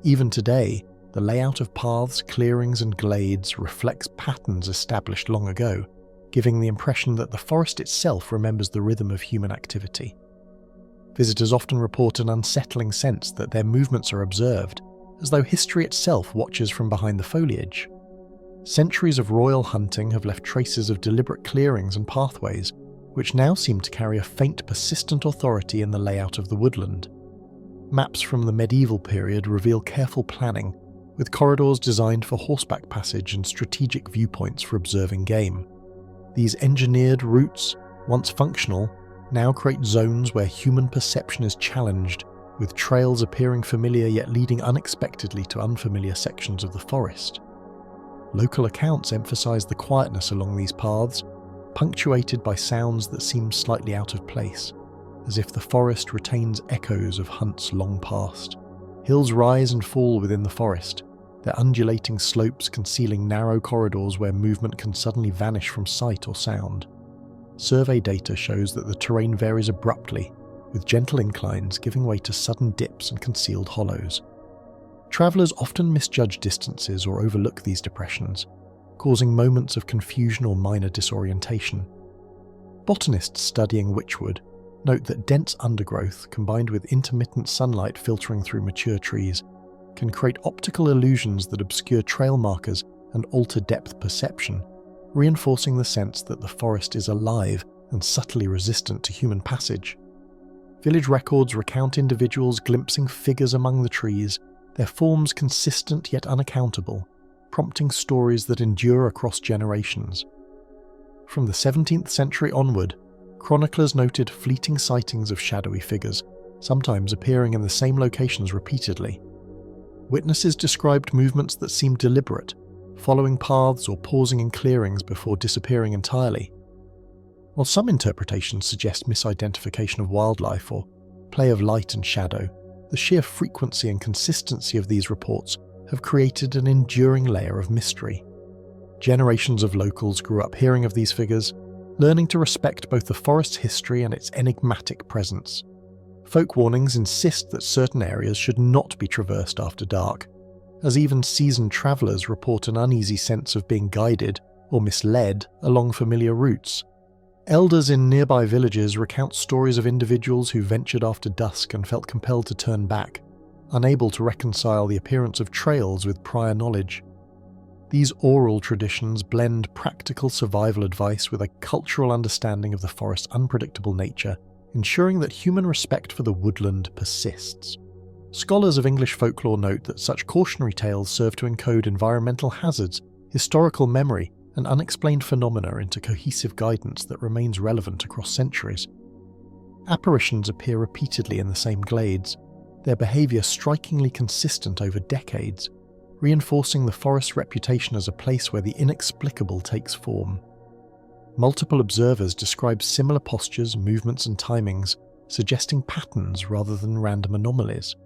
Speaker 1: Even today, the layout of paths, clearings and glades reflects patterns established long ago, giving the impression that the forest itself remembers the rhythm of human activity. Visitors often report an unsettling sense that their movements are observed, as though history itself watches from behind the foliage. Centuries of royal hunting have left traces of deliberate clearings and pathways, which now seem to carry a faint, persistent authority in the layout of the woodland. Maps from the medieval period reveal careful planning, with corridors designed for horseback passage and strategic viewpoints for observing game. These engineered routes, once functional, now create zones where human perception is challenged, with trails appearing familiar yet leading unexpectedly to unfamiliar sections of the forest. Local accounts emphasize the quietness along these paths, punctuated by sounds that seem slightly out of place, as if the forest retains echoes of hunts long past. Hills rise and fall within the forest, their undulating slopes concealing narrow corridors where movement can suddenly vanish from sight or sound. Survey data shows that the terrain varies abruptly, with gentle inclines giving way to sudden dips and concealed hollows. Travellers often misjudge distances or overlook these depressions, causing moments of confusion or minor disorientation. Botanists studying Witchwood note that dense undergrowth, combined with intermittent sunlight filtering through mature trees, can create optical illusions that obscure trail markers and alter depth perception, reinforcing the sense that the forest is alive and subtly resistant to human passage. Village records recount individuals glimpsing figures among the trees, their forms consistent yet unaccountable, prompting stories that endure across generations. From the 17th century onward, chroniclers noted fleeting sightings of shadowy figures, sometimes appearing in the same locations repeatedly. Witnesses described movements that seemed deliberate, following paths or pausing in clearings before disappearing entirely. While some interpretations suggest misidentification of wildlife or play of light and shadow, the sheer frequency and consistency of these reports have created an enduring layer of mystery. Generations of locals grew up hearing of these figures, learning to respect both the forest's history and its enigmatic presence. Folk warnings insist that certain areas should not be traversed after dark, as even seasoned travellers report an uneasy sense of being guided or misled along familiar routes. Elders in nearby villages recount stories of individuals who ventured after dusk and felt compelled to turn back, unable to reconcile the appearance of trails with prior knowledge. These oral traditions blend practical survival advice with a cultural understanding of the forest's unpredictable nature, ensuring that human respect for the woodland persists. Scholars of English folklore note that such cautionary tales serve to encode environmental hazards, historical memory, and unexplained phenomena into cohesive guidance that remains relevant across centuries. Apparitions appear repeatedly in the same glades, their behaviour strikingly consistent over decades, reinforcing the forest's reputation as a place where the inexplicable takes form. Multiple observers describe similar postures, movements and timings, suggesting patterns rather than random anomalies.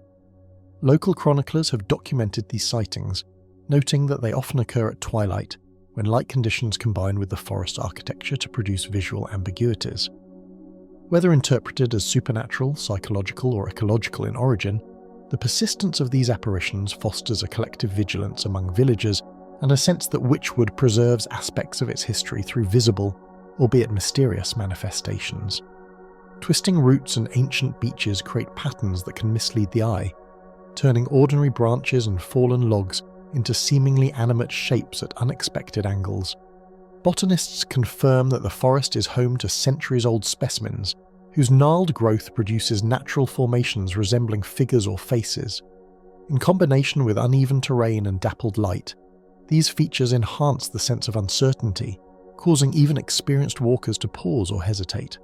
Speaker 1: Local chroniclers have documented these sightings, noting that they often occur at twilight, when light conditions combine with the forest architecture to produce visual ambiguities. Whether interpreted as supernatural, psychological or ecological in origin, the persistence of these apparitions fosters a collective vigilance among villagers and a sense that Witchwood preserves aspects of its history through visible, albeit mysterious manifestations. Twisting roots and ancient beaches create patterns that can mislead the eye, turning ordinary branches and fallen logs into seemingly animate shapes at unexpected angles. Botanists confirm that the forest is home to centuries-old specimens, whose gnarled growth produces natural formations resembling figures or faces. In combination with uneven terrain and dappled light, these features enhance the sense of uncertainty, causing even experienced walkers to pause or hesitate.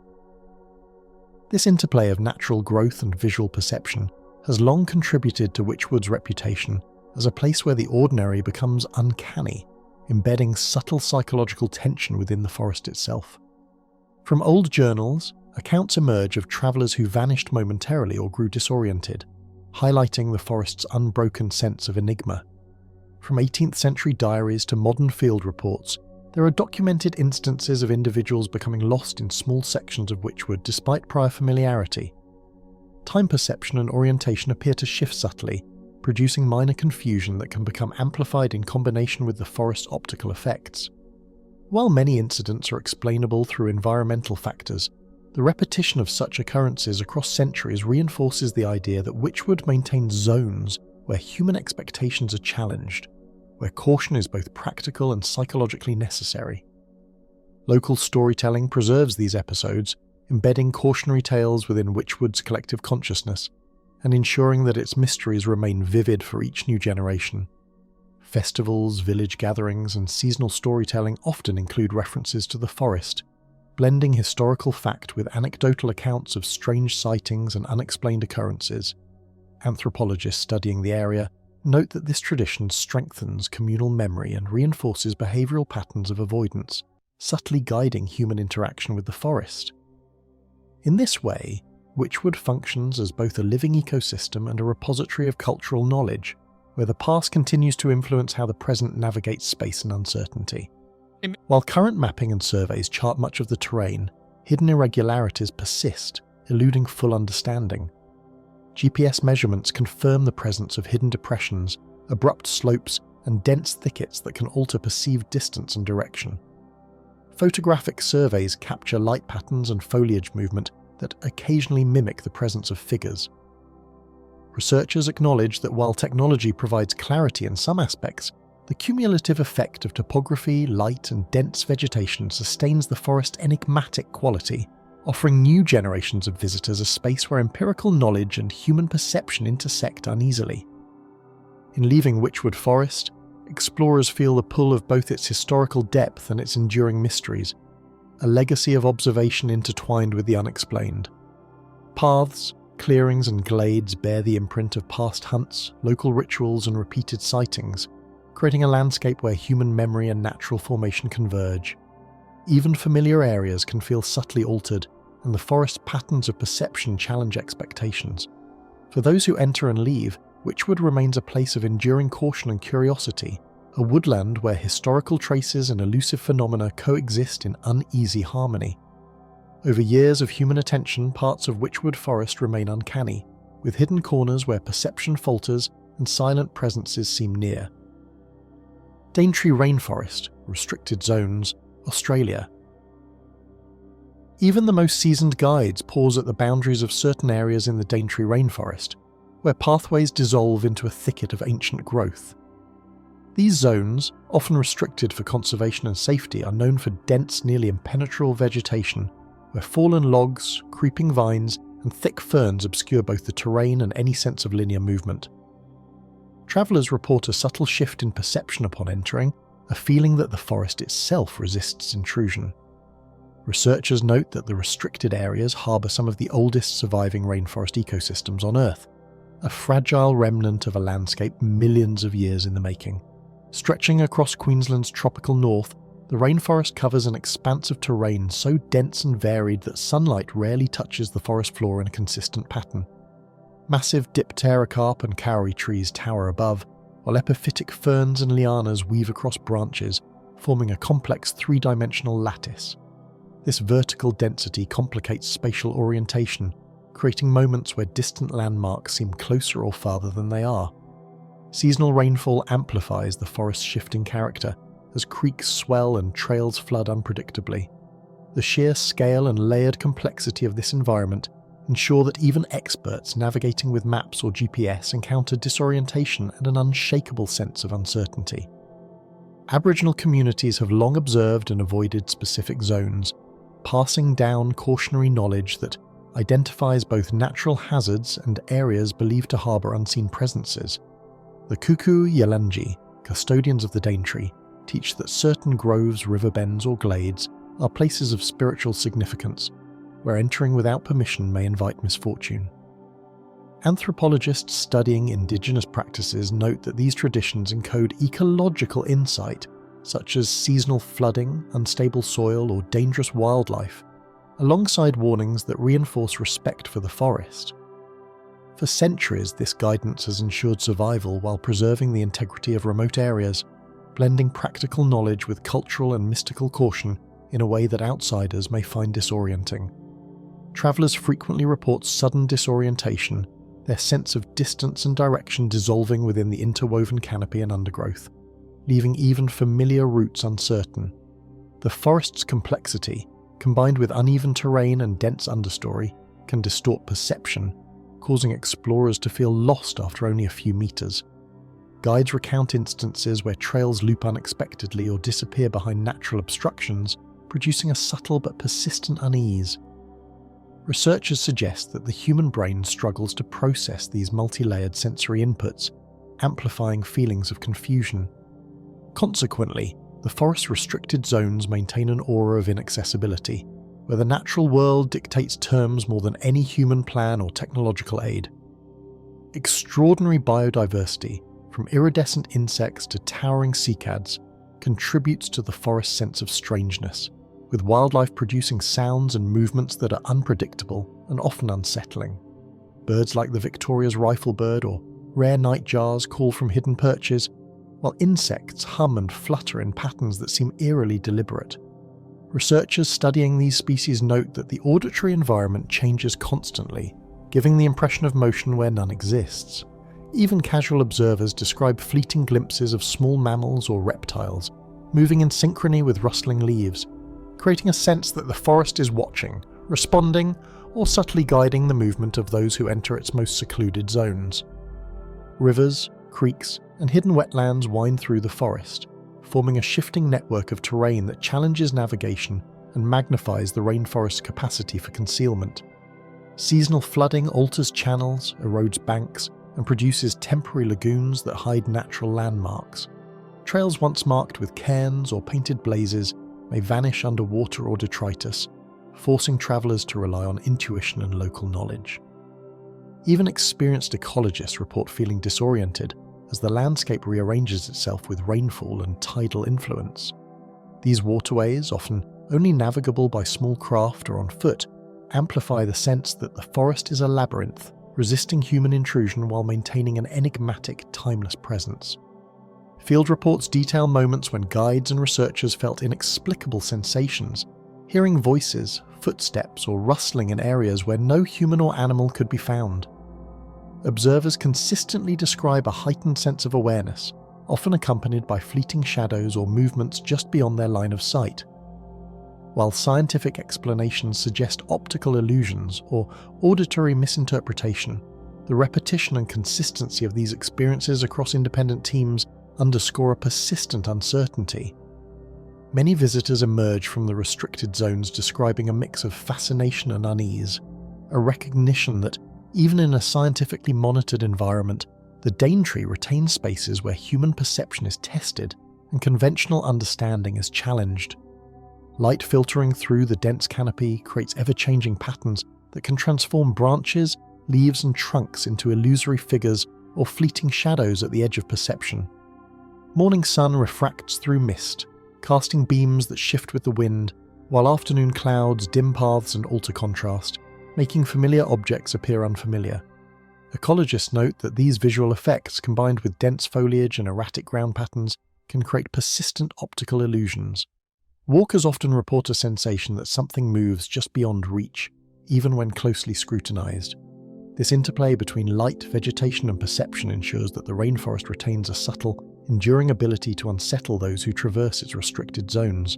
Speaker 1: This interplay of natural growth and visual perception has long contributed to Witchwood's reputation as a place where the ordinary becomes uncanny, embedding subtle psychological tension within the forest itself. From old journals, accounts emerge of travellers who vanished momentarily or grew disoriented, highlighting the forest's unbroken sense of enigma. From 18th century diaries to modern field reports, there are documented instances of individuals becoming lost in small sections of Witchwood despite prior familiarity. Time perception and orientation appear to shift subtly, producing minor confusion that can become amplified in combination with the forest's optical effects. While many incidents are explainable through environmental factors, the repetition of such occurrences across centuries reinforces the idea that Witchwood maintains zones where human expectations are challenged, where caution is both practical and psychologically necessary. Local storytelling preserves these episodes, embedding cautionary tales within Witchwood's collective consciousness, and ensuring that its mysteries remain vivid for each new generation. Festivals, village gatherings, and seasonal storytelling often include references to the forest, blending historical fact with anecdotal accounts of strange sightings and unexplained occurrences. Anthropologists studying the area note that this tradition strengthens communal memory and reinforces behavioural patterns of avoidance, subtly guiding human interaction with the forest. In this way, Witchwood functions as both a living ecosystem and a repository of cultural knowledge, where the past continues to influence how the present navigates space and uncertainty. While current mapping and surveys chart much of the terrain, hidden irregularities persist, eluding full understanding. GPS measurements confirm the presence of hidden depressions, abrupt slopes, and dense thickets that can alter perceived distance and direction. Photographic surveys capture light patterns and foliage movement that occasionally mimic the presence of figures. researchers acknowledge that while technology provides clarity in some aspects, the cumulative effect of topography, light, and dense vegetation sustains the forest's enigmatic quality, offering new generations of visitors a space where empirical knowledge and human perception intersect uneasily. In leaving Witchwood Forest, explorers feel the pull of both its historical depth and its enduring mysteries, a legacy of observation intertwined with the unexplained. Paths, clearings, and glades bear the imprint of past hunts, local rituals, and repeated sightings, creating a landscape where human memory and natural formation converge. Even familiar areas can feel subtly altered, and the forest's patterns of perception challenge expectations. For those who enter and leave, Witchwood remains a place of enduring caution and curiosity, a woodland where historical traces and elusive phenomena coexist in uneasy harmony. Over years of human attention, parts of Witchwood Forest remain uncanny, with hidden corners where perception falters and silent presences seem near. Daintree Rainforest, Restricted Zones, Australia. Even the most seasoned guides pause at the boundaries of certain areas in the Daintree Rainforest, where pathways dissolve into a thicket of ancient growth. These zones, often restricted for conservation and safety, are known for dense, nearly impenetrable vegetation, where fallen logs, creeping vines, and thick ferns obscure both the terrain and any sense of linear movement. Travellers report a subtle shift in perception upon entering, a feeling that the forest itself resists intrusion. Researchers note that the restricted areas harbour some of the oldest surviving rainforest ecosystems on Earth, a fragile remnant of a landscape millions of years in the making. Stretching across Queensland's tropical north, the rainforest covers an expanse of terrain so dense and varied that sunlight rarely touches the forest floor in a consistent pattern. Massive dipterocarp and kauri trees tower above, while epiphytic ferns and lianas weave across branches, forming a complex three-dimensional lattice. This vertical density complicates spatial orientation, creating moments where distant landmarks seem closer or farther than they are. Seasonal rainfall amplifies the forest's shifting character, as creeks swell and trails flood unpredictably. The sheer scale and layered complexity of this environment ensure that even experts navigating with maps or GPS encounter disorientation and an unshakable sense of uncertainty. Aboriginal communities have long observed and avoided specific zones, passing down cautionary knowledge that identifies both natural hazards and areas believed to harbour unseen presences. The Kuku Yalanji, custodians of the Daintree, teach that certain groves, river bends or glades are places of spiritual significance, where entering without permission may invite misfortune. Anthropologists studying indigenous practices note that these traditions encode ecological insight, such as seasonal flooding, unstable soil, or dangerous wildlife, alongside warnings that reinforce respect for the forest. For centuries, this guidance has ensured survival while preserving the integrity of remote areas, blending practical knowledge with cultural and mystical caution in a way that outsiders may find disorienting. Travellers frequently report sudden disorientation, their sense of distance and direction dissolving within the interwoven canopy and undergrowth, leaving even familiar routes uncertain. The forest's complexity, combined with uneven terrain and dense understory, can distort perception, causing explorers to feel lost after only a few meters. Guides recount instances where trails loop unexpectedly or disappear behind natural obstructions, producing a subtle but persistent unease. Researchers suggest that the human brain struggles to process these multi-layered sensory inputs, amplifying feelings of confusion. Consequently, the forest's restricted zones maintain an aura of inaccessibility, where the natural world dictates terms more than any human plan or technological aid. Extraordinary biodiversity, from iridescent insects to towering cicads, contributes to the forest's sense of strangeness, with wildlife producing sounds and movements that are unpredictable and often unsettling. Birds like the Victoria's riflebird or rare nightjars call from hidden perches, while insects hum and flutter in patterns that seem eerily deliberate. Researchers studying these species note that the auditory environment changes constantly, giving the impression of motion where none exists. Even casual observers describe fleeting glimpses of small mammals or reptiles, moving in synchrony with rustling leaves, creating a sense that the forest is watching, responding, or subtly guiding the movement of those who enter its most secluded zones. Rivers, creeks, and hidden wetlands wind through the forest, forming a shifting network of terrain that challenges navigation and magnifies the rainforest's capacity for concealment. Seasonal flooding alters channels, erodes banks, and produces temporary lagoons that hide natural landmarks. Trails once marked with cairns or painted blazes may vanish under water or detritus, forcing travellers to rely on intuition and local knowledge. Even experienced ecologists report feeling disoriented as the landscape rearranges itself with rainfall and tidal influence. These waterways, often only navigable by small craft or on foot, amplify the sense that the forest is a labyrinth, resisting human intrusion while maintaining an enigmatic, timeless presence. Field reports detail moments when guides and researchers felt inexplicable sensations, hearing voices, footsteps, or rustling in areas where no human or animal could be found. Observers consistently describe a heightened sense of awareness, often accompanied by fleeting shadows or movements just beyond their line of sight. While scientific explanations suggest optical illusions or auditory misinterpretation, the repetition and consistency of these experiences across independent teams underscore a persistent uncertainty. Many visitors emerge from the restricted zones describing a mix of fascination and unease, a recognition that, even in a scientifically monitored environment, the Daintree retains spaces where human perception is tested and conventional understanding is challenged. Light filtering through the dense canopy creates ever-changing patterns that can transform branches, leaves and trunks into illusory figures or fleeting shadows at the edge of perception. Morning sun refracts through mist, casting beams that shift with the wind, while afternoon clouds dim paths and alter contrast, making familiar objects appear unfamiliar. Ecologists note that these visual effects, combined with dense foliage and erratic ground patterns, can create persistent optical illusions. Walkers often report a sensation that something moves just beyond reach, even when closely scrutinized. This interplay between light, vegetation and perception ensures that the rainforest retains a subtle, enduring ability to unsettle those who traverse its restricted zones.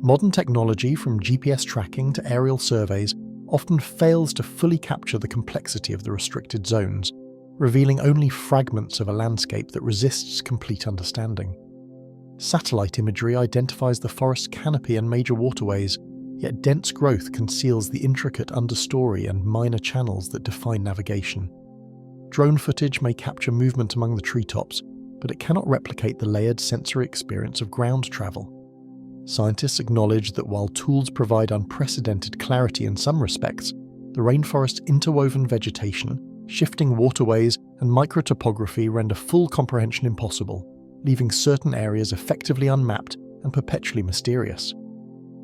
Speaker 1: Modern technology, from GPS tracking to aerial surveys, often fails to fully capture the complexity of the restricted zones, revealing only fragments of a landscape that resists complete understanding. Satellite imagery identifies the forest's canopy and major waterways, yet dense growth conceals the intricate understory and minor channels that define navigation. Drone footage may capture movement among the treetops, but it cannot replicate the layered sensory experience of ground travel. Scientists acknowledge that while tools provide unprecedented clarity in some respects, the rainforest's interwoven vegetation, shifting waterways, and microtopography render full comprehension impossible, leaving certain areas effectively unmapped and perpetually mysterious.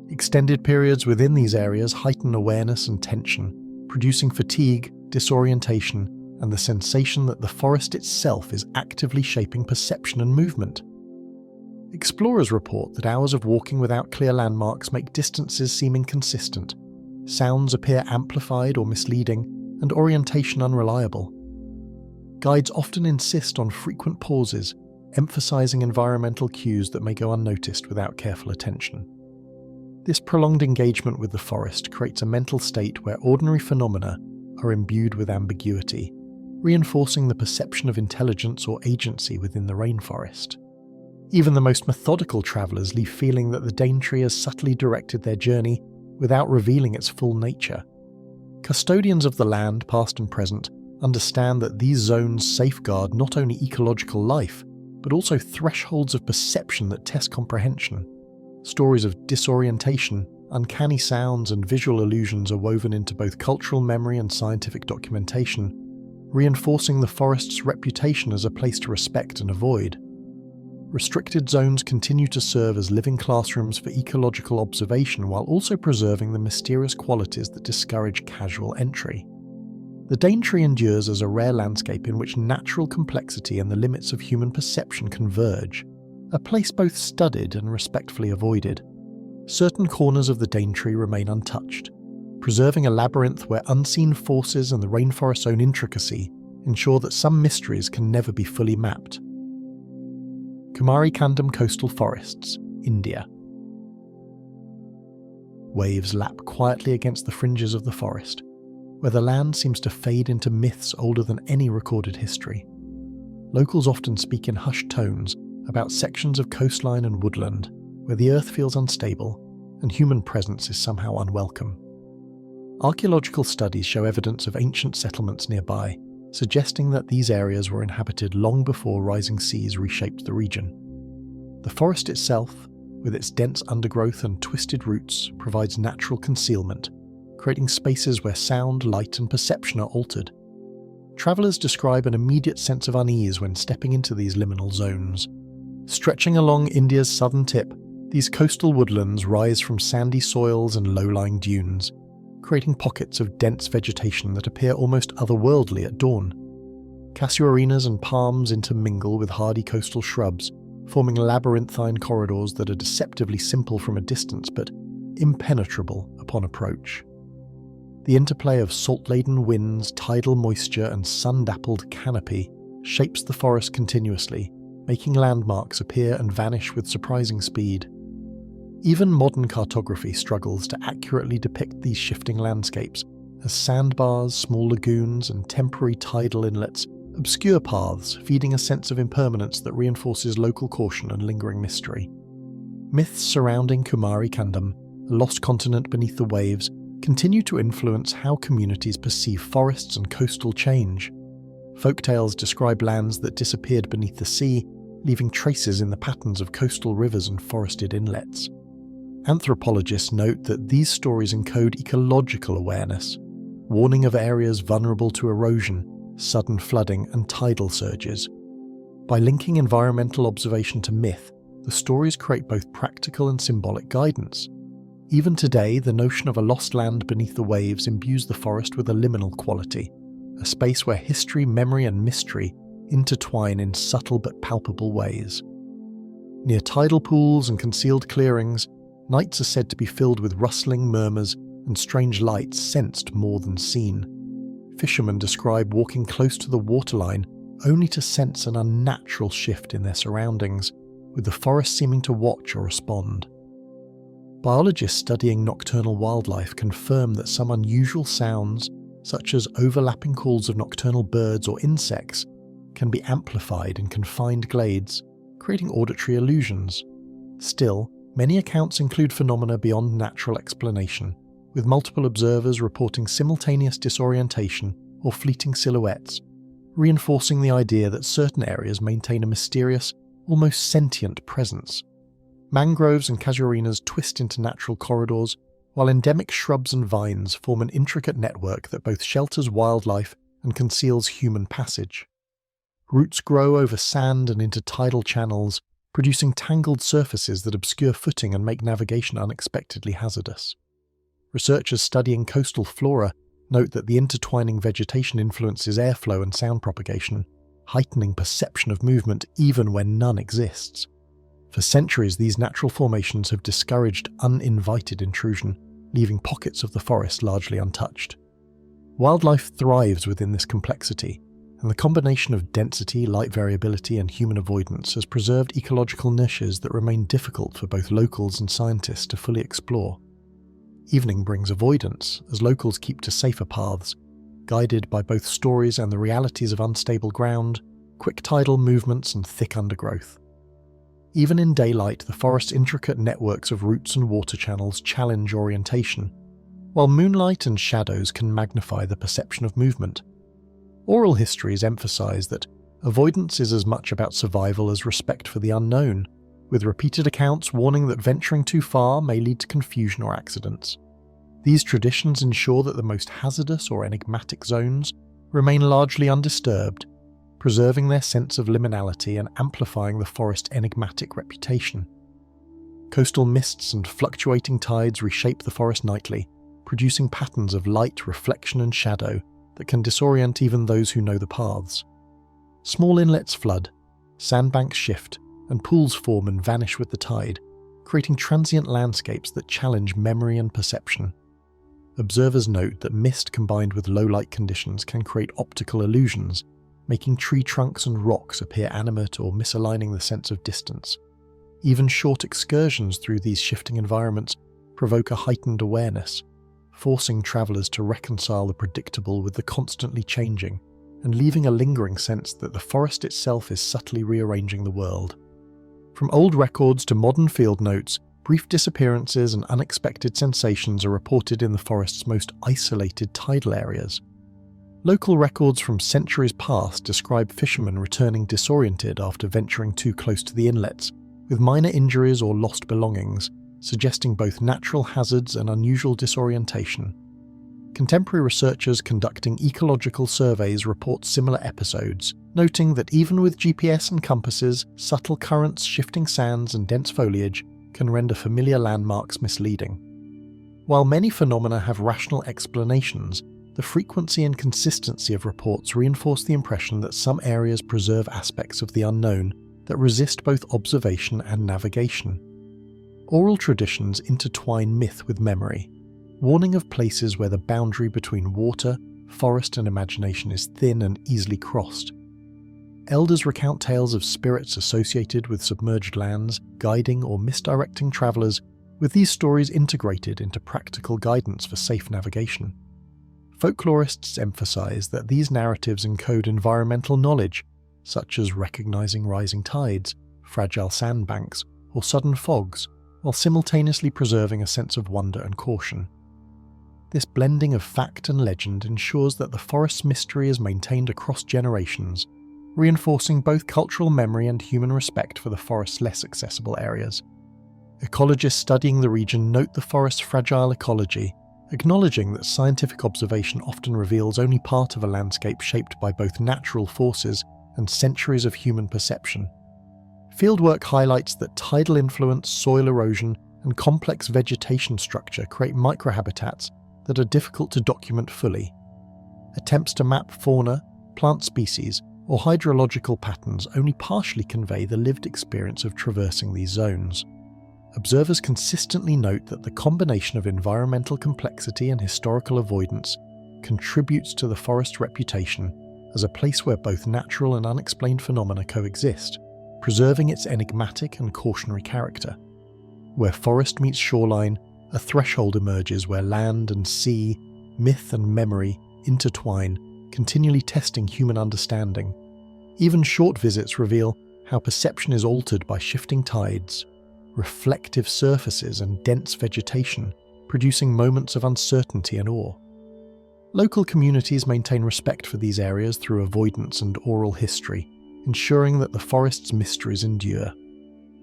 Speaker 1: Extended periods within these areas heighten awareness and tension, producing fatigue, disorientation, and the sensation that the forest itself is actively shaping perception and movement. Explorers report that hours of walking without clear landmarks make distances seem inconsistent, sounds appear amplified or misleading, and orientation unreliable. Guides often insist on frequent pauses, emphasizing environmental cues that may go unnoticed without careful attention. This prolonged engagement with the forest creates a mental state where ordinary phenomena are imbued with ambiguity, reinforcing the perception of intelligence or agency within the rainforest. Even the most methodical travelers leave feeling that the Daintree has subtly directed their journey without revealing its full nature. Custodians of the land, past and present, understand that these zones safeguard not only ecological life, but also thresholds of perception that test comprehension. Stories of disorientation, uncanny sounds, and visual illusions are woven into both cultural memory and scientific documentation, reinforcing the forest's reputation as a place to respect and avoid. Restricted zones continue to serve as living classrooms for ecological observation while also preserving the mysterious qualities that discourage casual entry. The Daintree endures as a rare landscape in which natural complexity and the limits of human perception converge, a place both studied and respectfully avoided. Certain corners of the Daintree remain untouched, preserving a labyrinth where unseen forces and the rainforest's own intricacy ensure that some mysteries can never be fully mapped. Kumari Kandam Coastal Forests, India. waves lap quietly against the fringes of the forest, where the land seems to fade into myths older than any recorded history. Locals often speak in hushed tones about sections of coastline and woodland where the earth feels unstable and human presence is somehow unwelcome. Archaeological studies show evidence of ancient settlements nearby, suggesting that these areas were inhabited long before rising seas reshaped the region. The forest itself, with its dense undergrowth and twisted roots, provides natural concealment, creating spaces where sound, light, and perception are altered. Travellers describe an immediate sense of unease when stepping into these liminal zones. Stretching along India's southern tip, these coastal woodlands rise from sandy soils and low-lying dunes, creating pockets of dense vegetation that appear almost otherworldly at dawn. Casuarinas and palms intermingle with hardy coastal shrubs, forming labyrinthine corridors that are deceptively simple from a distance but impenetrable upon approach. The interplay of salt-laden winds, tidal moisture, and sun-dappled canopy shapes the forest continuously, making landmarks appear and vanish with surprising speed. Even modern cartography struggles to accurately depict these shifting landscapes, as sandbars, small lagoons, and temporary tidal inlets obscure paths, feeding a sense of impermanence that reinforces local caution and lingering mystery. Myths surrounding Kumari Kandam, a lost continent beneath the waves, continue to influence how communities perceive forests and coastal change. Folktales describe lands that disappeared beneath the sea, leaving traces in the patterns of coastal rivers and forested inlets. Anthropologists note that these stories encode ecological awareness, warning of areas vulnerable to erosion, sudden flooding, and tidal surges. By linking environmental observation to myth, the stories create both practical and symbolic guidance. Even today, the notion of a lost land beneath the waves imbues the forest with a liminal quality, a space where history, memory, and mystery intertwine in subtle but palpable ways. Near tidal pools and concealed clearings, nights are said to be filled with rustling murmurs and strange lights sensed more than seen. Fishermen describe walking close to the waterline only to sense an unnatural shift in their surroundings, with the forest seeming to watch or respond. Biologists studying nocturnal wildlife confirm that some unusual sounds, such as overlapping calls of nocturnal birds or insects, can be amplified in confined glades, creating auditory illusions. Still, many accounts include phenomena beyond natural explanation, with multiple observers reporting simultaneous disorientation or fleeting silhouettes, reinforcing the idea that certain areas maintain a mysterious, almost sentient presence. Mangroves and casuarinas twist into natural corridors, while endemic shrubs and vines form an intricate network that both shelters wildlife and conceals human passage. Roots grow over sand and into tidal channels, producing tangled surfaces that obscure footing and make navigation unexpectedly hazardous. Researchers studying coastal flora note that the intertwining vegetation influences airflow and sound propagation, heightening perception of movement even when none exists. For centuries, these natural formations have discouraged uninvited intrusion, leaving pockets of the forest largely untouched. Wildlife thrives within this complexity, and the combination of density, light variability, and human avoidance has preserved ecological niches that remain difficult for both locals and scientists to fully explore. Evening brings avoidance, as locals keep to safer paths, guided by both stories and the realities of unstable ground, quick tidal movements, and thick undergrowth. Even in daylight, the forest's intricate networks of roots and water channels challenge orientation, while moonlight and shadows can magnify the perception of movement. Oral histories emphasize that avoidance is as much about survival as respect for the unknown, with repeated accounts warning that venturing too far may lead to confusion or accidents. These traditions ensure that the most hazardous or enigmatic zones remain largely undisturbed, preserving their sense of liminality and amplifying the forest's enigmatic reputation. Coastal mists and fluctuating tides reshape the forest nightly, producing patterns of light, reflection, and shadow that can disorient even those who know the paths. Small inlets flood, sandbanks shift, and pools form and vanish with the tide, creating transient landscapes that challenge memory and perception. Observers note that mist combined with low light conditions can create optical illusions, making tree trunks and rocks appear animate or misaligning the sense of distance. Even short excursions through these shifting environments provoke a heightened awareness, forcing travellers to reconcile the predictable with the constantly changing, and leaving a lingering sense that the forest itself is subtly rearranging the world. From old records to modern field notes, brief disappearances and unexpected sensations are reported in the forest's most isolated tidal areas. Local records from centuries past describe fishermen returning disoriented after venturing too close to the inlets, with minor injuries or lost belongings, suggesting both natural hazards and unusual disorientation. Contemporary researchers conducting ecological surveys report similar episodes, noting that even with GPS and compasses, subtle currents, shifting sands, and dense foliage can render familiar landmarks misleading. While many phenomena have rational explanations, the frequency and consistency of reports reinforce the impression that some areas preserve aspects of the unknown that resist both observation and navigation. Oral traditions intertwine myth with memory, warning of places where the boundary between water, forest, and imagination is thin and easily crossed. Elders recount tales of spirits associated with submerged lands, guiding or misdirecting travellers, with these stories integrated into practical guidance for safe navigation. Folklorists emphasize that these narratives encode environmental knowledge, such as recognizing rising tides, fragile sandbanks, or sudden fogs, while simultaneously preserving a sense of wonder and caution. This blending of fact and legend ensures that the forest's mystery is maintained across generations, reinforcing both cultural memory and human respect for the forest's less accessible areas. Ecologists studying the region note the forest's fragile ecology, acknowledging that scientific observation often reveals only part of a landscape shaped by both natural forces and centuries of human perception. Fieldwork highlights that tidal influence, soil erosion, and complex vegetation structure create microhabitats that are difficult to document fully. Attempts to map fauna, plant species, or hydrological patterns only partially convey the lived experience of traversing these zones. Observers consistently note that the combination of environmental complexity and historical avoidance contributes to the forest's reputation as a place where both natural and unexplained phenomena coexist, preserving its enigmatic and cautionary character. Where forest meets shoreline, a threshold emerges where land and sea, myth and memory intertwine, continually testing human understanding. Even short visits reveal how perception is altered by shifting tides, reflective surfaces and dense vegetation, producing moments of uncertainty and awe. Local communities maintain respect for these areas through avoidance and oral history, ensuring that the forest's mysteries endure.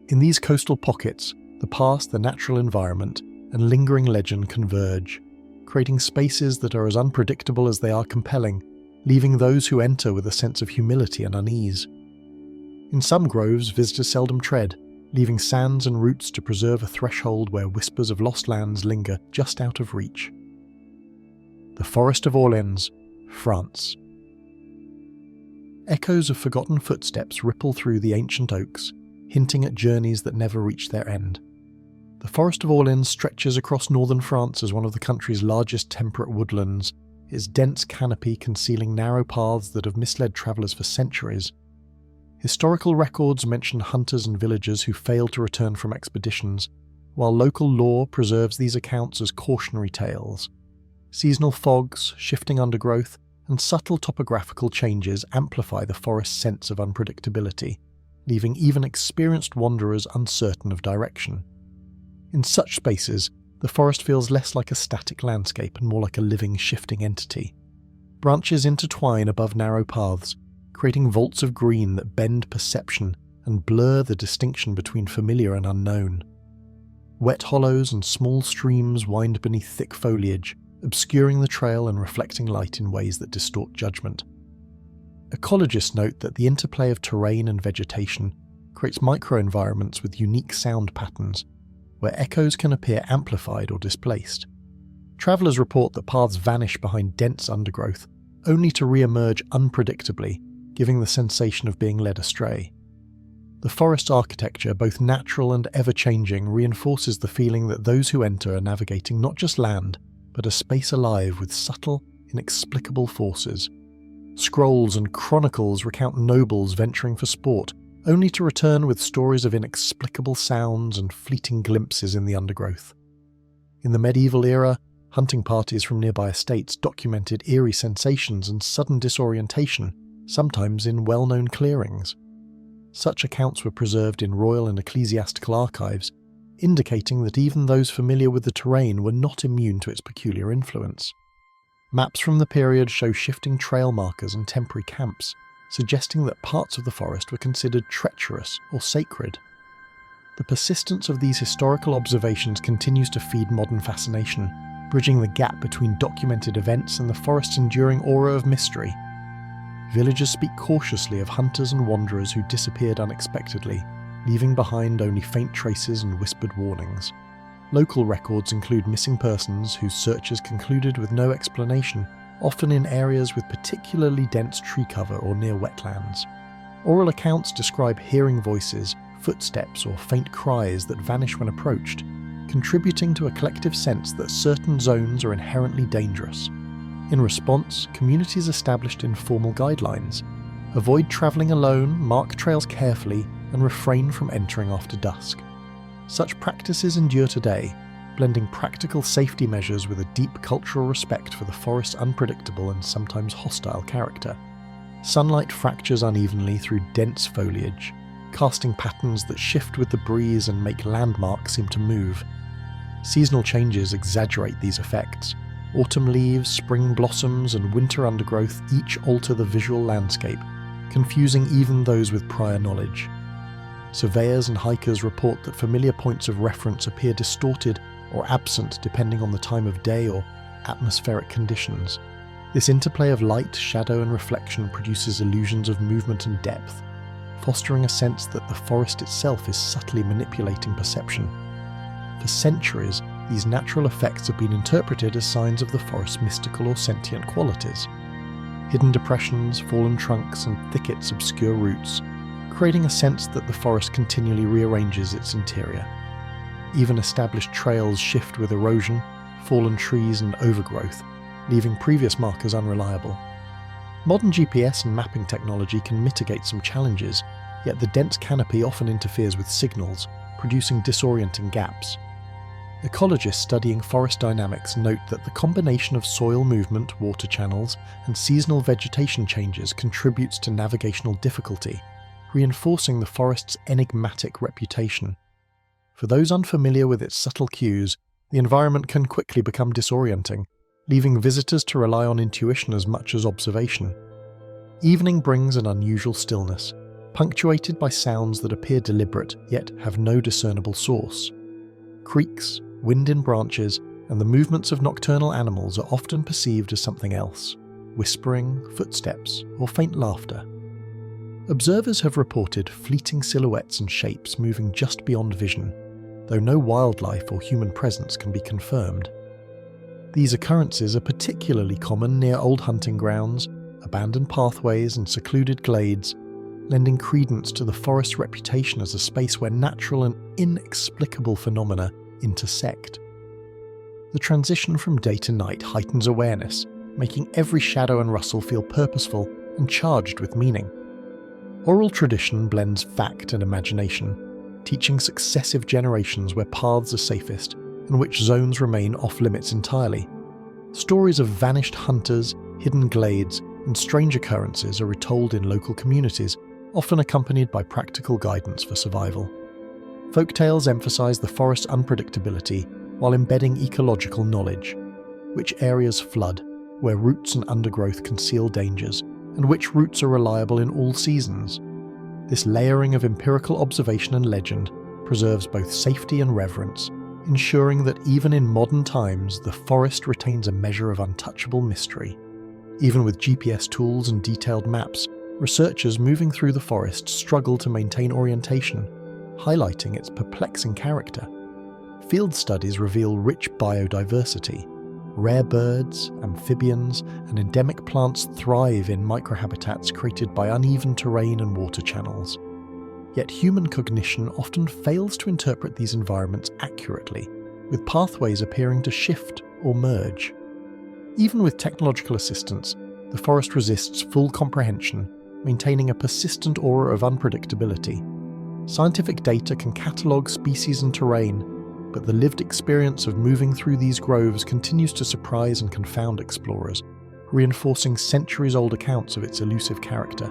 Speaker 1: In these coastal pockets, the past, the natural environment, and lingering legend converge, creating spaces that are as unpredictable as they are compelling, leaving those who enter with a sense of humility and unease. In some groves, visitors seldom tread, leaving sands and roots to preserve a threshold where whispers of lost lands linger just out of reach. The Forest of Orléans, France. Echoes of forgotten footsteps ripple through the ancient oaks, hinting at journeys that never reach their end. The Forest of Orléans stretches across northern France as one of the country's largest temperate woodlands, its dense canopy concealing narrow paths that have misled travellers for centuries. Historical records mention hunters and villagers who failed to return from expeditions, while local lore preserves these accounts as cautionary tales. Seasonal fogs, shifting undergrowth, and subtle topographical changes amplify the forest's sense of unpredictability, leaving even experienced wanderers uncertain of direction. In such spaces, the forest feels less like a static landscape and more like a living, shifting entity. Branches intertwine above narrow paths, creating vaults of green that bend perception and blur the distinction between familiar and unknown. Wet hollows and small streams wind beneath thick foliage, obscuring the trail and reflecting light in ways that distort judgment. Ecologists note that the interplay of terrain and vegetation creates microenvironments with unique sound patterns, where echoes can appear amplified or displaced. Travellers report that paths vanish behind dense undergrowth, only to re-emerge unpredictably, giving the sensation of being led astray. The forest's architecture, both natural and ever-changing, reinforces the feeling that those who enter are navigating not just land, but a space alive with subtle, inexplicable forces. Scrolls and chronicles recount nobles venturing for sport, only to return with stories of inexplicable sounds and fleeting glimpses in the undergrowth. In the medieval era, hunting parties from nearby estates documented eerie sensations and sudden disorientation, sometimes in well-known clearings. Such accounts were preserved in royal and ecclesiastical archives, indicating that even those familiar with the terrain were not immune to its peculiar influence. Maps from the period show shifting trail markers and temporary camps, suggesting that parts of the forest were considered treacherous or sacred. The persistence of these historical observations continues to feed modern fascination, bridging the gap between documented events and the forest's enduring aura of mystery. Villagers speak cautiously of hunters and wanderers who disappeared unexpectedly, leaving behind only faint traces and whispered warnings. Local records include missing persons whose searches concluded with no explanation, often in areas with particularly dense tree cover or near wetlands. Oral accounts describe hearing voices, footsteps, or faint cries that vanish when approached, contributing to a collective sense that certain zones are inherently dangerous. In response, communities established informal guidelines. Avoid travelling alone, mark trails carefully, and refrain from entering after dusk. Such practices endure today, blending practical safety measures with a deep cultural respect for the forest's unpredictable and sometimes hostile character. Sunlight fractures unevenly through dense foliage, casting patterns that shift with the breeze and make landmarks seem to move. Seasonal changes exaggerate these effects. Autumn leaves, spring blossoms, and winter undergrowth each alter the visual landscape, confusing even those with prior knowledge. Surveyors and hikers report that familiar points of reference appear distorted or absent depending on the time of day or atmospheric conditions. This interplay of light, shadow, and reflection produces illusions of movement and depth, fostering a sense that the forest itself is subtly manipulating perception. For centuries, these natural effects have been interpreted as signs of the forest's mystical or sentient qualities. Hidden depressions, fallen trunks, and thickets obscure roots, creating a sense that the forest continually rearranges its interior. Even established trails shift with erosion, fallen trees, and overgrowth, leaving previous markers unreliable. Modern GPS and mapping technology can mitigate some challenges, yet the dense canopy often interferes with signals, producing disorienting gaps. Ecologists studying forest dynamics note that the combination of soil movement, water channels, and seasonal vegetation changes contributes to navigational difficulty, reinforcing the forest's enigmatic reputation. For those unfamiliar with its subtle cues, the environment can quickly become disorienting, leaving visitors to rely on intuition as much as observation. Evening brings an unusual stillness, punctuated by sounds that appear deliberate yet have no discernible source. Creaks, wind in branches, and the movements of nocturnal animals are often perceived as something else: whispering, footsteps, or faint laughter. Observers have reported fleeting silhouettes and shapes moving just beyond vision, though no wildlife or human presence can be confirmed. These occurrences are particularly common near old hunting grounds, abandoned pathways, and secluded glades, lending credence to the forest's reputation as a space where natural and inexplicable phenomena intersect. The transition from day to night heightens awareness, making every shadow and rustle feel purposeful and charged with meaning. Oral tradition blends fact and imagination, teaching successive generations where paths are safest and which zones remain off-limits entirely. Stories of vanished hunters, hidden glades, and strange occurrences are retold in local communities, often accompanied by practical guidance for survival. Folktales emphasize the forest's unpredictability while embedding ecological knowledge: which areas flood, where roots and undergrowth conceal dangers, and which routes are reliable in all seasons. This layering of empirical observation and legend preserves both safety and reverence, ensuring that even in modern times the forest retains a measure of untouchable mystery. Even with GPS tools and detailed maps, researchers moving through the forest struggle to maintain orientation, highlighting its perplexing character. Field studies reveal rich biodiversity. Rare birds, amphibians, and endemic plants thrive in microhabitats created by uneven terrain and water channels. Yet human cognition often fails to interpret these environments accurately, with pathways appearing to shift or merge. Even with technological assistance, the forest resists full comprehension, maintaining a persistent aura of unpredictability. Scientific data can catalogue species and terrain, but the lived experience of moving through these groves continues to surprise and confound explorers, reinforcing centuries-old accounts of its elusive character.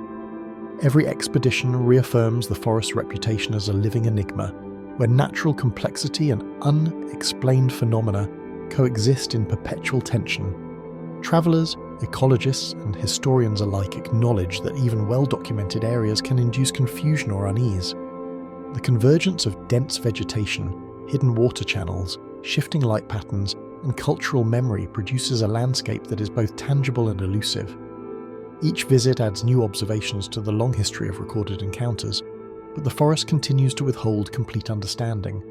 Speaker 1: Every expedition reaffirms the forest's reputation as a living enigma, where natural complexity and unexplained phenomena coexist in perpetual tension. Travellers, ecologists, and historians alike acknowledge that even well-documented areas can induce confusion or unease. The convergence of dense vegetation, hidden water channels, shifting light patterns, and cultural memory produces a landscape that is both tangible and elusive. Each visit adds new observations to the long history of recorded encounters, but the forest continues to withhold complete understanding.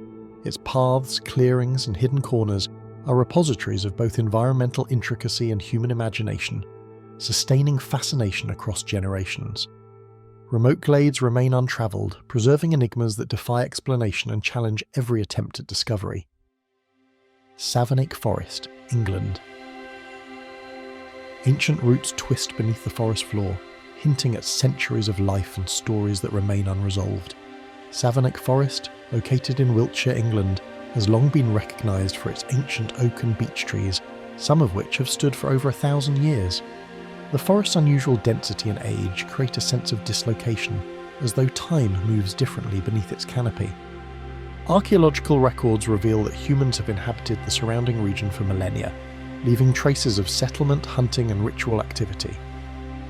Speaker 1: Its paths, clearings, and hidden corners are repositories of both environmental intricacy and human imagination, sustaining fascination across generations. Remote glades remain untravelled, preserving enigmas that defy explanation and challenge every attempt at discovery. Savernake Forest, England. Ancient roots twist beneath the forest floor, hinting at centuries of life and stories that remain unresolved. Savernake Forest, located in Wiltshire, England, has long been recognised for its ancient oak and beech trees, some of which have stood for over 1,000 years. The forest's unusual density and age create a sense of dislocation, as though time moves differently beneath its canopy. Archaeological records reveal that humans have inhabited the surrounding region for millennia, leaving traces of settlement, hunting, and ritual activity.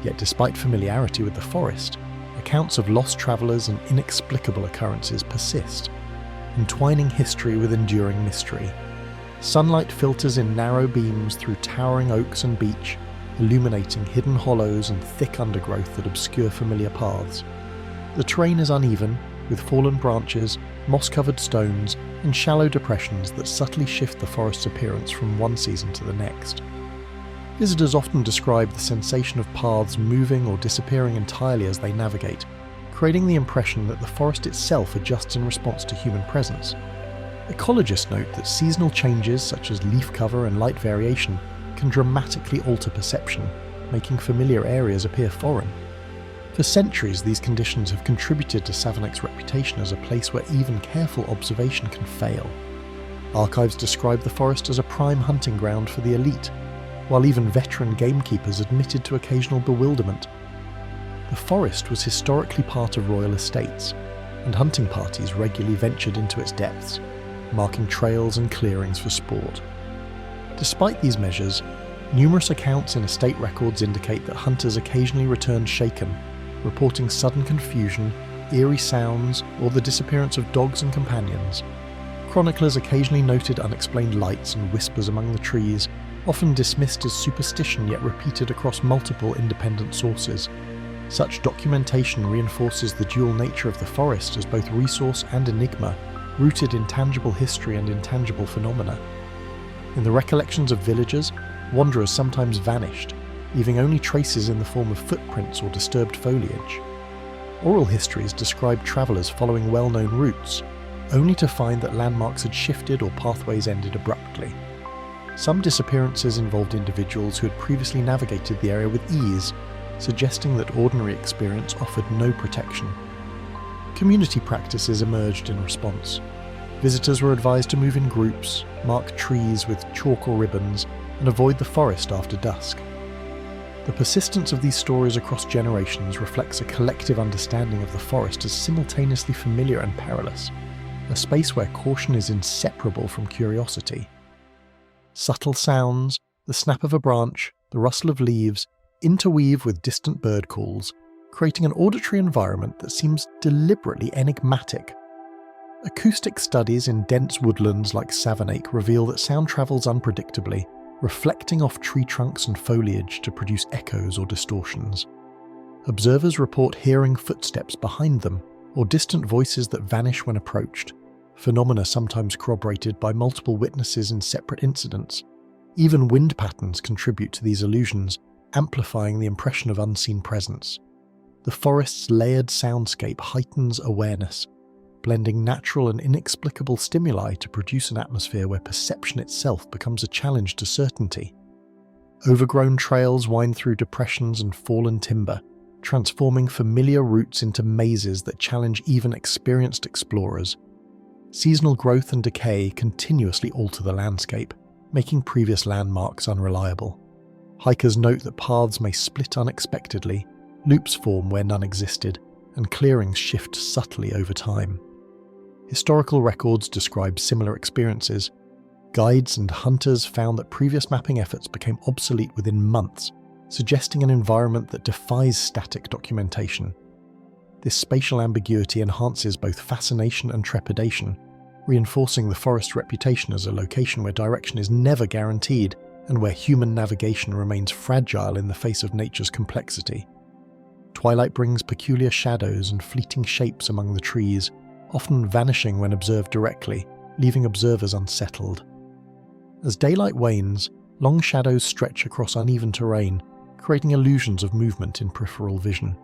Speaker 1: Yet despite familiarity with the forest, accounts of lost travellers and inexplicable occurrences persist, entwining history with enduring mystery. Sunlight filters in narrow beams through towering oaks and beech, illuminating hidden hollows and thick undergrowth that obscure familiar paths. The terrain is uneven, with fallen branches, moss-covered stones, and shallow depressions that subtly shift the forest's appearance from one season to the next. Visitors often describe the sensation of paths moving or disappearing entirely as they navigate, creating the impression that the forest itself adjusts in response to human presence. Ecologists note that seasonal changes such as leaf cover and light variation can dramatically alter perception, making familiar areas appear foreign. For centuries, these conditions have contributed to Savernake's reputation as a place where even careful observation can fail. Archives describe the forest as a prime hunting ground for the elite, while even veteran gamekeepers admitted to occasional bewilderment. The forest was historically part of royal estates, and hunting parties regularly ventured into its depths, marking trails and clearings for sport. Despite these measures, numerous accounts in estate records indicate that hunters occasionally returned shaken, reporting sudden confusion, eerie sounds, or the disappearance of dogs and companions. Chroniclers occasionally noted unexplained lights and whispers among the trees, often dismissed as superstition yet repeated across multiple independent sources. Such documentation reinforces the dual nature of the forest as both resource and enigma, rooted in tangible history and intangible phenomena. In the recollections of villagers, wanderers sometimes vanished, leaving only traces in the form of footprints or disturbed foliage. Oral histories describe travellers following well-known routes, only to find that landmarks had shifted or pathways ended abruptly. Some disappearances involved individuals who had previously navigated the area with ease, suggesting that ordinary experience offered no protection. Community practices emerged in response. Visitors were advised to move in groups, mark trees with chalk or ribbons, and avoid the forest after dusk. The persistence of these stories across generations reflects a collective understanding of the forest as simultaneously familiar and perilous, a space where caution is inseparable from curiosity. Subtle sounds, the snap of a branch, the rustle of leaves, interweave with distant bird calls, creating an auditory environment that seems deliberately enigmatic. Acoustic studies in dense woodlands like Savernake reveal that sound travels unpredictably, reflecting off tree trunks and foliage to produce echoes or distortions. Observers report hearing footsteps behind them, or distant voices that vanish when approached, phenomena sometimes corroborated by multiple witnesses in separate incidents. Even wind patterns contribute to these illusions, amplifying the impression of unseen presence. The forest's layered soundscape heightens awareness, blending natural and inexplicable stimuli to produce an atmosphere where perception itself becomes a challenge to certainty. Overgrown trails wind through depressions and fallen timber, transforming familiar routes into mazes that challenge even experienced explorers. seasonal growth and decay continuously alter the landscape, making previous landmarks unreliable. Hikers note that paths may split unexpectedly, loops form where none existed, and clearings shift subtly over time. Historical records describe similar experiences. Guides and hunters found that previous mapping efforts became obsolete within months, suggesting an environment that defies static documentation. This spatial ambiguity enhances both fascination and trepidation, reinforcing the forest's reputation as a location where direction is never guaranteed and where human navigation remains fragile in the face of nature's complexity. Twilight brings peculiar shadows and fleeting shapes among the trees, often vanishing when observed directly, leaving observers unsettled. As daylight wanes, long shadows stretch across uneven terrain, creating illusions of movement in peripheral vision.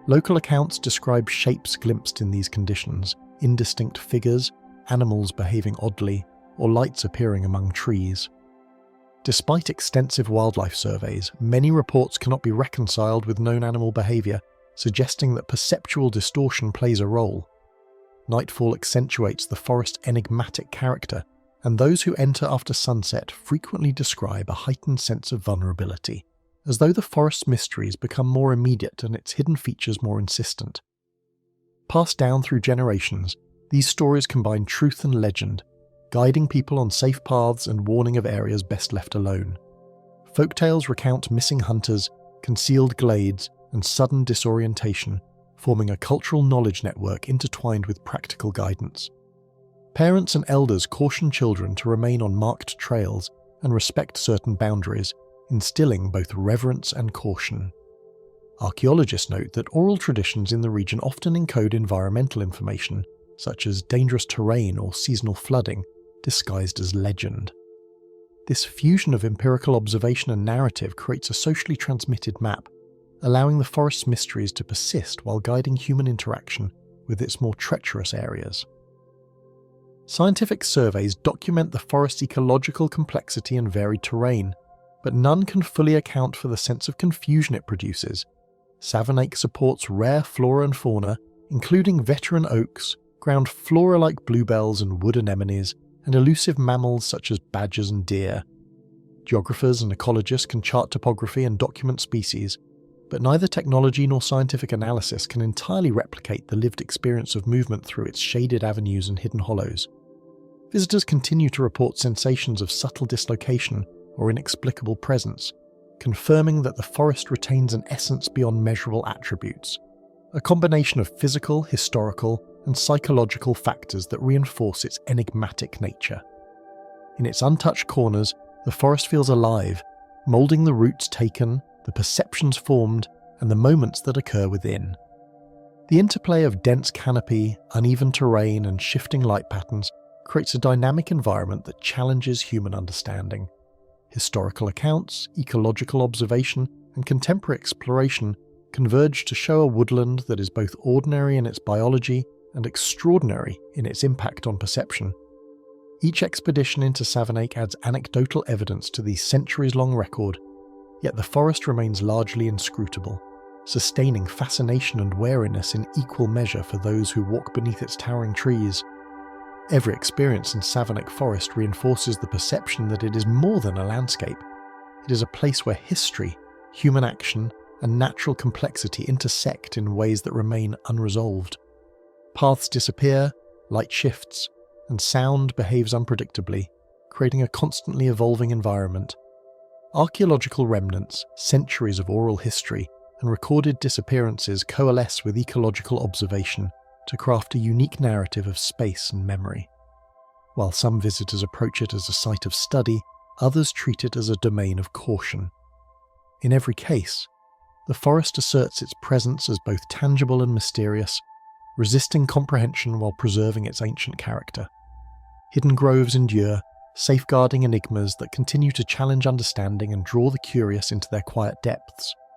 Speaker 1: Local accounts describe shapes glimpsed in these conditions, indistinct figures, animals behaving oddly, or lights appearing among trees. Despite extensive wildlife surveys, many reports cannot be reconciled with known animal behaviour, suggesting that perceptual distortion plays a role. Nightfall accentuates the forest's enigmatic character, and those who enter after sunset frequently describe a heightened sense of vulnerability, as though the forest's mysteries become more immediate and its hidden features more insistent. Passed down through generations, these stories combine truth and legend, guiding people on safe paths and warning of areas best left alone. Folktales recount missing hunters, concealed glades, and sudden disorientation, forming a cultural knowledge network intertwined with practical guidance. Parents and elders caution children to remain on marked trails and respect certain boundaries, instilling both reverence and caution. Archaeologists note that oral traditions in the region often encode environmental information, such as dangerous terrain or seasonal flooding, disguised as legend. This fusion of empirical observation and narrative creates a socially transmitted map, allowing the forest's mysteries to persist while guiding human interaction with its more treacherous areas. Scientific surveys document the forest's ecological complexity and varied terrain, but none can fully account for the sense of confusion it produces. Savernake supports rare flora and fauna, including veteran oaks, ground flora like bluebells and wood anemones, and elusive mammals such as badgers and deer. Geographers and ecologists can chart topography and document species, but neither technology nor scientific analysis can entirely replicate the lived experience of movement through its shaded avenues and hidden hollows. Visitors continue to report sensations of subtle dislocation or inexplicable presence, confirming that the forest retains an essence beyond measurable attributes, a combination of physical, historical, and psychological factors that reinforce its enigmatic nature. In its untouched corners, the forest feels alive, moulding the routes taken, the perceptions formed, and the moments that occur within. The interplay of dense canopy, uneven terrain, and shifting light patterns creates a dynamic environment that challenges human understanding. Historical accounts, ecological observation, and contemporary exploration converge to show a woodland that is both ordinary in its biology and extraordinary in its impact on perception. Each expedition into Savernake adds anecdotal evidence to the centuries-long record, yet the forest remains largely inscrutable, sustaining fascination and wariness in equal measure for those who walk beneath its towering trees. Every experience in Savernake Forest reinforces the perception that it is more than a landscape. It is a place where history, human action, and natural complexity intersect in ways that remain unresolved. Paths disappear, light shifts, and sound behaves unpredictably, creating a constantly evolving environment. Archaeological remnants, centuries of oral history, and recorded disappearances coalesce with ecological observation to craft a unique narrative of space and memory. While some visitors approach it as a site of study, others treat it as a domain of caution. In every case, the forest asserts its presence as both tangible and mysterious, resisting comprehension while preserving its ancient character. Hidden groves endure, safeguarding enigmas that continue to challenge understanding and draw the curious into their quiet depths.